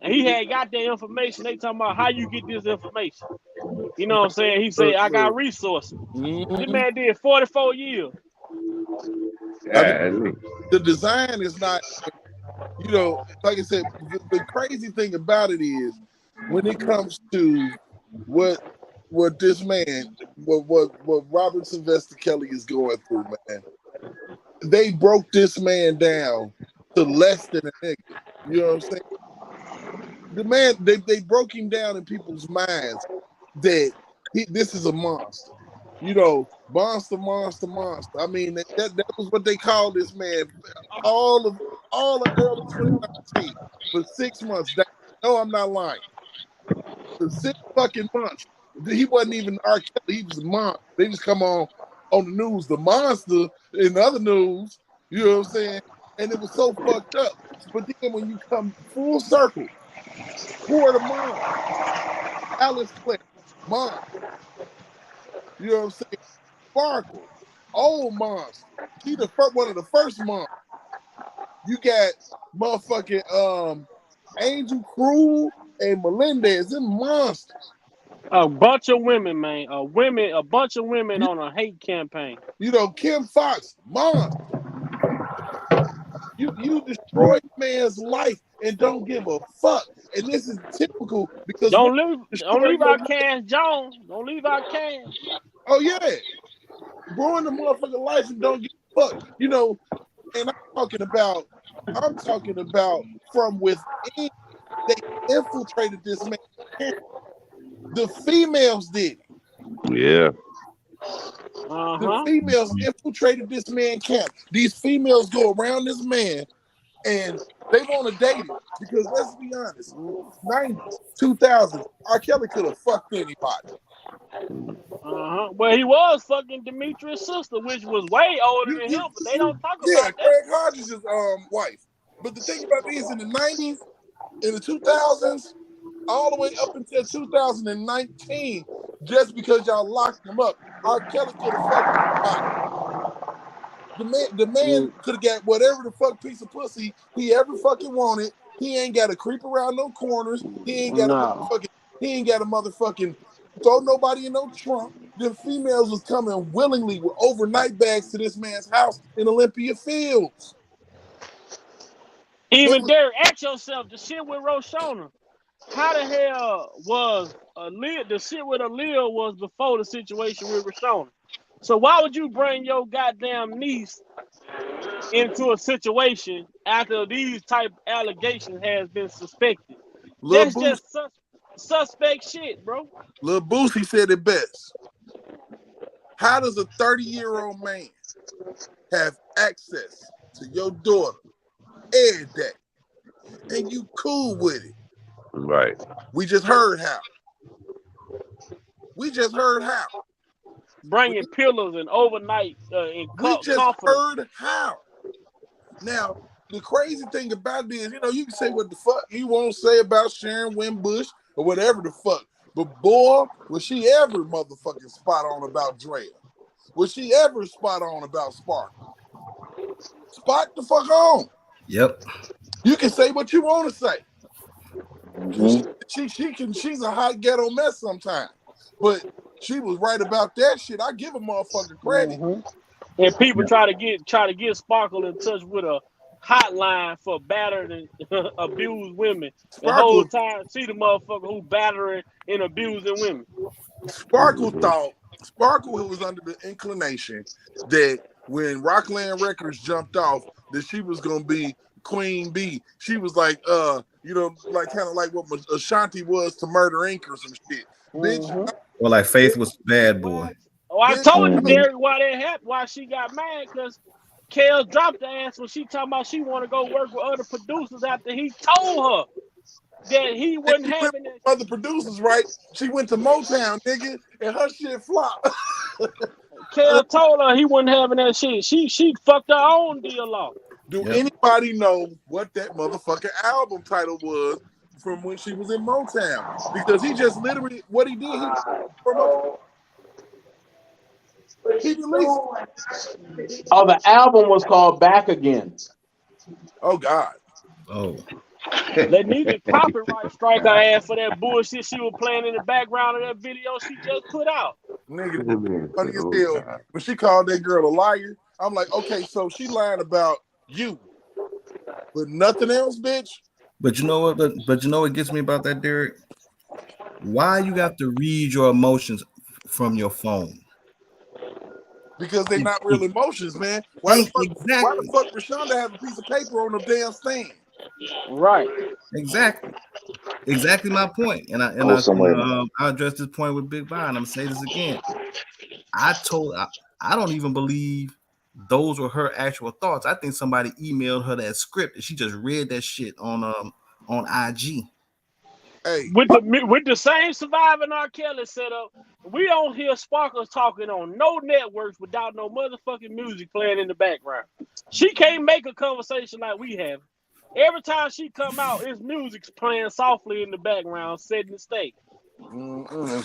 and he had got that information. They talking about how you get this information. You know what I'm saying? He said, I got resources. This man did 44 years. I mean, the design is not, like I said, the crazy thing about it is when it comes to what this man, what Robert Sylvester Kelly is going through, man. They broke this man down to less than a nigga. You know what I'm saying? The man, they broke him down in people's minds that this is a monster. Monster. I mean, that was what they called this man all of early 2019 for 6 months. No, I'm not lying. For 6 fucking months. He wasn't even R. Kelly. He was a monster. They just come on the news, the monster in the other news. You know what I'm saying? And it was so fucked up. But then when you come full circle, who are the monsters? Alice Flint, monster. You know what I'm saying? Sparkle, old monster. He one of the first monsters. You got motherfucking Angel Cruz and Melendez, them monsters. A bunch of women, man. A bunch of women on a hate campaign. Kim Fox, monster. You destroyed man's life and don't give a fuck. And this is typical because don't leave out Cash Jones. Don't leave out Cash. Oh yeah, ruin the motherfucking life and don't give a fuck. And I'm talking about from within. They infiltrated this man. The females did it. Yeah. The females infiltrated this man camp. These females go around this man and they want to date him because let's be honest, 90s, 2000s, R. Kelly could have fucked anybody. Well, he was fucking Demetrius' sister, which was way older than him, but they don't talk about that. Craig Hodges' wife. But the thing about it is, in the 90s, in the 2000s, all the way up until 2019, just because y'all locked him up, R. Kelly could have fucked anybody. The man could have got whatever the fuck piece of pussy he ever fucking wanted. He ain't got to creep around no corners. He ain't got to motherfucking throw nobody in no trunk. The females was coming willingly with overnight bags to this man's house in Olympia Fields. Even Derek, ask yourself, the shit with Roshona, how the hell was the shit with Aaliyah was before the situation with Roshona? So why would you bring your goddamn niece into a situation after these type allegations has been suspected? That's just suspect shit, bro. Lil Boosie said it best. How does a 30-year-old man have access to your daughter every day and you cool with it? Right. We just heard how. Bringing pillows and overnight and we just heard how. Now, the crazy thing about this, you can say what the fuck you want to say about Sharon Wimbush or whatever the fuck. But boy, was she ever motherfucking spot on about Drea? Was she ever spot on about Sparkle? Spot the fuck on. Yep. You can say what you want to say. She's a hot ghetto mess sometimes, but she was right about that shit. I give a motherfucker credit. And people try to get Sparkle in touch with a hotline for battered and abused women. The whole time, see the motherfucker who battering and abusing women. Sparkle was under the inclination that when Rockland Records jumped off, that she was gonna be Queen Bee. She was like, like kind of like what Ashanti was to Murder Inc. or some shit. Bitch. Well, like Faith was Bad Boy. Oh, I told you, Derek, why that happened, why she got mad, because Kel dropped the ass when she talking about she want to go work with other producers after he told her that he wasn't having that. Other producers, right? She went to Motown, nigga, and her shit flopped. Kel told her he wasn't having that shit. She fucked her own deal off. Do anybody know what that motherfucking album title was from when she was in Motown? Because he just literally, what he did, he released. Oh, the album was called Back Again. Oh God. Oh. They need to copyright strike her ass for that bullshit she was playing in the background of that video she just put out. Nigga, funny as hell. When she called that girl a liar, I'm like, okay, so she lying about you, but nothing else, bitch. But you know what? But you know what gets me about that, Derek? Why you got to read your emotions from your phone? Because they're not real emotions, man. Why the fuck Rashonda have a piece of paper on the damn stand? Right. Exactly my point. And I addressed this point with Big Vi, and I'm gonna say this again. I don't even believe those were her actual thoughts. I think somebody emailed her that script and she just read that shit on IG. Hey, with the same Surviving R. Kelly setup, we don't hear Sparkles talking on no networks without no motherfucking music playing in the background. She can't make a conversation like we have. Every time she come out, it's music's playing softly in the background, setting the stage.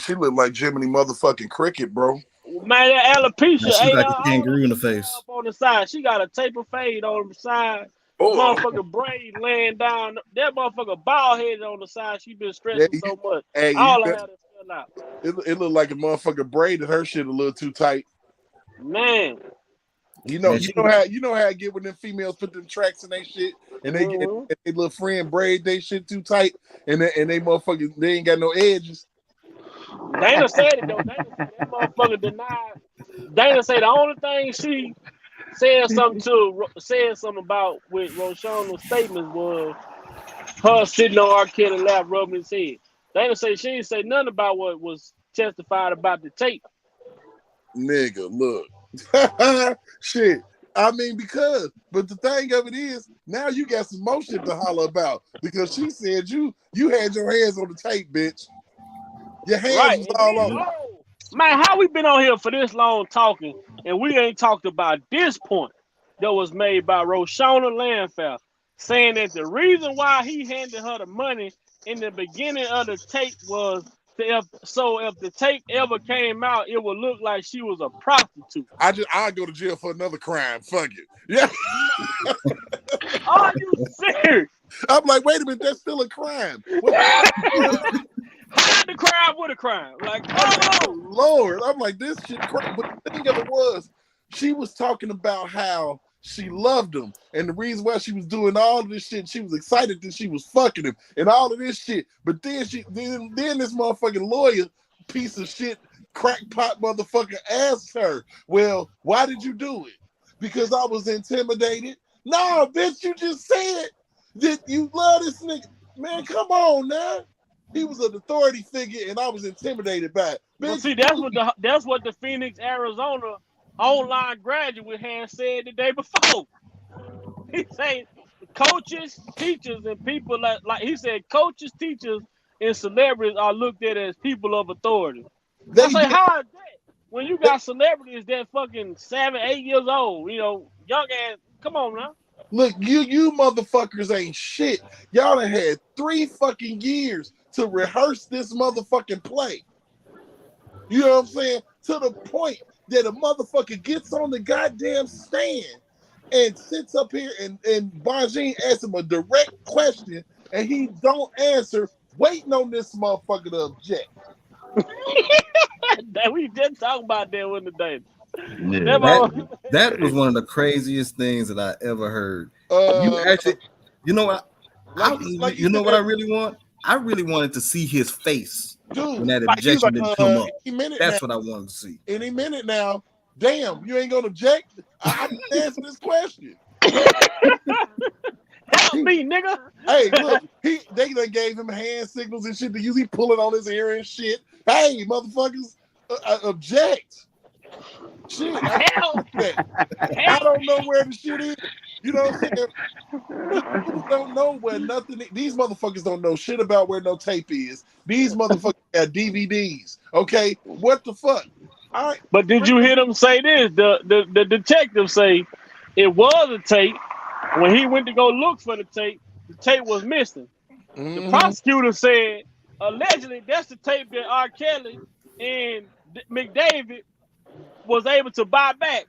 She look like Jiminy motherfucking Cricket, bro. Man, that alopecia she's like a kangaroo in the face. Up on the side, she got a taper fade on the side. Motherfucker braid laying down. That motherfucker bald headed on the side. She been stretching so much. All I had to fill out. It looked like a motherfucker braided her shit a little too tight. Man. You know how I get when them females put them tracks in their shit and they get their little friend braid they shit too tight and they motherfuckers they ain't got no edges. Dana said it though. Dana said that motherfucker denied. Dana said the only thing she said something about with Roshana's statements was her sitting on R. Kelly's lap rubbing his head. Dana said she didn't say nothing about what was testified about the tape. Nigga, look. Shit. I mean, but the thing of it is, now you got some more shit to holler about because she said you had your hands on the tape, bitch. Your hands was all over. Man, how we been on here for this long talking and we ain't talked about this point that was made by Roshana Landfell saying that the reason why he handed her the money in the beginning of the tape was if the tape ever came out, it would look like she was a prostitute. I'd go to jail for another crime. Fuck it. Yeah. Are you serious? I'm like, wait a minute, that's still a crime. Hide the crime with a crime. Like, oh Lord. I'm like, this shit crime. But the thing of it was, she was talking about how she loved him. And the reason why she was doing all of this shit, she was excited that she was fucking him and all of this shit. But then then this motherfucking lawyer, piece of shit, crackpot motherfucker asked her, well, why did you do it? Because I was intimidated. No, bitch, you just said that you love this nigga. Man, come on now. He was an authority figure and I was intimidated by it. Well, see, that's what the Phoenix, Arizona online graduate had said the day before. He said coaches, teachers, and people like he said coaches, teachers, and celebrities are looked at as people of authority. I say, how is that? When you got celebrities that fucking 7, 8 years old, young ass, come on now. Look, you motherfuckers ain't shit. Y'all done had 3 fucking years to rehearse this motherfucking play. You know what I'm saying? To the point that a motherfucker gets on the goddamn stand and sits up here and Bonjean asks him a direct question and he don't answer waiting on this motherfucker to object. We just talking about that one today. Yeah. That was one of the craziest things that I ever heard. You know what? You know what I really want? I really wanted to see his face when that objection didn't come up. That's what I wanted to see. Any minute now. Damn, you ain't gonna object? I'm gonna answer this question. Help me, nigga. Hey, look, they done gave him hand signals and shit to use. He pulling on his ear and shit. Hey, motherfuckers, object. Shit, I don't know where the shit is. You know what I'm saying? People don't know where nothing. These motherfuckers don't know shit about where no tape is. These motherfuckers have DVDs. Okay, what the fuck? All right. But did you hear them say this? The detective say it was a tape. When he went to go look for the tape was missing. The prosecutor said allegedly that's the tape that R. Kelly and McDavid was able to buy back.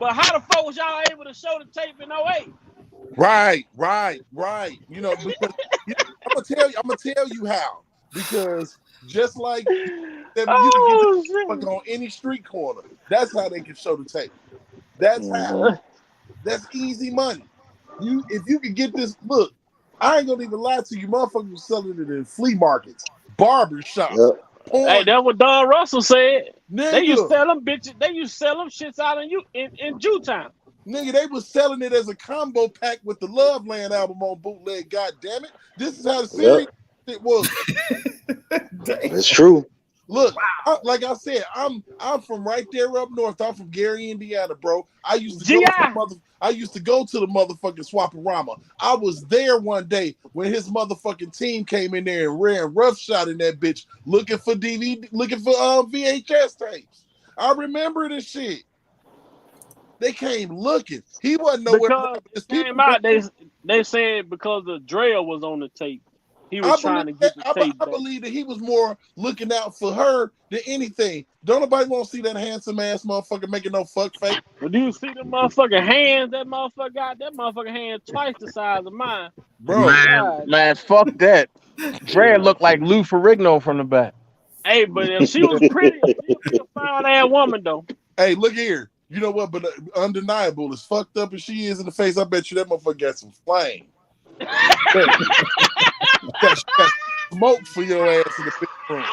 But how the fuck was y'all able to show the tape in 08? Right. You know, because I'm gonna tell you how. Because just like you can get the on any street corner, that's how they can show the tape. That's how. That's easy money. If you could get this, look, I ain't gonna even lie to you, motherfuckers was selling it in flea markets, barber shops. Yep. Hey, that's what Don Russell said. Nigga. They used to sell them bitches. They used to sell them shits out in Jewtown. Nigga, they was selling it as a combo pack with the Love Land album on bootleg. God damn it! This is how the series it was. That's true. Look, like I said, I'm from right there up north. I'm from Gary, Indiana, bro. I used to go to the motherfucking Swaparama. I was there one day when his motherfucking team came in there and ran roughshod in that bitch, looking for VHS tapes. I remember this shit. They came looking. He wasn't nowhere. Because it came out, they said because the Dre was on the tape. He was trying to get the tape back. I believe that he was more looking out for her than anything. Don't nobody want to see that handsome ass motherfucker making no fuck face. But do you see the motherfucking hands? That motherfucker got that motherfucking hand twice the size of mine. Bro, man, fuck that. Dre looked like Lou Ferrigno from the back. Hey, but if she was pretty, she was a fine ass woman though. Hey, look here. You know what? But undeniable, as fucked up as she is in the face, I bet you that motherfucker got some flame. Got smoke for your ass in the big room.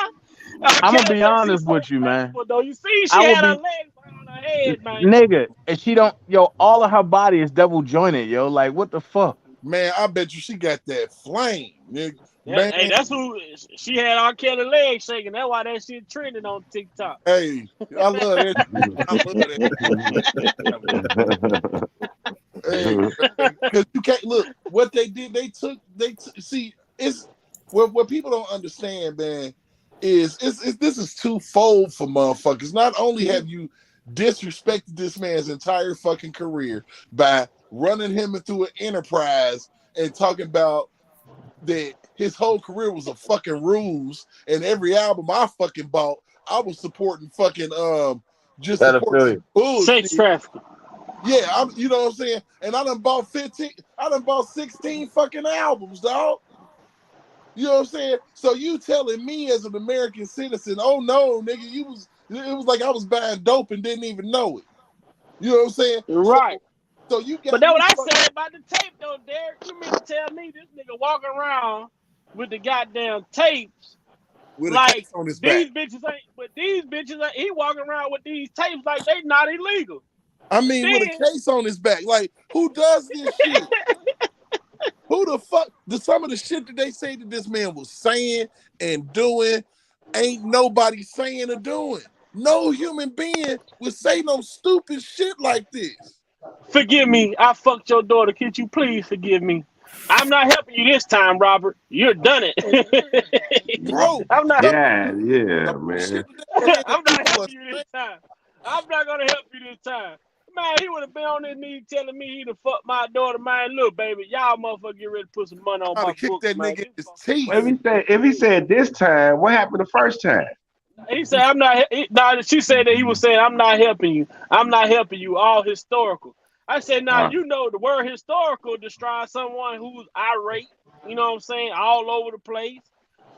I'm gonna be honest with you, man. Though you see, she had her legs on her head, man. Nigga, and she don't. Yo, all of her body is double jointed. Yo, like what the fuck? Man, I bet you she got that flame, nigga. Yeah, man. Hey, that's who she had. R. Kelly legs shaking. That's why that shit trending on TikTok. Hey, I love that. Because you can't look what they did. They took see. It's what people don't understand, man. Is this is twofold for motherfuckers. Not only have you disrespected this man's entire fucking career by running him into an enterprise and talking about that his whole career was a fucking ruse, and every album I fucking bought, I was supporting fucking just supporting bullshit. Sex trafficking. Yeah, you know what I'm saying? And I done bought 16 fucking albums, dog. You know what I'm saying? So you telling me as an American citizen, oh no, nigga, it was like I was buying dope and didn't even know it. You know what I'm saying? Right. So you got. But that's what I said about the tape, though, Derek. You mean to tell me this nigga walking around with the goddamn tapes, with like a case on his these back. bitches ain't? But these bitches ain't. He walking around with these tapes like they not illegal. I mean, with a case on his back. Like, who does this shit? Who the fuck? Some of the shit that they say that this man was saying and doing, ain't nobody saying or doing. No human being would say no stupid shit like this. Forgive me. I fucked your daughter. Could you please forgive me? I'm not helping you this time, Robert. You're done it. Bro, I'm not. Yeah, man. I'm not helping you this time. I'm not gonna help you this time. Man, he would have been on his knees telling me he'd have fucked my daughter. Man, look, baby, y'all motherfucker get ready to put some money on my books, that man. nigga in his teeth. If he said this time, what happened the first time? He said, I'm not. She said that he was saying, I'm not helping you. I'm not helping you. All historical. I said, you know, the word historical describes someone who's irate, you know what I'm saying, all over the place.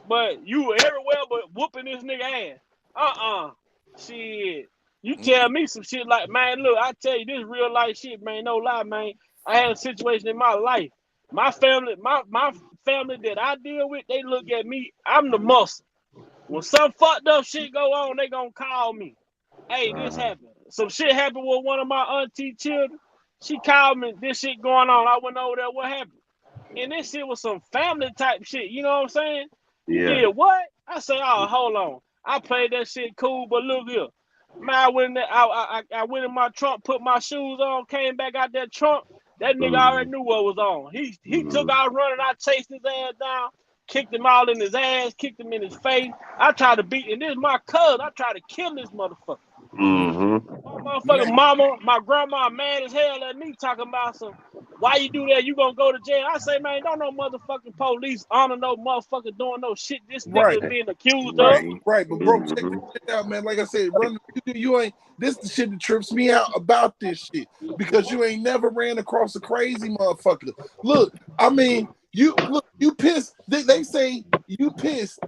but you everywhere but whooping this nigga ass. Shit. You tell me some shit like, man, look, I tell you this real life shit, man. No lie, man. I had a situation in my life. My family that I deal with, they look at me. I'm the muscle. When some fucked up shit go on, they gonna call me. Hey, this happened. Some shit happened with one of my auntie children. She called me. This shit going on. I went over there. What happened? And this shit was some family type shit. You know what I'm saying? You did what? I say, oh, hold on. I played that shit cool, but look here. Man, I went in my trunk, put my shoes on, came back out that trunk. That nigga already knew what was on. He took out running. I chased his ass down, kicked him all in his ass, kicked him in his face. I tried to beat, and this is my cousin. I tried to kill this motherfucker. My motherfucking mama, my grandma mad as hell at me talking about some, why you do that? You gonna go to jail? I say, man, don't no motherfucking police honor no motherfucker doing no shit this nigga is being accused of. Right, but bro, check this shit out, man. Like I said, you ain't, this the shit that trips me out about this shit, because you ain't never ran across a crazy motherfucker. Look, I mean, you pissed. They say you pissed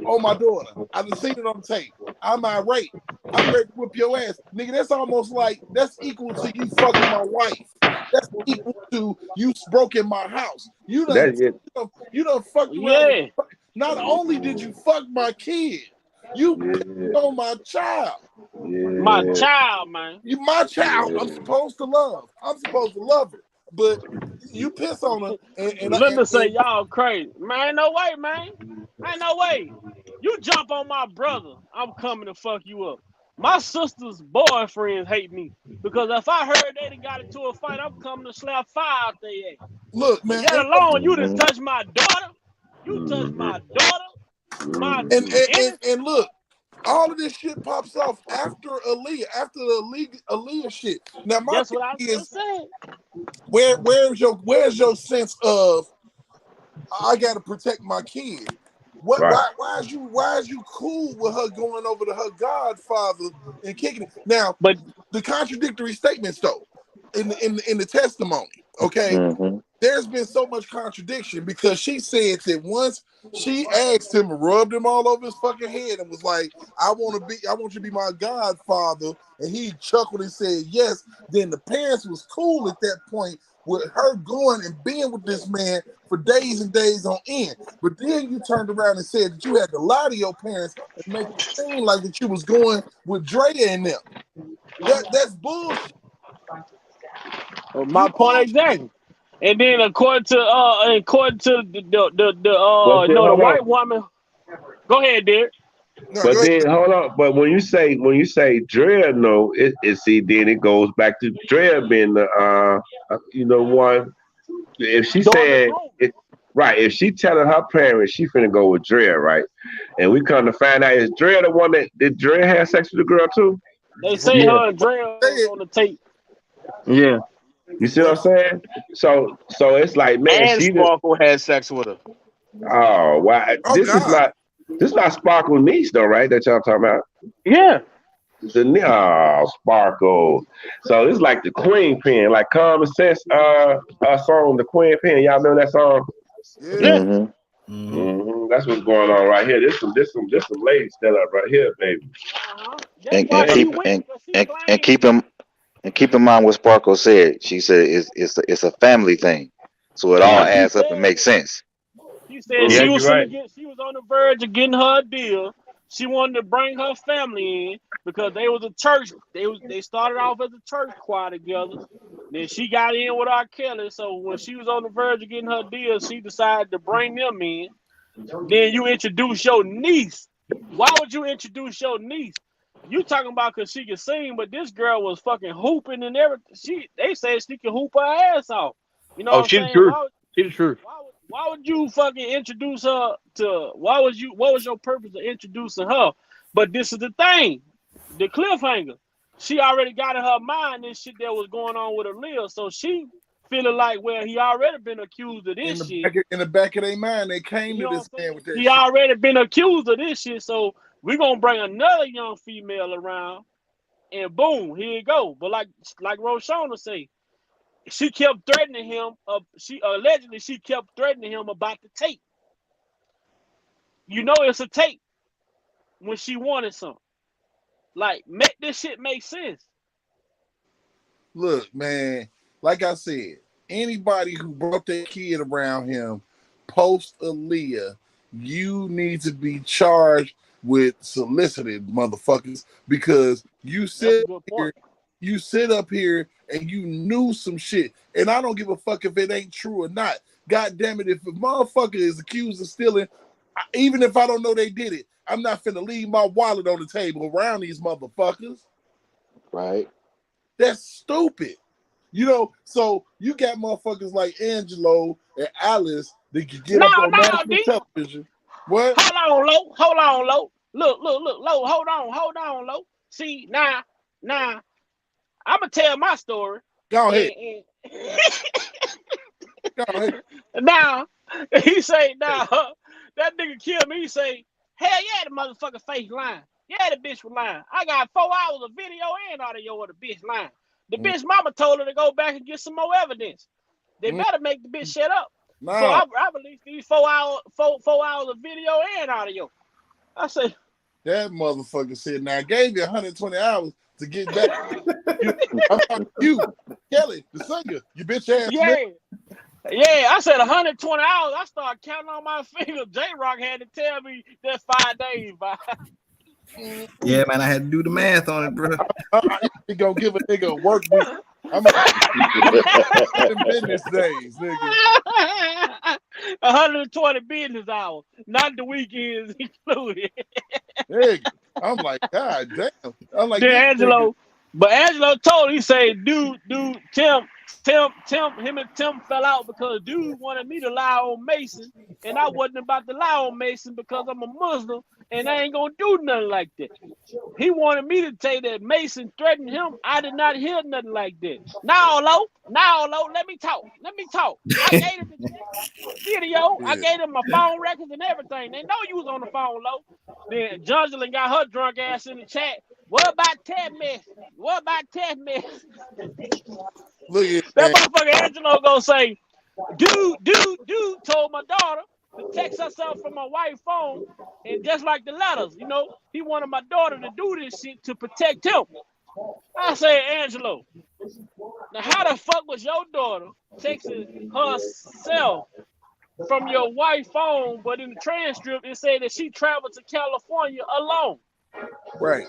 on my daughter. I've seen it on tape. I'm irate. I'm ready to whip your ass. Nigga, that's almost like, that's equal to you fucking my wife. That's equal to you broken my house. You done fucked around. Yeah. Not only did you fuck my kid, you pissed on my child. My child, man. You my child. I'm supposed to love. I'm supposed to love her. But you piss on her, and Linda say y'all crazy. Man, ain't no way, man. Ain't no way. You jump on my brother, I'm coming to fuck you up. My sister's boyfriends hate me because if I heard they done got into a fight, I'm coming to slap fire out their ass. Look, man. Let alone you done touch my daughter. You touch my daughter. And look, all of this shit pops off after Aaliyah, after the Aaliyah shit. Now my That's what I was is, saying. where's your sense of, I gotta protect my kid? What? Right. Why is you cool with her going over to her godfather and kicking it? Now, but the contradictory statements though, in the testimony, okay, there's been so much contradiction, because she said that once she asked him and rubbed him all over his fucking head and was like, I want you to be my godfather, and he chuckled and said yes. Then the parents was cool at that point with her going and being with this man for days and days on end. But then you turned around and said that you had to lie to your parents and make it seem like that you was going with Drea and them. That's bullshit. My point exactly. And then according to the white woman. Go ahead, Derek. But then hold on. But when you say Drea, no, see, then it goes back to Drea being the one. If she said it, right, if she telling her parents she finna go with Drea, right, and we come to find out, is Drea the one that did Drea have sex with the girl too? They say her and Drea on the tape. Yeah. You see what I'm saying? So it's like, man, and she Sparkle had sex with her. Oh wow! This is not Sparkle niece though, right? That y'all talking about? Yeah. Sparkle. So it's like the Queen Pen, like Common Sense song, the Queen Pen. Y'all remember that song? Yeah. That's what's going on right here. There's some ladies still up right here, baby. And keep in mind what Sparkle said. She said it's a family thing, so it all adds up and makes sense. She said she was on the verge of getting her a deal. She wanted to bring her family in because they was a church. They started off as a church choir together. Then she got in with R. Kelly. So when she was on the verge of getting her deal, she decided to bring them in. Then you introduce your niece. Why would you introduce your niece? You talking about because she can sing, but this girl was fucking hooping and everything. They said she can hoop her ass off. You know what I'm saying? She's the truth. Why would you fucking introduce her to? What was your purpose of introducing her? But this is the thing, the cliffhanger. She already got in her mind this shit that was going on with Aaliyah, so she feeling like, well, he already been accused of this shit. In the back of their mind, they came to this man with that shit. He already been accused of this shit, so we're gonna bring another young female around, and boom, here you go. But like Roshana say, she kept threatening him. She allegedly kept threatening him about the tape. you know it's a tape when she wanted something. Like, make this shit make sense. Look, man, like I said, anybody who brought their kid around him post Aaliyah, you need to be charged with solicited, motherfuckers, because you sit up here and you knew some shit. And I don't give a fuck if it ain't true or not. God damn it, if a motherfucker is accused of stealing, even if I don't know they did it, I'm not finna leave my wallet on the table around these motherfuckers. Right. That's stupid. You know, so you got motherfuckers like Angelo and Alice that can get up on national television. What? Hold on, Lo. Look, Lo, hold on, Lo. See, now, I'm gonna tell my story. Go ahead. Go ahead. Now, he say, that nigga killed me. He say, hell yeah, the motherfucker face lying. Yeah, the bitch was lying. I got 4 hours of video and audio of the bitch lying. The bitch mama told her to go back and get some more evidence. They better make the bitch shut up. No. So I released these 4 hours of video and audio. I said, that motherfucker said, now I gave you 120 hours to get back. I'm talking to you, Kelly, the singer, you bitch ass. Yeah, I said 120 hours. I started counting on my fingers. J-Rock had to tell me that 5 days by. Yeah, man, I had to do the math on it, bro. You gonna give a nigga a work week. I'm business days, nigga. 120 business hours, not the weekends included. Nigga, I'm like, God damn. I'm like, Angelo, but Angelo told, he said, dude, Tim, him and Tim fell out because dude wanted me to lie on Mason, and I wasn't about to lie on Mason because I'm a Muslim, and I ain't gonna do nothing like that. He wanted me to say that Mason threatened him. I did not hear nothing like that. Now, Lo, let me talk. I gave him the video. I gave him my phone records and everything. They know you was on the phone, Lo. Then Jocelyn got her drunk ass in the chat. What about text message? Look at that motherfucker Angelo gonna say, dude told my daughter to text her something from my wife's phone, and just like the letters, you know, he wanted my daughter to do this shit to protect him. I say, Angelo, now how the fuck was your daughter texting herself from your wife's phone, but in the transcript it said that she traveled to California alone? Right.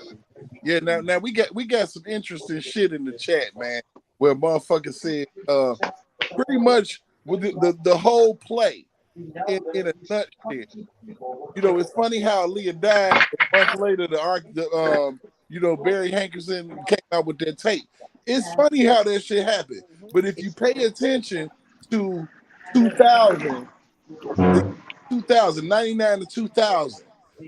Yeah, now we got some interesting shit in the chat, man, where motherfucker said pretty much with the whole play in a nutshell. You know, it's funny how Aaliyah died. A month later, Barry Hankerson came out with that tape. It's funny how that shit happened. But if you pay attention to 99 to 2000,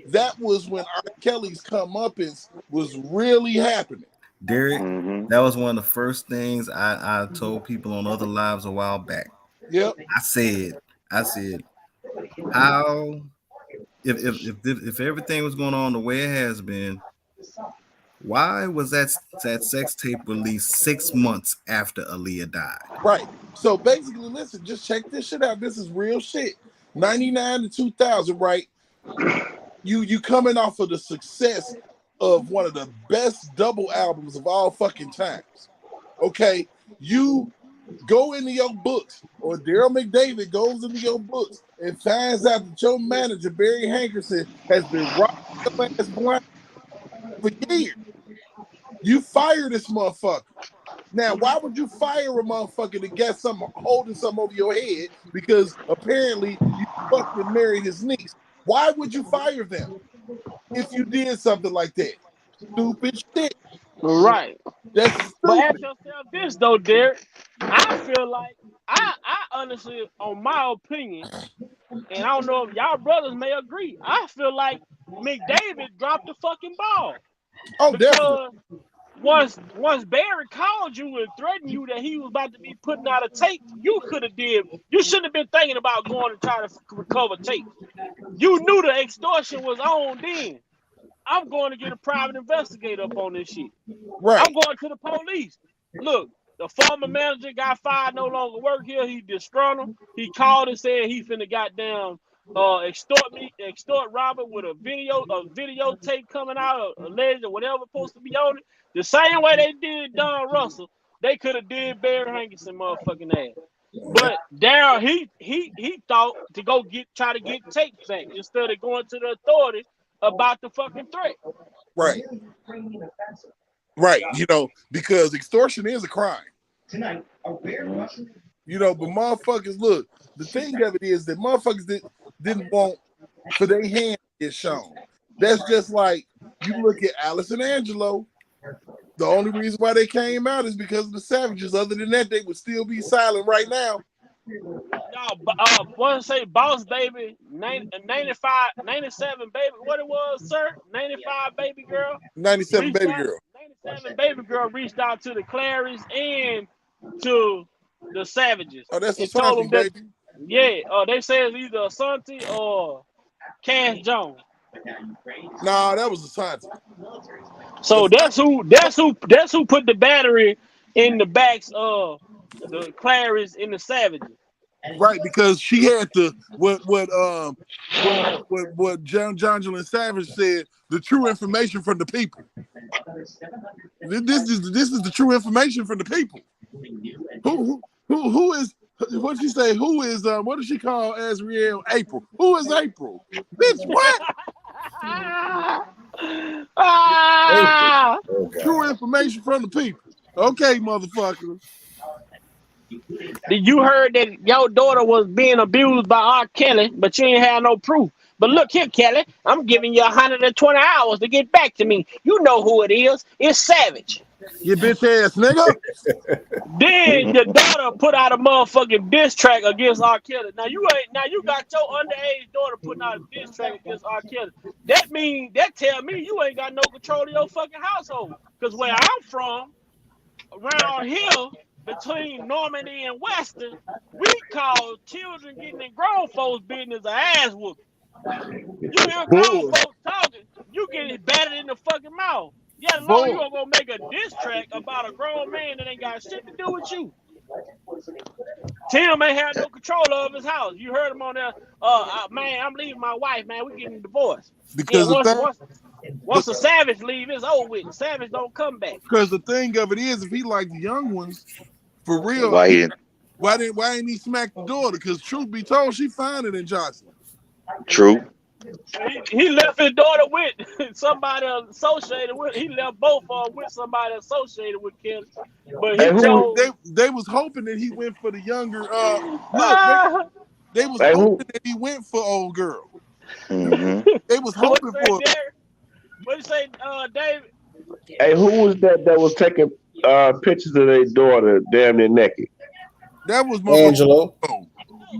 that was when R. Kelly's comeuppance was really happening. Derek, that was one of the first things I told people on other lives a while back. Yep. I said, how if everything was going on the way it has been, why was that sex tape released 6 months after Aaliyah died? Right. So basically, listen, just check this shit out. This is real shit. 99 to 2000, right? You coming off of the success of one of the best double albums of all fucking times. Okay, you go into your books, or Daryl McDavid goes into your books and finds out that your manager, Barry Hankerson, has been rocking your ass blind for years. You fire this motherfucker. Now, why would you fire a motherfucker to get something, holding something over your head? Because apparently you fucking married his niece. Why would you fire them if you did something like that? Stupid shit. Right. That's stupid. But ask yourself this though, Derek. I feel like I honestly, on my opinion, and I don't know if y'all brothers may agree, I feel like McDavid dropped the fucking ball. Oh, because definitely. Once Barry called you and threatened you that he was about to be putting out a tape, you shouldn't have been thinking about going to try to recover tape. You knew the extortion was on then. I'm going to get a private investigator up on this shit. Right. I'm going to the police. Look, the former manager got fired, no longer work here. He disgruntled. He called and said he finna goddamn extort Robert with a videotape coming out, alleged or whatever supposed to be on it. The same way they did Don Russell, they could have did Barry Hankinson motherfucking ass. But Daryl, he thought to go try to get tapes back instead of going to the authorities about the fucking threat. Right. Right. You know, because extortion is a crime. You know, but motherfuckers, look, the thing of it is that motherfuckers didn't want for their hand to get shown. That's just like you look at Alice and Angelo. The only reason why they came out is because of the Savages. Other than that, they would still be silent right now. No, want to say Boss Baby, 95, 97 Baby, what it was, sir? 95 Baby Girl? 97 Baby Girl. 97 Baby Girl reached out to the Clarys and to the Savages. Oh, that's Asante, baby. Yeah, they say it's either Asante or Cass Jones. Nah, that was Asante. So that's who put the battery in the backs of the Clarys and the Savages. Right, because she had to what John Jolin Savage said, the true information from the people. This is the true information from the people. Who is what did she say? Who is what did she call Azriel? April. Who is April? Bitch, what? True information from the people. Okay, motherfucker. You heard that your daughter was being abused by R. Kelly, but you ain't have no proof. But look here, Kelly, I'm giving you 120 hours to get back to me. You know who it is. It's Savage. You bitch ass nigga. Then your daughter put out a motherfucking diss track against R. Kelly. Now you got your underage daughter putting out a diss track against R. Kelly. That tell me you ain't got no control of your fucking household. Because where I'm from, around here, between Normandy and Western, we call children getting in grown folks' business an ass whooping. You hear grown folks talking, you get battered in the fucking mouth. Yeah, no, you gonna make a diss track about a grown man that ain't got shit to do with you. Tim ain't had no control of his house. You heard him on there. Man, I'm leaving my wife, man. We getting divorced. Because once a Savage leave, it's over with. Savage don't come back. Because the thing of it is, if he liked the young ones, for real, why didn't he smack the daughter? Because truth be told, she finer than Johnson. True. He left his daughter with somebody associated with. He left both of them with somebody associated with Kelly. But they was hoping that he went for the younger. They was hoping that he went for old girl. Mm-hmm. They was hoping for. What you say, David? Hey, who was that was taking pictures of their daughter damn near naked? That was Angelo. No,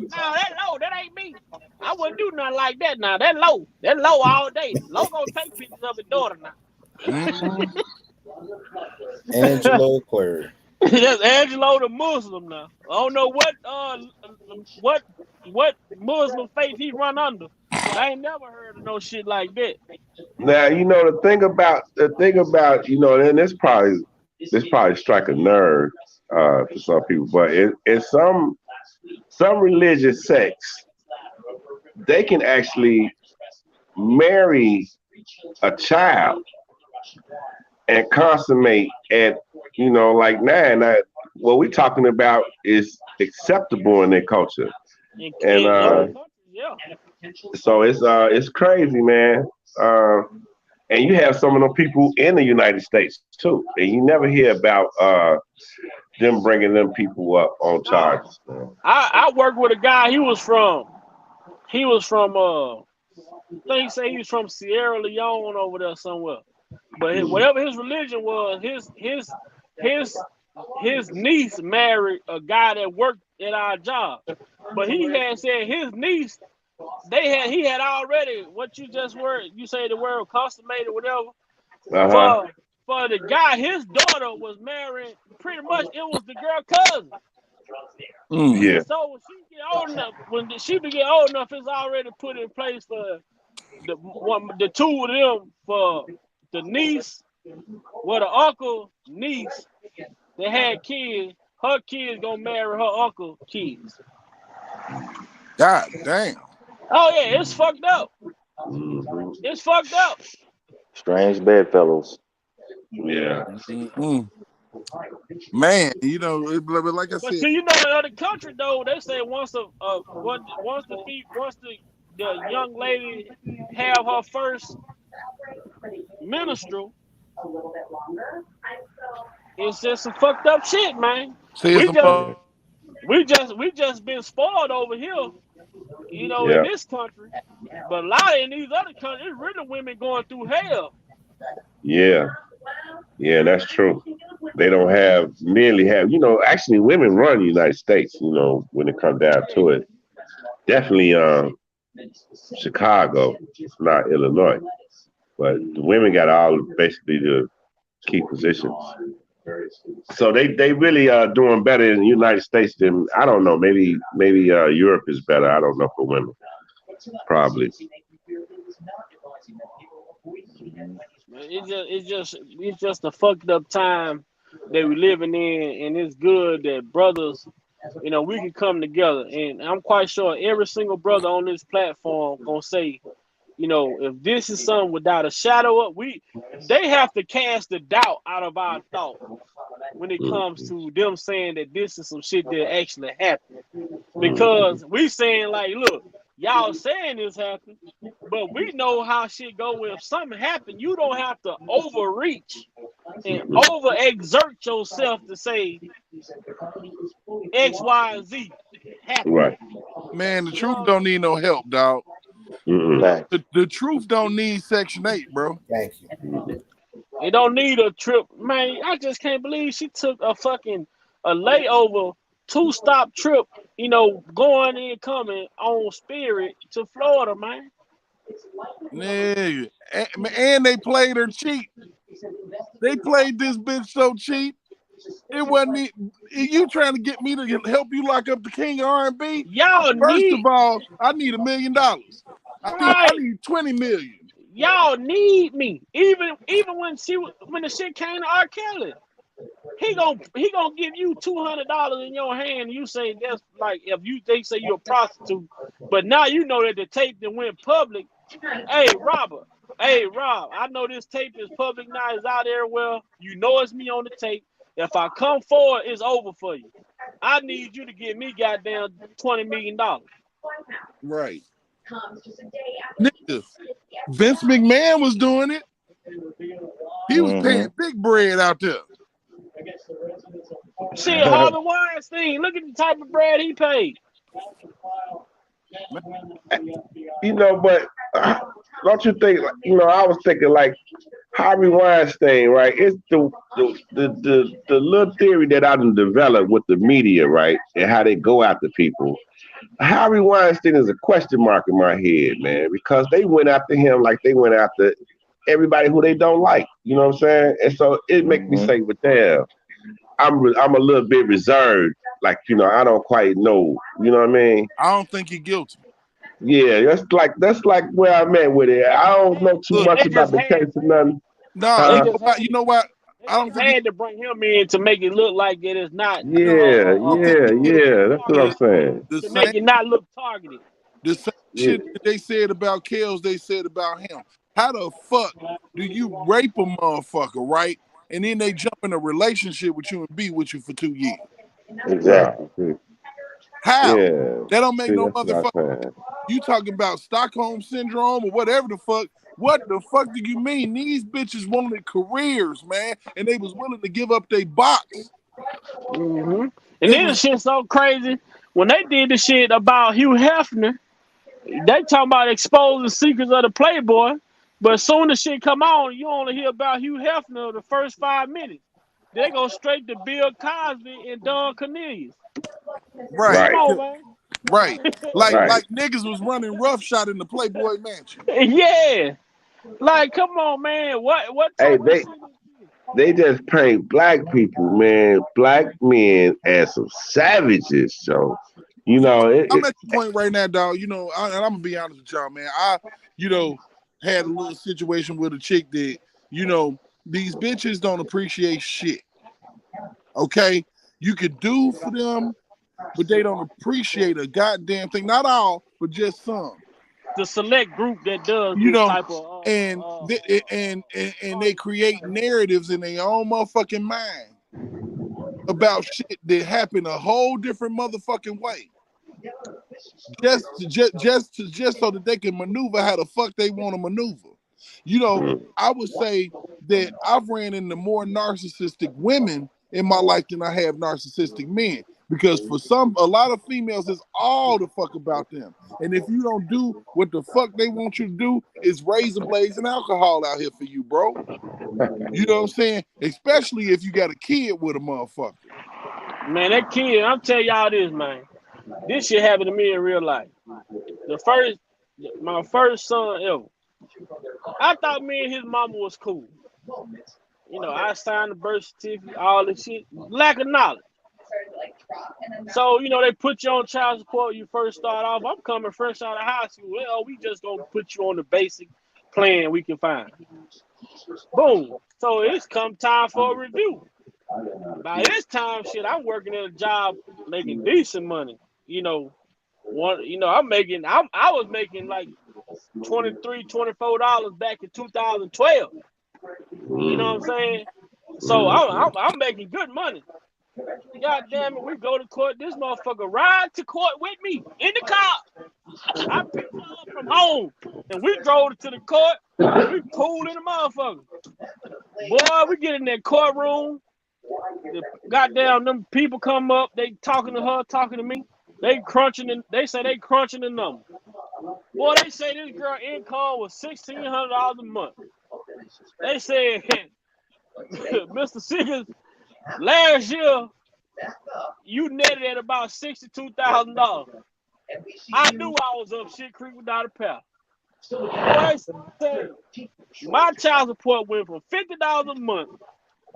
that low. That ain't me. I wouldn't do nothing like that now. That low. That low all day. Low gonna take pictures of his daughter now. Angelo Clary. That's Angelo the Muslim now. I don't know what Muslim faith he run under. I ain't never heard of no shit like that. Now you know the thing about you know, and this probably strike a nerve for some people, but in some religious sects, they can actually marry a child and consummate at, you know, like 9. What we're talking about is acceptable in their culture, and so it's crazy, man. And you have some of them people in the United States too, and you never hear about them bringing them people up on charges. I worked with a guy. He was from I think he said he was from Sierra Leone over there somewhere. But whatever his religion was, his niece married a guy that worked at our job. But he had said his niece, he had already what you say the word consummated, whatever. For the guy, his daughter was married. Pretty much, it was the girl cousin. Yeah. So when she get old enough, it's already put in place for the two of them, for the niece, the uncle niece that had kids. Her kids gonna marry her uncle kids. God damn. Oh yeah, it's fucked up. Mhm. It's fucked up. Strange bedfellows. Yeah. Mm-mm. Man, you know, but like I But said, see, you know, in other country though, they say once the young lady have her first menstrual, it's just some fucked up shit, man. says We the just Yeah. mother. we just been spoiled over here, you know, in Yeah. this country. But a lot in these other countries, it's really women going through hell. Yeah. Yeah, that's true. They don't have nearly have, actually women run the United States, when it comes down to it. Definitely Chicago, not Illinois. But the women got all basically the key positions. So they really are doing better in the United States than I don't know, maybe Europe is better. I don't know for women. Probably. It's just a fucked up time that we're living in, and it's good that brothers, you know, we can come together. And I'm quite sure every single brother on this platform gonna say, you know, if this is something without a shadow of, they have to cast the doubt out of our thought when it comes Mhm. to them saying that this is some shit that actually happened. Mhm. Because we saying like, look, y'all saying this happened, but we know how shit go. If something happened, you don't have to overreach and Mhm. overexert yourself to say X, Y, and Z happened. Right. Man, the You know truth what I'm don't need no help, dog. Mm-mm. Facts. The truth don't need Section 8, bro. Thank you. Mhm. saying? It don't need a trip. Man, I just can't believe she took a layover, 2-stop trip, you know, going and coming on Spirit to Florida, man. Nigga. And they played her cheap. They played this bitch so cheap. It wasn't you trying to get me to help you lock up the king of R&B? Y'all First of need all, I need $1 million. I right. need 20 million. Y'all need me. Even when the shit came to R. Kelly, he gonna give you $200 in your hand. You say that's like if they say you're a prostitute, but now you know that the tape that went public. Hey Robert, hey Rob, I know this tape is public now. It's out there. Well, you know it's me on the tape. If I come forward, it's over for you. I need you to give me goddamn $20 million. Right. Nigga, Vince McMahon was doing it. He was Mm-hmm. paying big bread out there. Shit, Harvey Weinstein, look at the type of bread he paid. But don't you think? I was thinking like Harvey Weinstein, right? It's the little theory that I done developed with the media, right, and how they go after people. Harvey Weinstein is a question mark in my head, man, because they went after him like they went after everybody who they don't like. You know what I'm saying? And so it makes me Mm-hmm. say, but damn, I'm a little bit reserved. Like, I don't quite know. You know what I mean? I don't think he's guilty. Yeah, that's like where I'm at with it. I don't know too Look, much They about just the had case or nothing. no, they Huh? just had you know what? they I don't just think he, had to bring him in to make it look like it is not Yeah, yeah, yeah. That's what I'm the, saying. the to same make it not look targeted. the same Yeah. shit that they said about Kells, they said about him. How the fuck do you rape a motherfucker, right? And then they jump in a relationship with you and be with you for 2 years. Exactly. How? Yeah. That don't make See, no that's what motherfucker. I'm saying. You talking about Stockholm syndrome or whatever the fuck? What the fuck do you mean? These bitches wanted careers, man, and they was willing to give up their box. Mm-hmm. And It then the was shit so crazy. When they did the shit about Hugh Hefner, they talking about exposing secrets of the Playboy. But as soon as shit come on, you only hear about Hugh Hefner the first 5 minutes. They go straight to Bill Cosby and Don Cornelius. right, Come Right, on, man. right. Like right. niggas was running roughshod in the Playboy Mansion. Yeah. Like, come on, man. What Hey, type of shit is this? they just paint black people, man, black men as some savages. So, I'm at the point right now, dog. And I'm gonna be honest with y'all, man. I, had a little situation with a chick that, these bitches don't appreciate shit. Okay, you could do for them, but they don't appreciate a goddamn thing. Not all, but just some. the select group that does You this know, type of and they create narratives in their own motherfucking mind about shit that happened a whole different motherfucking way. Just so that they can maneuver how the fuck they want to maneuver. You know, I would say that I've ran into more narcissistic women in my life than I have narcissistic men. Because for a lot of females, it's all the fuck about them. And if you don't do what the fuck they want you to do, it's razor blades and alcohol out here for you, bro. You know what I'm saying? Especially if you got a kid with a motherfucker. Man, that kid, I'm telling y'all this, man. This shit happened to me in real life. My first son ever. I thought me and his mama was cool. You know, I signed the birth certificate, all this shit. Lack of knowledge. So, you know, they put you on child support when you first start off. I'm coming fresh out of high school. Well, we just gonna put you on the basic plan we can find. Boom. So it's come time for a review. By this time, shit, I'm working at a job making decent money. You know, I was making like $23, $24 back in 2012. You know what I'm saying? So I'm making good money. God damn it, we go to court. This motherfucker ride to court with me in the car. I picked her up from home and we drove to the court. We pulled in the motherfucker. Boy, we get in that courtroom. The goddamn them people come up, they talking to her, talking to me. They say they crunching the number. Boy, they say this girl income was $1,600 a month. They said, Mr. Siggers, last year you netted at about $62,000. I knew I was up shit creek without a paddle. Boy, said, my child support went from $50 a month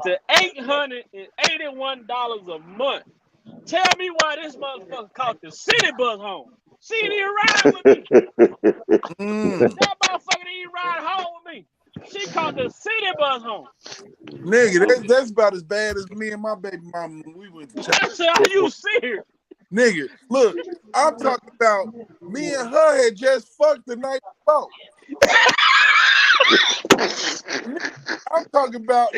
to $881 a month. Tell me why this motherfucker caught the city bus home. She didn't ride with me. That motherfucker didn't ride home with me. She caught the city bus home. Nigga, that's about as bad as me and my baby mama when we went to church. I said, are you serious? Nigga, look, I'm talking about me and her had just fucked the night before. I'm talking about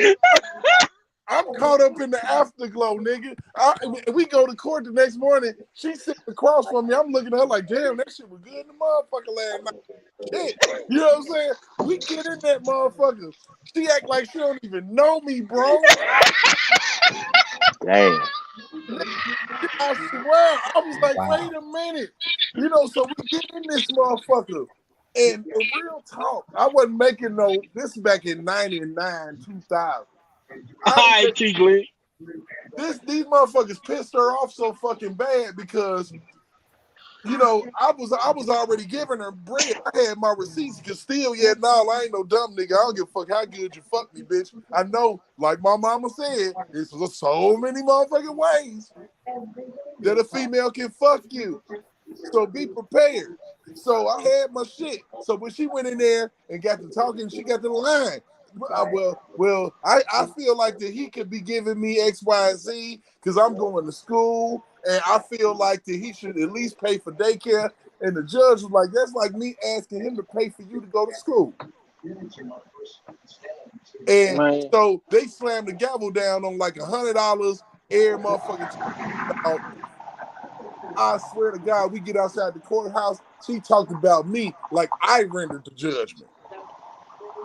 I'm caught up in the afterglow, nigga. We go to court the next morning. She's sitting across from me. I'm looking at her like, damn, that shit was good in the motherfucker last night. Shit. You know what I'm saying? We get in that motherfucker. She act like she don't even know me, bro. Damn. I swear, I was like, wait a minute. You know, so we get in this motherfucker. And real talk, I wasn't making this back in 99, 2000. These motherfuckers pissed her off so fucking bad because, you know, I was already giving her bread. I had my receipts, cause still, I ain't no dumb nigga. I don't give a fuck how good you fuck me, bitch. I know, like my mama said, it's so many motherfucking ways that a female can fuck you. So be prepared. So I had my shit. So when she went in there and got to talking, she got to the line. I feel like that he could be giving me X, Y, and Z because I'm going to school, and I feel like that he should at least pay for daycare. And the judge was like, that's like me asking him to pay for you to go to school. And so they slammed the gavel down on like $100 every motherfucking time. I swear to God, we get outside the courthouse, she talked about me like I rendered the judgment.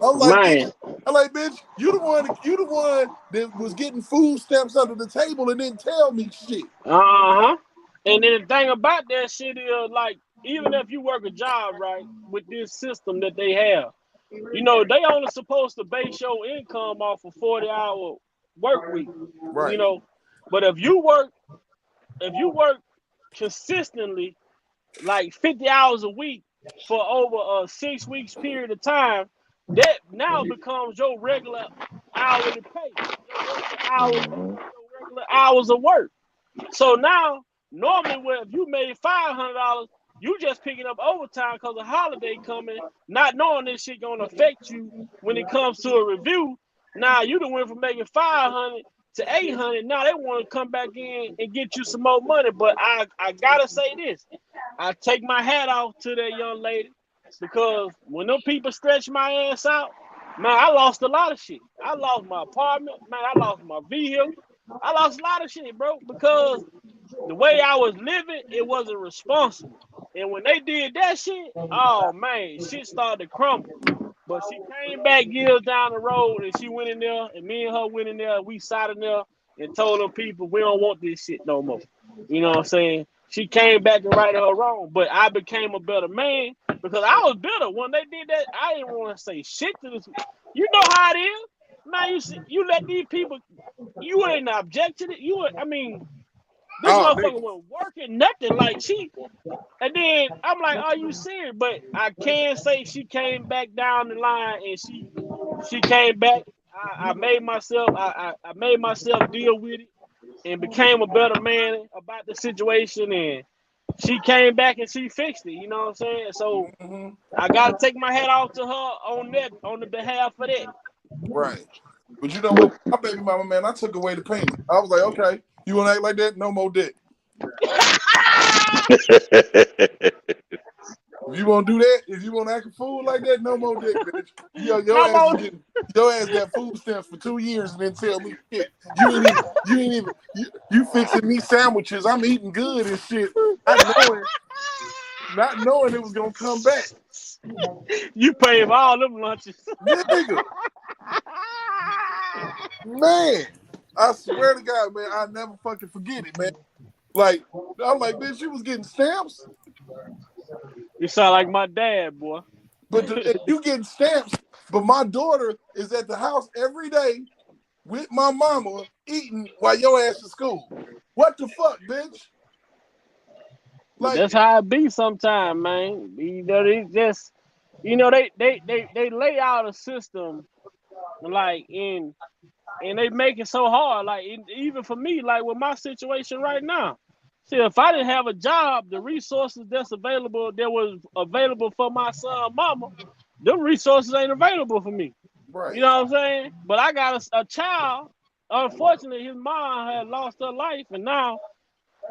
I'm like, bitch, you the one that was getting food stamps under the table and didn't tell me shit. And then the thing about that shit is, like, even if you work a job, right, with this system that they have, you know, they only supposed to base your income off a 40-hour work week. Right. You know, but if you work consistently, like 50 hours a week for over a 6 weeks period of time, that now becomes your regular hourly pay, your regular hours of work. So now, normally, if you made $500, you just picking up overtime because of holiday coming, not knowing this shit gonna affect you when it comes to a review. Now you done went from making $500 to $800. Now they want to come back in and get you some more money. But I gotta say this: I take my hat off to that young lady. because when them people stretch my ass out, man, I lost a lot of shit. I lost my apartment, man. I lost my vehicle. I lost a lot of shit, bro, because the way I was living, it wasn't responsible. And when they did that shit, oh man, shit started to crumble. But she came back years down the road and she went in there, and me and her went in there, we sat in there and told them people we don't want this shit no more. You know what I'm saying? She came back and righted her wrong, but I became a better man because I was bitter. When they did that, I didn't want to say shit to this. You know how it is. Man, you let these people, you ain't object to it. This motherfucker wasn't working nothing. Like and then I'm like, are you serious? But I can say she came back down the line and she came back. I made myself deal with it and became a better man about the situation, and she came back and she fixed it. You know what I'm saying? So I gotta take my hat off to her on the behalf of that. Right. But you know what? My baby mama, man, I took away the payment. I was like, okay, you want to act like that? No more dick. If you want to do that, if you want to act a fool like that, no more dick, bitch. Your ass got food stamps for 2 years and then tell me shit. You fixing me sandwiches. I'm eating good and shit. Not knowing it was gonna come back. You pay for all them lunches. Nigga. Man, I swear to God, man, I'll never fucking forget it, man. Like, I'm like, bitch, you was getting stamps? You sound like my dad, boy. But you getting stamps, but my daughter is at the house every day with my mama eating while your ass is school. What the fuck, bitch? Like, that's how it be sometimes, man. You know, they just, they lay out a system, like, and they make it so hard. Like, even for me, like with my situation right now. See, if I didn't have a job, the resources that was available for my son, mama, them resources ain't available for me. Right. You know what I'm saying? But I got a child. Unfortunately, his mom had lost her life, and now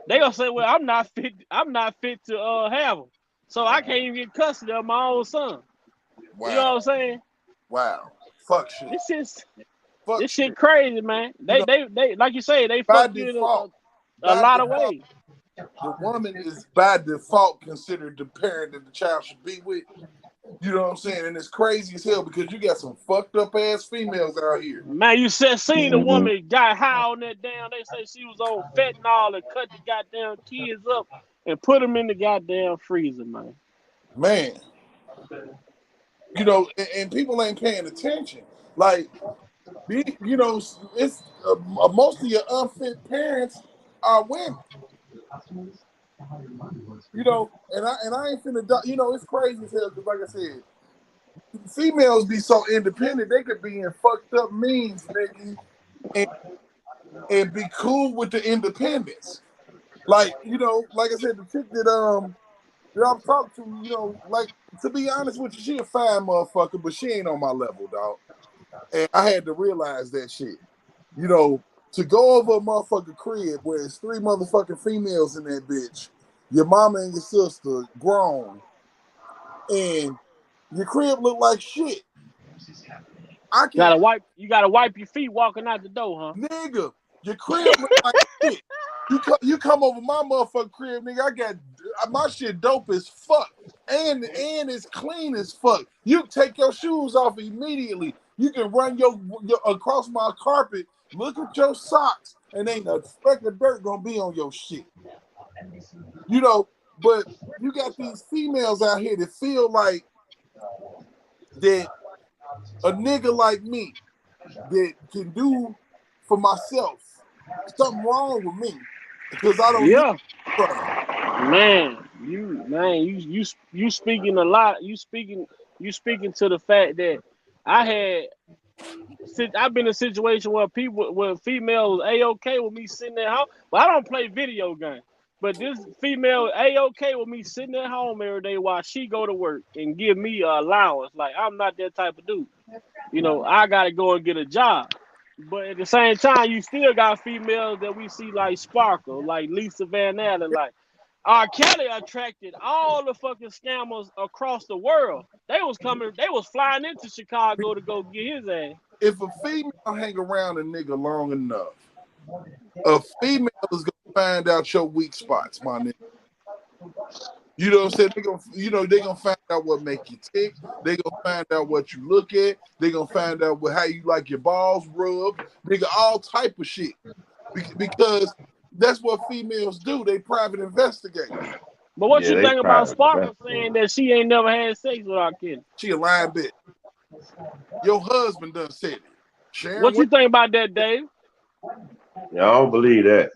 they gonna say, "Well, I'm not fit to have him, so I can't even get custody of my own son." Wow. You know what I'm saying? Wow. Fuck shit. This shit crazy, man. They like you say, they fuck you in a lot of ways. The woman is by default considered the parent that the child should be with. You know what I'm saying? And it's crazy as hell because you got some fucked up ass females out here. Man, you seen the woman got high on that damn. They say she was on fentanyl and cut the goddamn kids up and put them in the goddamn freezer, man. Man. You know, and people ain't paying attention. Like, you know, it's most of your unfit parents are women. You know, and I ain't finna, you know, it's crazy as hell because, like I said, females be so independent, they could be in fucked up means, nigga, and be cool with the independence. Like, you know, like I said, the chick that I'm talking to, you know, like, to be honest with you, she a fine motherfucker, but she ain't on my level, dog. And I had to realize that shit. You know, to go over a motherfucking crib where there's 3 motherfucking females in that bitch, your mama and your sister grown, and your crib look like shit. You gotta wipe your feet walking out the door, huh? Nigga, your crib look like shit. You come over my motherfucking crib, nigga. I got my shit dope as fuck, and it's clean as fuck. You take your shoes off immediately. You can run your across my carpet. Look at your socks, and ain't a speck of dirt gonna be on your shit. You know, but you got these females out here that feel like that a nigga like me that can do for myself something wrong with me because I don't. Yeah, you speaking a lot. You speaking to the fact that I've been in a situation where females was A-okay with me sitting at home, but I don't play video games. But this female A-okay with me sitting at home every day while she go to work and give me an allowance. Like, I'm not that type of dude. You know, I got to go and get a job. But at the same time, you still got females that we see like Sparkle, like Lisa Van Allen, like, R. Kelly attracted all the fucking scammers across the world. They was flying into Chicago to go get his ass. If a female hang around a nigga long enough, a female is gonna find out your weak spots, my nigga. You know what I'm saying? They gonna find out what make you tick. They gonna find out what you look at. They gonna find out how you like your balls rubbed. Nigga, all type of shit. Because that's what females do. They private investigators. But what you think about Sparkle saying that she ain't never had sex with R. Kelly? She a lying bitch. Your husband done said it. Sharon, what you think about that, Dave? Yeah, I don't believe that.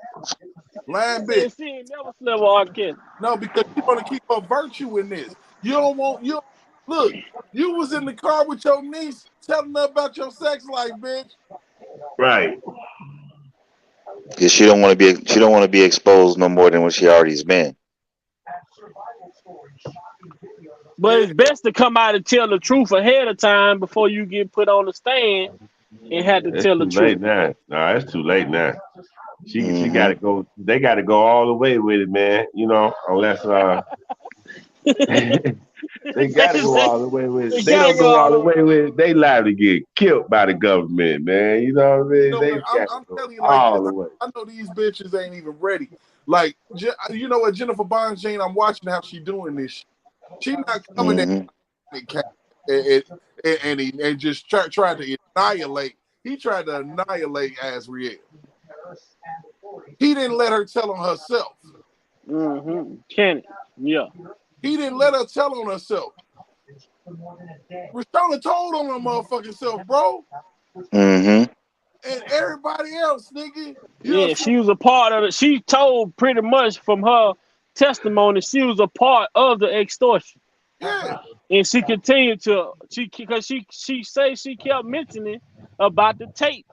Lying bitch. She ain't never slept with R. Kelly. No, because you want to keep her virtue in this. You don't want you. Look, you was in the car with your niece telling her about your sex life, bitch. Right. Because she don't want to be exposed no more than what she already's been. But it's best to come out and tell the truth ahead of time before you get put on the stand and have to tell the truth. Now. No, it's too late now. She got to go. They got to go all the way with it, man. You know, unless they got to go all the way with it. They don't go all the way with it. They liable to get killed by the government, man. You know what I mean? I'm telling you, all the way. I know these bitches ain't even ready. Like, you know what, Jennifer Bonds, Jane, I'm watching how she doing this shit. She not coming in and just tried to annihilate. He tried to annihilate Azriel. He didn't let her tell on herself. Kenny, yeah. He didn't let her tell on herself. Rashona told on her motherfucking self, bro. And everybody else, nigga. She was a part of it. She told pretty much from her testimony she was a part of the extortion. Yeah. And she continued to because she say she kept mentioning about the tape.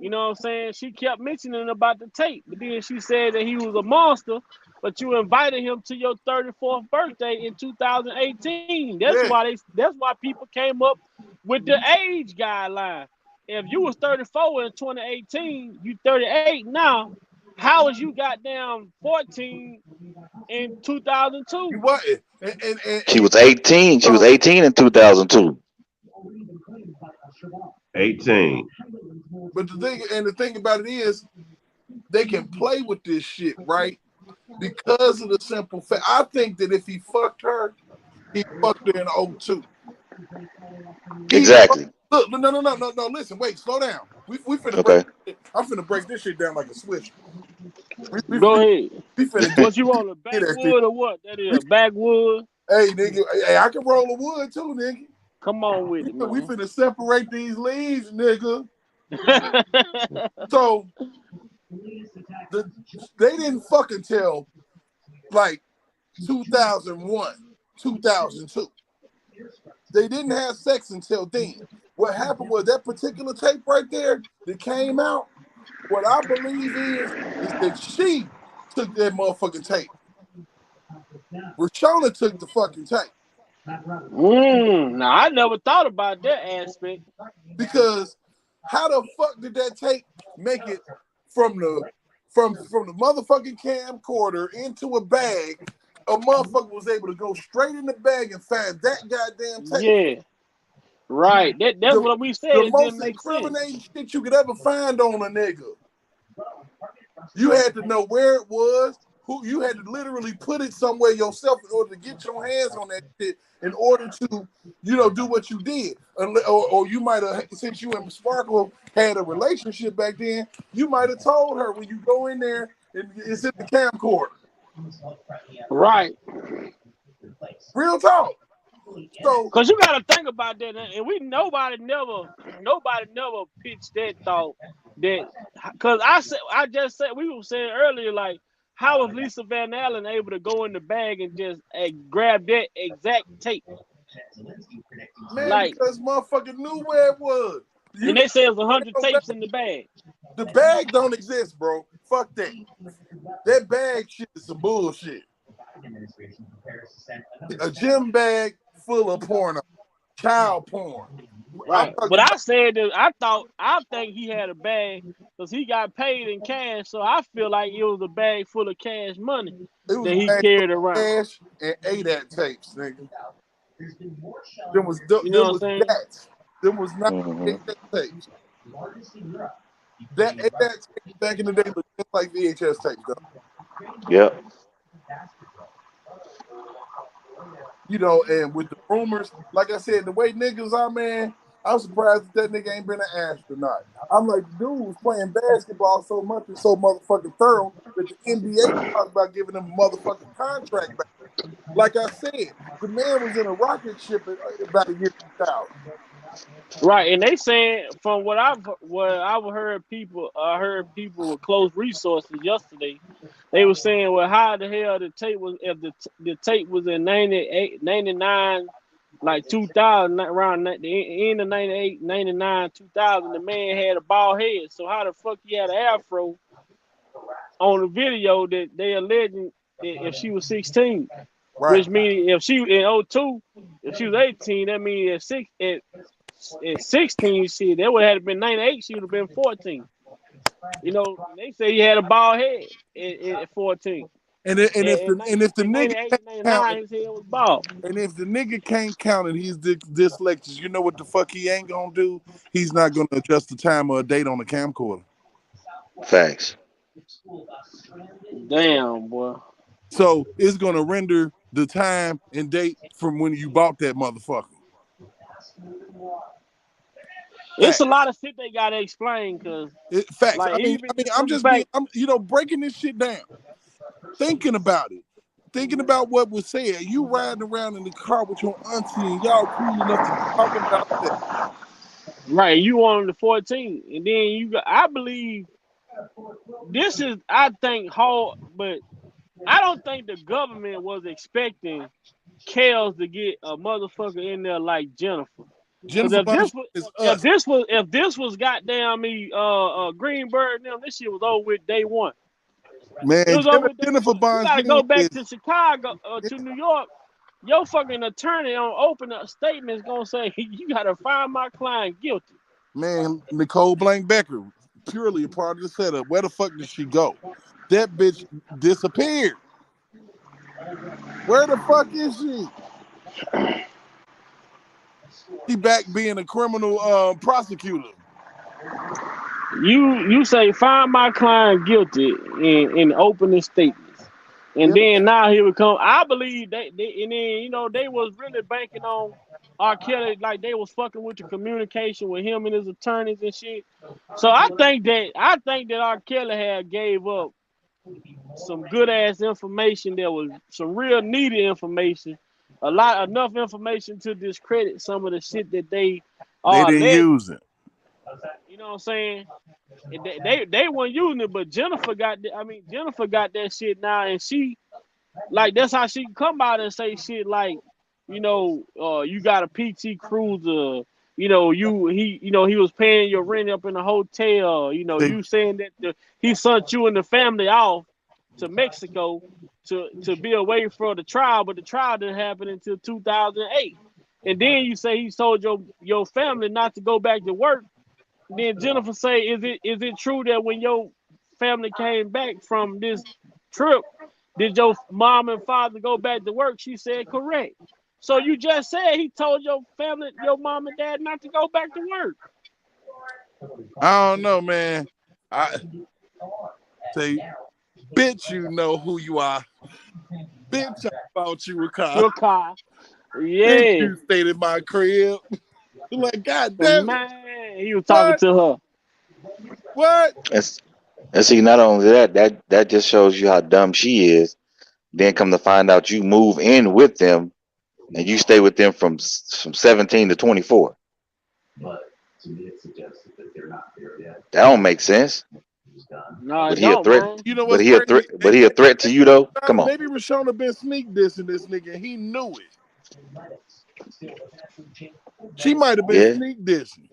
You know what I'm saying? She kept mentioning about the tape. But then she said that he was a monster, but you invited him to your 34th birthday in 2018. That's why people came up with the age guideline. If you was 34 in 2018, you 38 now. How is you goddamn 14 in 2002? You wasn't. She was 18. She was 18 in 2002. 18. But the thing about it is, they can play with this shit, right? Because of the simple fact. I think that if he fucked her, he fucked her in 2002. Exactly. Look, no. Listen, wait, slow down. We finna okay. I'm finna break this shit down like a switch. Go ahead. Finna what you want, a backwood or what? That is a backwood. Hey, nigga, hey, I can roll a wood too, nigga. Come on with it, man. We finna separate these leaves, nigga. So they didn't fucking tell like 2001, 2002. They didn't have sex until then. What happened was that particular tape right there that came out, what I believe is that she took that motherfucking tape. Rashona took the fucking tape. Now I never thought about that aspect. Because how the fuck did that tape make it from the motherfucking camcorder into a bag? A motherfucker was able to go straight in the bag and find that goddamn tape. Yeah. Right. That's what we said. The most incriminating shit you could ever find on a nigga. You had to know where it was. You had to literally put it somewhere yourself in order to get your hands on that shit in order to, do what you did. Or you might have, since you and Sparkle had a relationship back then, you might have told her when you go in there and it's in the camcorder. Right. Real talk. So, because you got to think about that, and nobody never pitched that thought that because I just said we were saying earlier, like, how was Lisa Van Allen able to go in the bag and just grab that exact tape? Man, like, because motherfucker knew where it was. And they say there's 100 tapes in the bag. The bag don't exist, bro. Fuck that. That bag shit is some bullshit. A gym bag full of porn, child porn. Right. But I said that I think he had a bag because he got paid in cash. So I feel like it was a bag full of cash money that he carried around. Cash and ADAT tapes, nigga. Them was that. Them was not ADAT tapes. That ADAT tapes back in the day looked just like VHS tapes, though. Yep. You know, and with the rumors, like I said, the way niggas are, man, I'm surprised that nigga ain't been an astronaut. I'm like, dude was playing basketball so much and so motherfucking thorough that the NBA talked about giving him a motherfucking contract back. Like I said, the man was in a rocket ship about a year 2000. Right, and they saying from what I've heard people with close resources yesterday, they were saying, well, how the hell the tape was if the tape was in 98, 99, like 2000, around the end of 98, 99, 2000, the man had a bald head. So how the fuck he had an afro on the video that they alleging if she was 16? Right. Which means if she in 02, if she was 18, that means at 16, shit, that would have been 98. She would have been 14. You know, they say he had a bald head at 14. And if the nigga can't count, his head was bald. And if the nigga can't count and he's dyslexic, you know what the fuck he ain't gonna do? He's not gonna adjust the time or a date on the camcorder. Facts. Damn, boy. So it's gonna render the time and date from when you bought that motherfucker. It's a lot of shit they gotta explain because facts. Like, I mean, I'm just being, breaking this shit down, thinking about it, thinking about what was said. You riding around in the car with your auntie and y'all cool enough to talk about that. Right, you on the 14, and then I believe this is, I think, hard, but I don't think the government was expecting Kels to get a motherfucker in there like Jennifer. If this was goddamn me, Greenberg, them, this shit was over with day one. Man, Jennifer Bonds. You gotta go back to Chicago, to New York. Your fucking attorney on open up statements gonna say you gotta find my client guilty. Man, Nicole Blank Becker, purely a part of the setup. Where the fuck did she go? That bitch disappeared. Where the fuck is she? He back being a criminal prosecutor. You say find my client guilty in opening statements, and then now he would come. I believe and then they was really banking on R. Kelly, like they was fucking with the communication with him and his attorneys and shit. So I think that R. Kelly had gave up some good ass information. There was some real needed information. Enough information to discredit some of the shit that they didn't use it. You know what I'm saying? They weren't using it, but Jennifer got that shit now, and she, like, that's how she can come out and say shit like, you got a PT Cruiser, he was paying your rent up in the hotel, you saying that he sent you and the family off to Mexico to be away for the trial, but the trial didn't happen until 2008. And then you say he told your family not to go back to work. Then Jennifer say, is it true that when your family came back from this trip, did your mom and father go back to work? She said correct. So you just said he told your family, your mom and dad, not to go back to work. I don't know, man. I say, bitch, you know who you are. Bitch, I thought you were Kai. Your Kai. Yeah. Bitch, you stayed in my crib. Like, God damn man, he was talking to her. What? And see, not only that just shows you how dumb she is. Then come to find out you move in with them and you stay with them from 17 to 24. But to me, it suggests that they're not there yet. That don't make sense. No, but he a threat. Man. You know but he a threat to you though. Come on. Maybe Rashona been sneak dissing this nigga. He knew it. She might have been sneak dissing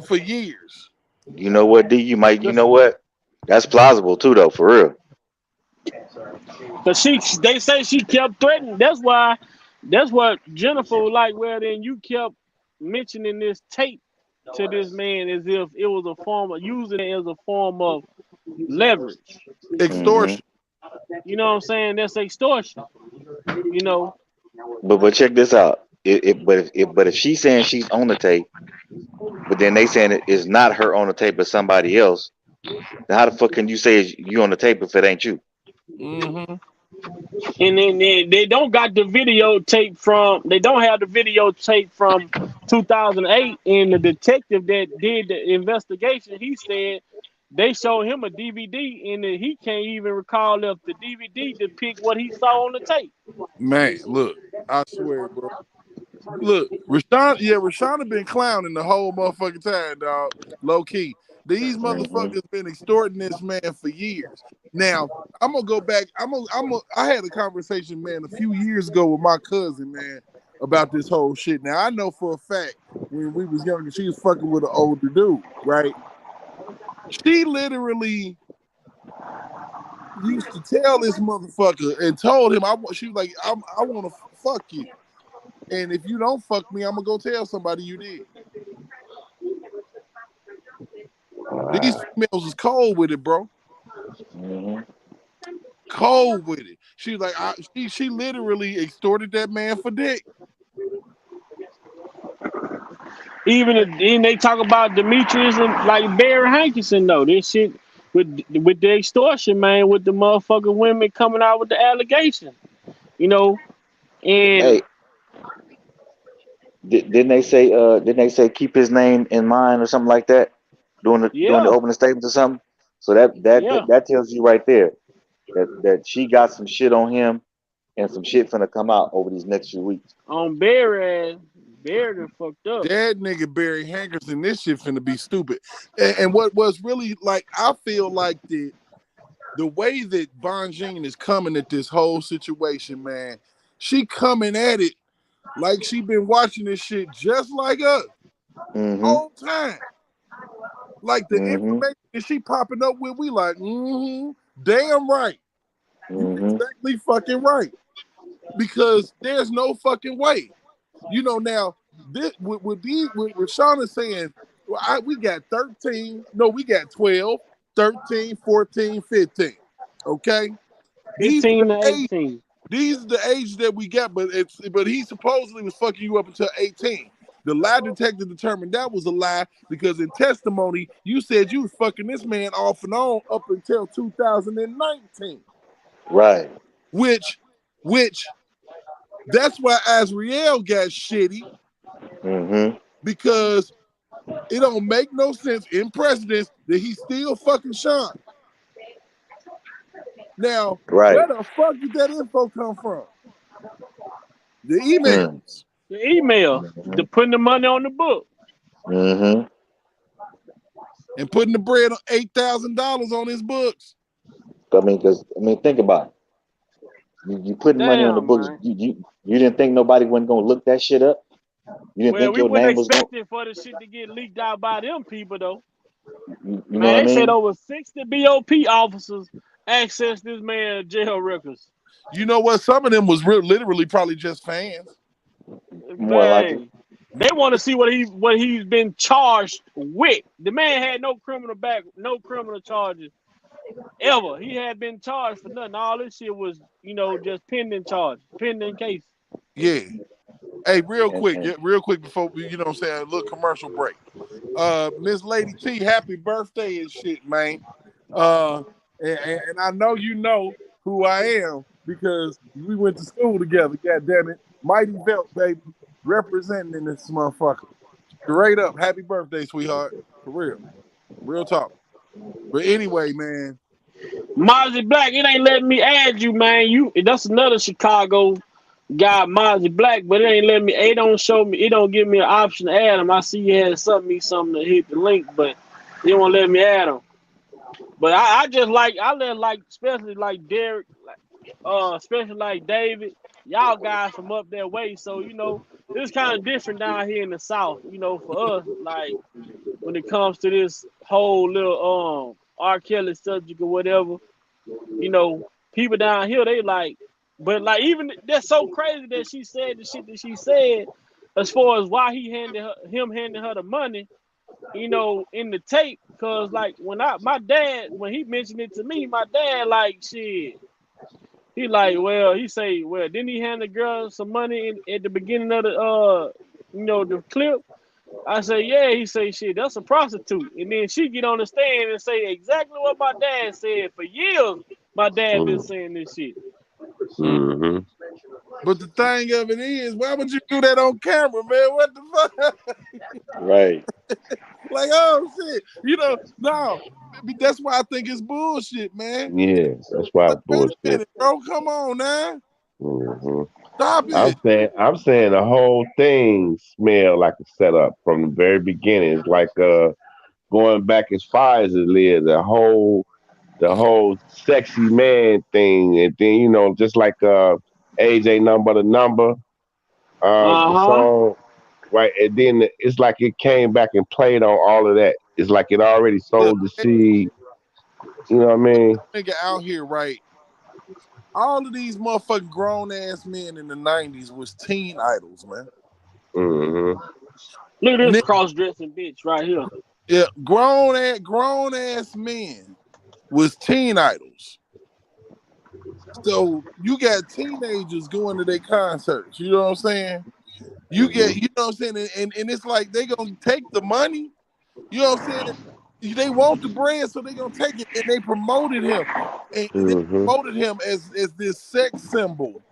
for years. You know what, D? You know what? That's plausible too, though, for real. But they say she kept threatening. That's what Jennifer was like. Well, then you kept mentioning this tape to this man as if it was a form of using it as a form of leverage. Extortion. You know what I'm saying? That's extortion. You know, But check this out. But if she's saying she's on the tape, but then they saying it is not her on the tape, but somebody else, then how the fuck can you say you on the tape if it ain't you? Mm-hmm. and then they don't got the videotape from. They don't have the videotape from 2008. And the detective that did the investigation, he said they showed him a DVD, and he can't even recall if the DVD depict what he saw on the tape. Man, look, I swear, bro. Look, Rashana been clowning the whole motherfucking time, dog. Low key. These motherfuckers been extorting this man for years. Now, I'm gonna go back. I had a conversation, man, a few years ago with my cousin, man, about this whole shit. Now, I know for a fact when we was younger, she was fucking with an older dude, right? She literally used to tell this motherfucker and told him, she was like, I want to fuck you. And if you don't fuck me, I'm gonna go tell somebody you did. These females is cold with it, bro. Cold with it. She was like, she literally extorted that man for dick. Even they talk about Demetrius and like Barry Hankinson though. This shit with the extortion, man, with the motherfucking women coming out with the allegation, you know, and Hey, didn't they say? Didn't they say keep his name in mind or something like that? Doing the opening statements or something. So that tells you right there that she got some shit on him and some shit finna come out over these next few weeks. On Barry done fucked up. That nigga Barry Hankerson, this shit finna be stupid. And what was really like, I feel like the way that Bonjean is coming at this whole situation, man, she coming at it like she been watching this shit just like us whole time. Like the information she popping up with, we like, damn right. You exactly fucking right. Because there's no fucking way. You know, now, this with Rashana saying, we got 13, no, we got 12, 13, 14, 15. Okay? 15 to 18. These are the ages that we got, but he supposedly was fucking you up until 18. The lie detector determined that was a lie because in testimony, you said you was fucking this man off and on up until 2019. Right. Which that's why Azriel got shitty. Because it don't make no sense in precedence that he's still fucking Sean. Now, where the fuck did that info come from? The emails. The email. To putting the money on the book. And putting the bread on $8,000 on his books. I mean, think about it. You putting money on the books. You didn't think nobody wasn't gonna look that shit up? You didn't think your name was going? We for the shit to get leaked out by them people though. You know what I mean? They said over 60 BOP officers accessed this man's jail records. You know what? Some of them was literally probably just fans. More like it. They want to see what he's been charged with. The man had no criminal charges ever. He had been charged for nothing. All this shit was, just pending case. Yeah. Hey, real quick before we, a little commercial break. Miss Lady T, happy birthday and shit, man. And I know you know who I am because we went to school together, god damn it. Mighty Belt, baby, representing this motherfucker. Straight up, happy birthday, sweetheart. For real. Real talk. But anyway, man. Mozzie Black, it ain't letting me add you, man. That's another Chicago guy, Mozzie Black, but it ain't letting me. It don't show me. It don't give me an option to add him. I see you had something to hit the link, but it won't let me add him. But I especially like Derek, especially like David. Y'all guys from up that way, so it's kind of different down here in the South. For us, like when it comes to this whole little R. Kelly subject or whatever, people down here they like. But like even that's so crazy that she said the shit that she said as far as why he handed her the money. you know, in the tape, cause like my dad, when he mentioned it to me, my dad like shit. He like, well, he say, well, didn't he hand the girl some money at the beginning of the you know, the clip? I say, yeah. He say, shit, that's a prostitute. And then she get on the stand and say exactly what my dad said for years. My dad been saying this shit. Mm-hmm. But the thing of it is, why would you do that on camera, man? What the fuck? Right. Like, oh shit, you know, no. That's why I think it's bullshit, man. Yeah, that's why Like, it's wait a bullshit. minute, bro. Come on now. Mm-hmm. Stop it. I'm saying the whole thing smell like a setup from the very beginning. It's like going back as far as it is, the whole sexy man thing, and then you know, just like AJ Number the Number, the Uh-huh. song, right? And then it's like it came back and played on all of that. It's like it already Look, sold the seed. You know what I mean? nigga out here, right? All of these motherfucking grown ass men in the 90s was teen idols, man. Mm-hmm. Look at this Nigga, cross-dressing bitch right here. yeah, grown ass men was teen idols. So you got teenagers going to their concerts. You know what I'm saying? You Mm-hmm. get, you know what I'm saying? And it's like they gonna take the money. You know what I'm saying? They want the brand, so they gonna take it. And they promoted him. And they Mm-hmm. promoted him as this sex symbol.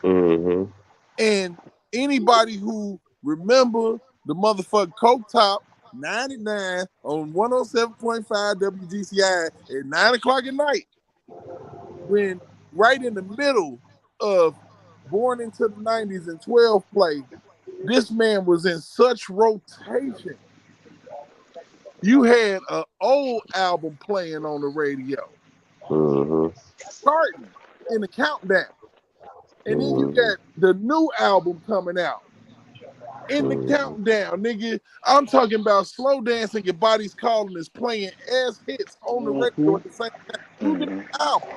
Mm-hmm. And anybody who remember the motherfucking Coke Top 99 on 107.5 WGCI at 9 o'clock at night, when right in the middle of Born into the 90s and 12 play, this man was in such rotation. You had an old album playing on the radio, Mm-hmm. starting in the countdown. And then you got the new album coming out in the countdown, nigga. I'm talking about Slow Dancing, Your Body's Calling is playing as hits on the radio at the same time. Two different albums.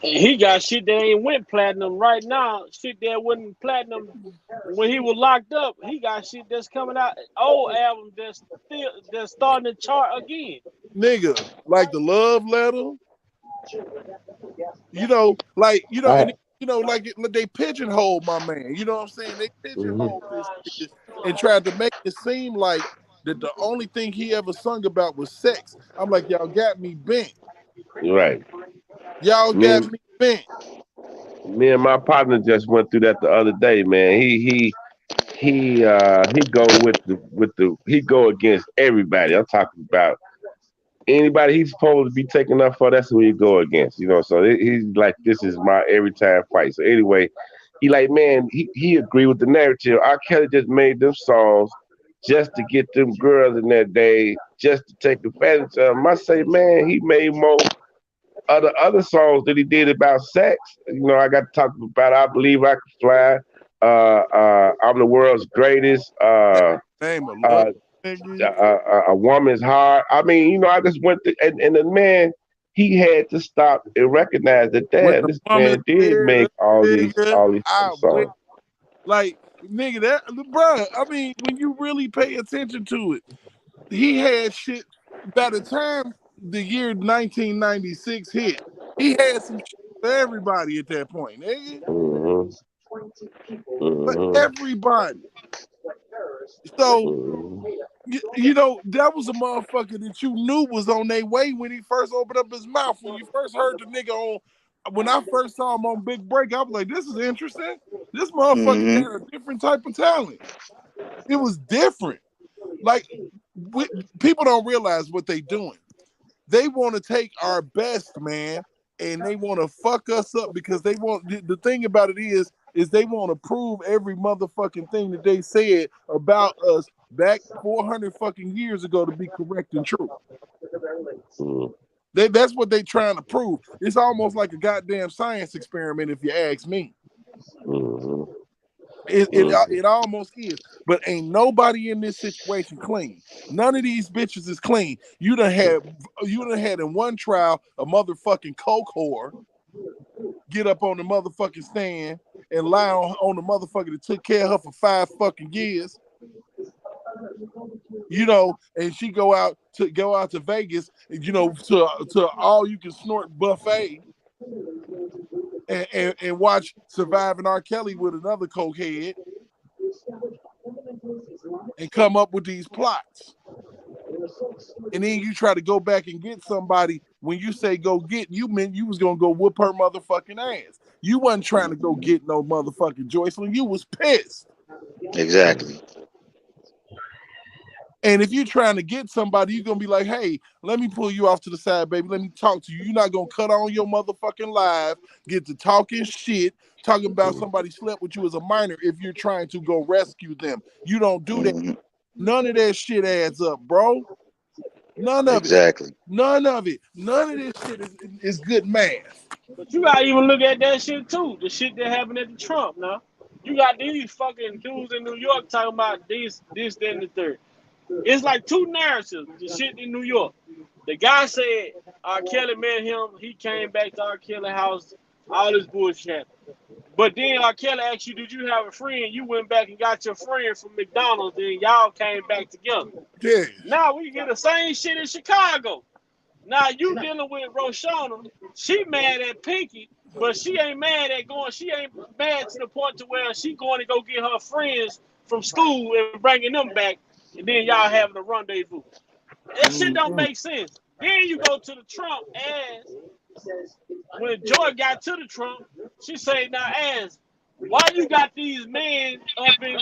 And he got shit that ain't went platinum right now. Shit that wasn't platinum when he was locked up. He got shit that's coming out. Old album that's starting to chart again. Nigga, like the Love Letter. You know, like, you know, and you know, like they pigeonhole my man. You know what I'm saying? They pigeonhole this nigga and tried to make it seem like that the only thing he ever sung about was sex. I'm like, y'all got me bent. Right. Y'all got me bent. Me and my partner just went through that the other day, man. He go he go against everybody. I'm talking about anybody he's supposed to be taking up for. That's who he go against, you know. So he's like, this is my every time fight. So anyway, he like, man, he agree with the narrative. R. Kelly just made them songs just to get them girls in that day, just to take advantage of them. I say, man, he made more other songs that he did about sex. You know, I got to talk about I Believe I Can Fly, I'm the World's Greatest, Name a love, a Woman's Heart. I mean, you know, I just went to, and the man, he had to stop and recognize that, damn, this man did make all these songs. Like, nigga, that, bro, I mean, when you really pay attention to it, he had shit. By the time the year 1996 hit, he had some shit for everybody at that point, nigga. For everybody. So, you know, that was a motherfucker that you knew was on their way when he first opened up his mouth. When you first heard the nigga on, when I first saw him on Big Break, I was like, this is interesting. This motherfucker got a different type of talent. It was different. Like, people don't realize what they doing. They want to take our best, man, and they want to fuck us up because they want, the thing about it is they want to prove every motherfucking thing that they said about us back 400 fucking years ago to be correct and true. That's what they trying to prove. It's almost like a goddamn science experiment, if you ask me. It almost is, but ain't nobody in this situation clean. None of these bitches is clean. You done had in one trial a motherfucking coke whore get up on the motherfucking stand and lie on the motherfucker that took care of her for 5 fucking years. you know, and she go out to Vegas, you know, to all you can snort buffet, and watch Surviving R. Kelly with another cokehead, and come up with these plots. And then you try to go back and get somebody. When you say go get, you meant you was gonna go whoop her motherfucking ass. You wasn't trying to go get no motherfucking Joycelyn. You was pissed. Exactly. And if you're trying to get somebody, you're gonna be like, hey, let me pull you off to the side, baby. Let me talk to you. You're not gonna cut on your motherfucking live, get to talking shit, talking about somebody slept with you as a minor if you're trying to go rescue them. You don't do that. Mm-hmm. None of that shit adds up, bro. None of Exactly. it. None of it. None of this shit is good math. But you gotta even look at that shit too. The shit that happened at the Trump now. You got these fucking dudes in New York talking about this, that, and the third. It's like two narratives. The shit in New York. The guy said R. Kelly met him. He came back to R. Kelly house. All this bullshit happened. But then R. Kelly asked you, did you have a friend? You went back and got your friend from McDonald's. Then y'all came back together. Yeah. Now we get the same shit in Chicago. Now you dealing with Roshana. She mad at Pinky, but she ain't mad at going. She ain't mad to the point to where she going to go get her friends from school and bringing them back, and then y'all having a rendezvous. That shit don't make sense. Then you go to the Trump ass. When Joy got to the Trump, she say, now ask, why you got these men up in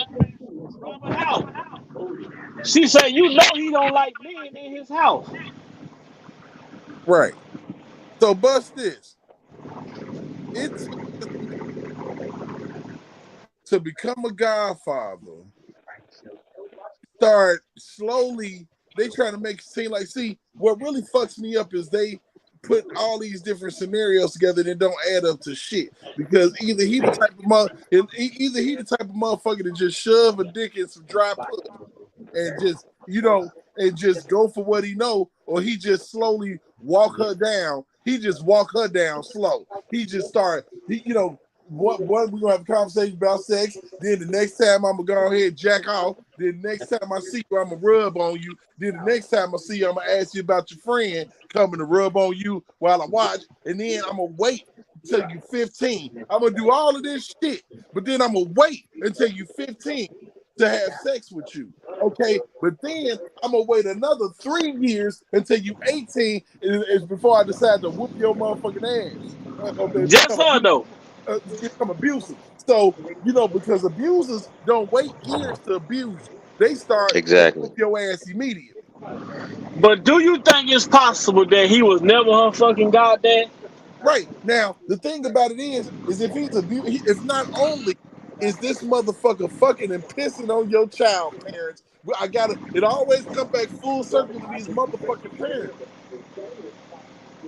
Robert house? She said, you know he don't like men in his house. Right. So bust this. It's to become a godfather. Start slowly. They trying to make it seem like, see, what really fucks me up is they put all these different scenarios together that don't add up to shit. Because either he the type of motherfucker to just shove a dick in some dry pussy and just, you know, and just go for what he know, or he just slowly walk her down. He just walk her down slow. He just start, you know, what we're gonna have a conversation about sex. Then the next time I'm gonna go ahead and jack off. Then the next time I see you, I'm gonna rub on you. Then the next time I see you, I'm gonna ask you about your friend coming to rub on you while I watch. And then I'm gonna wait until you 15. I'm gonna do all of this shit, but then I'm gonna wait until you 15 to have sex with you. Okay, but then I'm gonna wait another 3 years until you 18 is before I decide to whoop your motherfucking ass. Just her though. Become abusive. So, you know, because abusers don't wait years to abuse you. They start Exactly. whoop your ass immediately. But do you think it's possible that he was never her fucking goddad? Right. Now, the thing about it is if he's if not only is this motherfucker fucking and pissing on your child parents, it always come back full circle to these motherfucking parents.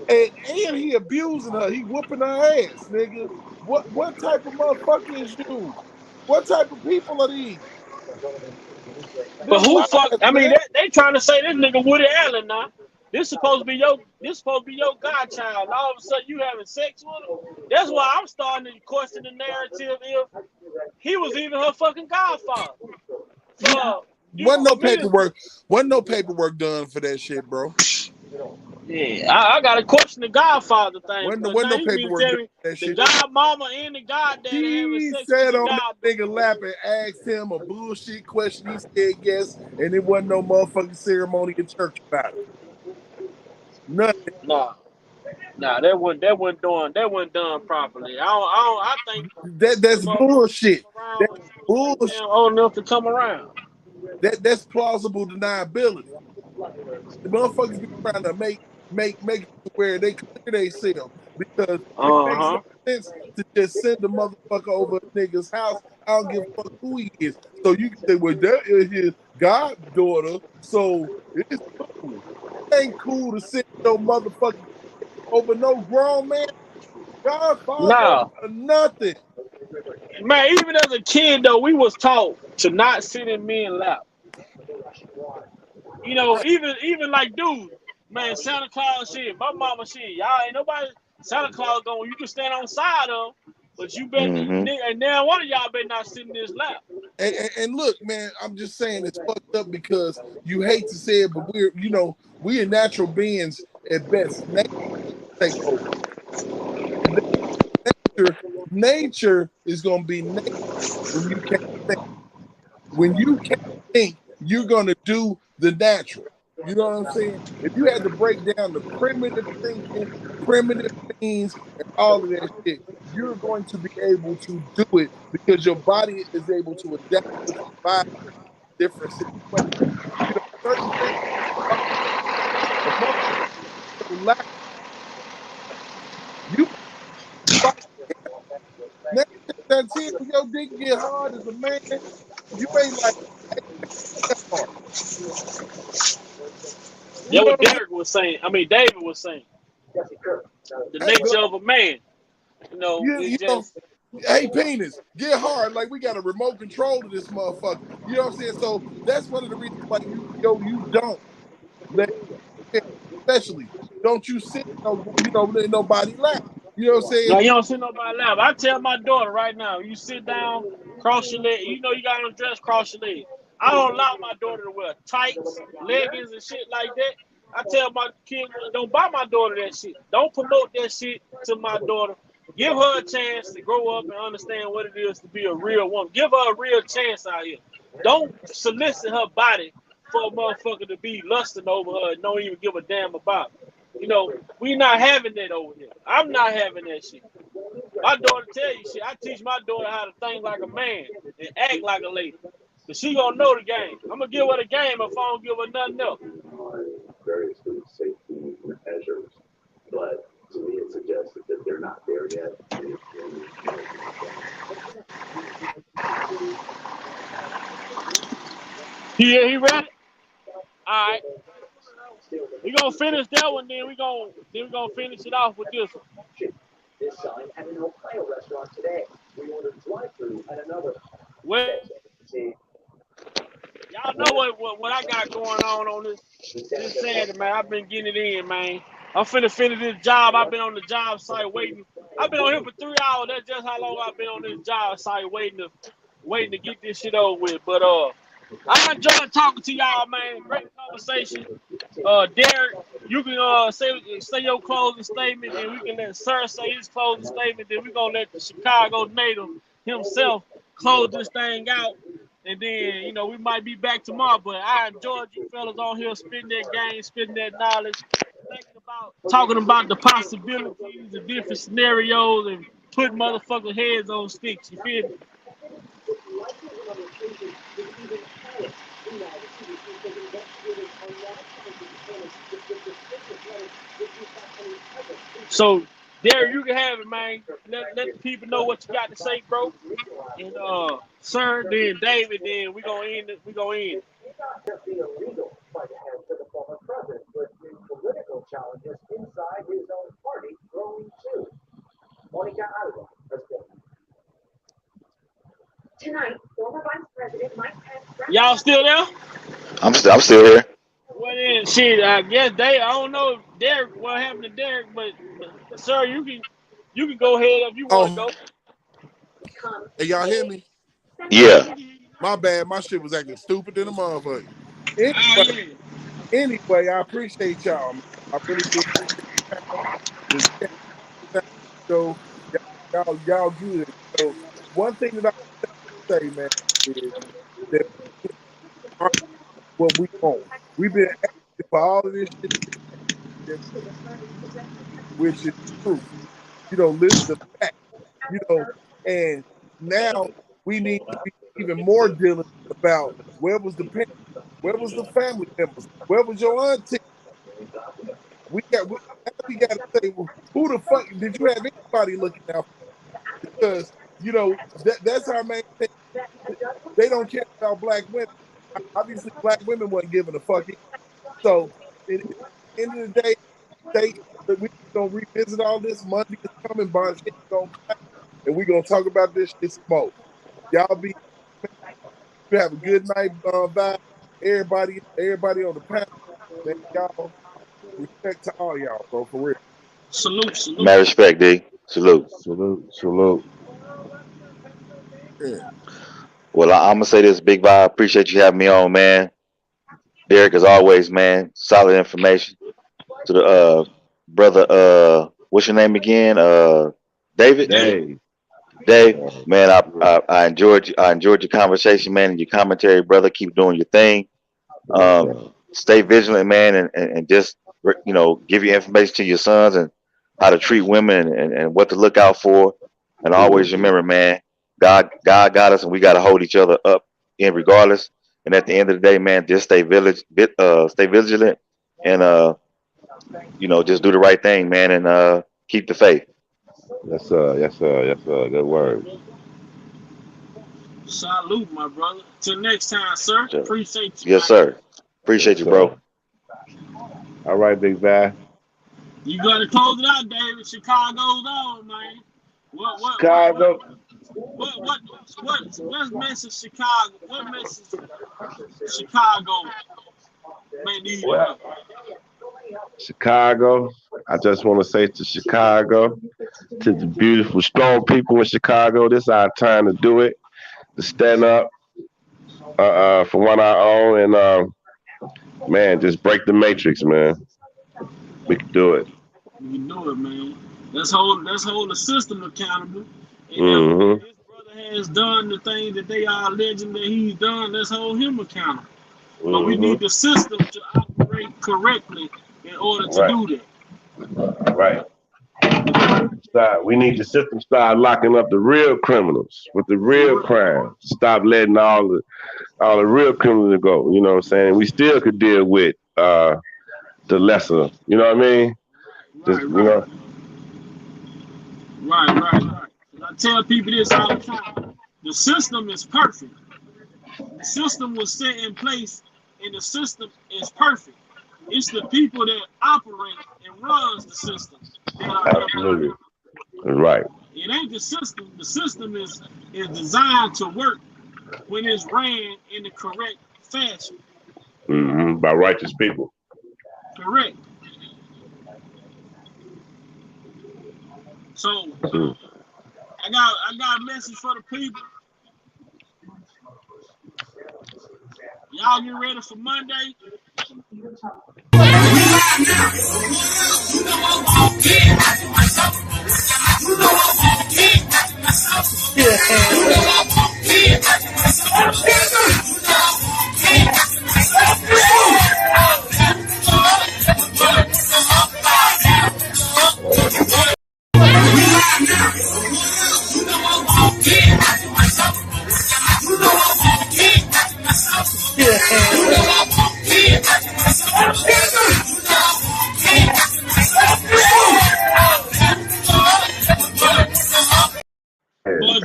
And he abusing her, he whooping her ass, nigga. What type of motherfucker is you? What type of people are these? But who fuck? I mean, they trying to say this nigga Woody Allen now. This supposed to be your godchild. All of a sudden you having sex with him. That's why I'm starting to question the narrative if he was even her fucking godfather. So, wasn't no paperwork done for that shit, bro. Yeah, I got to question the Godfather thing. Wasn't no paperwork done for that shit. The godmama and the goddaddy having sex sat with on that nigga lap and asked him a bullshit question. He said yes, and it wasn't no motherfucking ceremony in church about it. Nothing. Nah, that wasn't done properly. I think that's bullshit. That's bullshit. Old enough to come around. That's plausible deniability. The motherfuckers be trying to make it where they clear themselves because it makes no sense to just send the motherfucker over a nigga's house. I don't give a fuck who he is. So you can say, well, that is his goddaughter, so it's cool. It ain't cool to send no motherfucker over no grown man. Godfather or nothing. Man, even as a kid though, we was taught to not sit in men's lap. You know, even like dude, man, Santa Claus shit, my mama shit, y'all ain't nobody Santa Claus going, you can stand on the side of him, But you better, and now one of y'all better not sit in this lap. And look, man, I'm just saying it's fucked up because you hate to say it, but we are natural beings at best. Nature take over. Nature is gonna be nature when you can't think. When you can't think, you're gonna do the natural. You know what I'm saying? If you had to break down the primitive thinking, primitive means, and all of that shit, you're going to be able to do it because your body is able to adapt to survive different situations. Certain things you until your dick get hard as a man, you ain't like hard. Yeah, what Derek was saying. I mean, David was saying. The nature of a man. Hey, penis, get hard. Like we got a remote control to this motherfucker. You know what I'm saying? So that's one of the reasons why you don't let, especially don't you sit let nobody laugh. You know what I'm saying? No, you don't sit nobody laugh. I tell my daughter right now, you sit down, cross your leg. You got on dress, cross your leg. I don't allow my daughter to wear tights, leggings, and shit like that. I tell my kids, don't buy my daughter that shit. Don't promote that shit to my daughter. Give her a chance to grow up and understand what it is to be a real woman. Give her a real chance out here. Don't solicit her body for a motherfucker to be lusting over her and don't even give a damn about it. We not having that over here. I'm not having that shit. My daughter tell you shit. I teach my daughter how to think like a man and act like a lady. But she gonna know the game. I'm gonna give her the game if I don't give her nothing else. Various food safety measures, but to me it suggests that they're not there yet. He ready? All right. We gonna finish that one, then we gonna finish it off with this one. This sign at an Ohio restaurant today. We ordered drive-through at another. Well, y'all know what I got going on this Saturday, man. I've been getting it in, man. I'm finna finish this job. I've been on the job site waiting. I've been on here for 3 hours. That's just how long I've been on this job site waiting to get this shit over with. But I enjoyed talking to y'all, man. Great conversation. Derek, you can say your closing statement, and we can let Sir say his closing statement. Then we're gonna let the Chicago native himself close this thing out. And then, we might be back tomorrow. But I enjoyed you fellas on here spitting that game, spitting that knowledge, talking about the possibilities of different scenarios and putting motherfucking heads on sticks. You feel me? So, Derek, you can have it, man. Let the people know what you got to say, bro. And Sir, then David, then we gonna end it. Just be illegal by the hands of the former president, but new political challenges inside his own party growing too. Monica Alba has been. Tonight, former Vice President Mike Pence. Y'all still there? I'm still here. Well then, shit. I guess I don't know, Derek. What happened to Derek? But Sir, you can go ahead if you want to go. Hey, y'all hear me? Yeah. My bad. My shit was acting stupid in the motherfucker. Anyway, I appreciate y'all, man. I really do appreciate so y'all good. So one thing that I say, man, is that what we want. We've been asking for all of this shit, which is true. Listen to facts. And now we need to be even more diligent about where was the parents, where was the family members, where was your auntie? We got to say, well, who the fuck did you have anybody looking out for? Because that's our main thing. They don't care about black women. Obviously, black women wasn't giving a fuck. So at the end of the day, we're gonna revisit all this. Monday is coming, Bond shit gonna come, and we're gonna talk about this shit some more. Y'all have a good night, vibe. Everybody on the panel, man. Y'all respect to all y'all, bro, for real. Salute. Mad respect, D. Salute. Salute. Yeah. Well, I'm gonna say this, Big Vibe. Appreciate you having me on, man. Derek, as always, man. Solid information. To the brother, what's your name again? David. Dave. Dave, man, I enjoyed your conversation, man, and your commentary, brother. Keep doing your thing. Stay vigilant, man, and just give your information to your sons and how to treat women and what to look out for. And always remember, man, God got us, and we got to hold each other up in regardless. And at the end of the day, man, just stay vigilant, and just do the right thing, man, and keep the faith. Yes, sir. Yes, sir. Yes, sir. Good word. Salute, my brother. Till next time, sir. Appreciate you. Yes, sir. Appreciate you, bro. All right, Big Bad. You gotta close it out, David. Chicago's on, man. Chicago. What message Chicago? What message Chicago may need? Well, Chicago. I just want to say to Chicago, to the beautiful, strong people in Chicago, this is our time to do it, to stand up for one our own, and man, just break the matrix, man. We can do it. We can do it, man. Let's hold the system accountable. And Mm-hmm. this brother has done the things that they are alleging that he's done. Let's hold him accountable. Mm-hmm. But we need the system to operate correctly in order to do that. Right. We need the system start locking up the real criminals with the real crimes. Stop letting all the real criminals go. You know what I'm saying? We still could deal with the lesser. You know what I mean? Right. I tell people this all the time. The system is perfect. The system was set in place, and the system is perfect. It's the people that operate and runs the system that are absolutely right. It ain't the system. The system is designed to work when it's ran in the correct fashion. Mm-hmm. By righteous people. Correct. So I got a message for the people. Y'all get ready for Monday.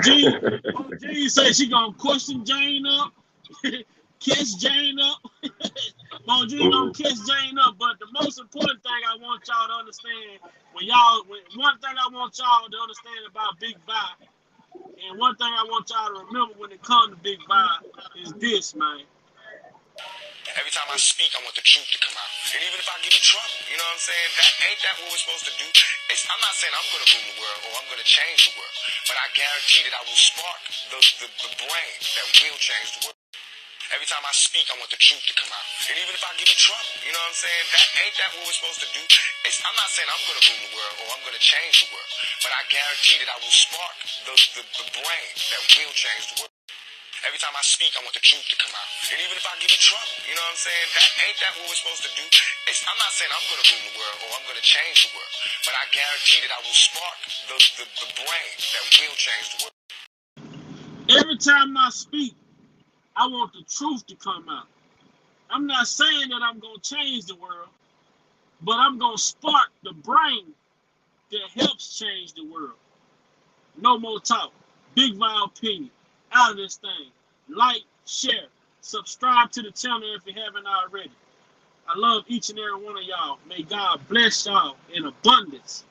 G say she gonna question Jane up, catch Jane up. Bon G gonna catch Jane up, but the most important thing I want y'all to understand one thing I want y'all to understand about Big Vibe, and one thing I want y'all to remember when it comes to Big Vibe is this, man. Every time I speak, I want the truth to come out. And even if I get in trouble, you know what I'm saying? Ain't that what we're supposed to do? I'm not saying I'm going to rule the world or I'm going to change the world, but I guarantee that I will spark the brain that will change the world. Every time I speak, I want the truth to come out. And even if I get in trouble, you know what I'm saying? Ain't that what we're supposed to do? I'm not saying I'm going to rule the world or I'm going to change the world, but I guarantee that I will spark the brain that will change the world. Every time I speak, I want the truth to come out. And even if I get in trouble, you know what I'm saying? Ain't that what we're supposed to do? I'm not saying I'm going to rule the world or I'm going to change the world, but I guarantee that I will spark the brain that will change the world. Every time I speak, I want the truth to come out. I'm not saying that I'm going to change the world, but I'm going to spark the brain that helps change the world. No more talk. Big Vibe opinion. Out of this thing. Like, share, subscribe to the channel if you haven't already. I love each and every one of y'all. May God bless y'all in abundance.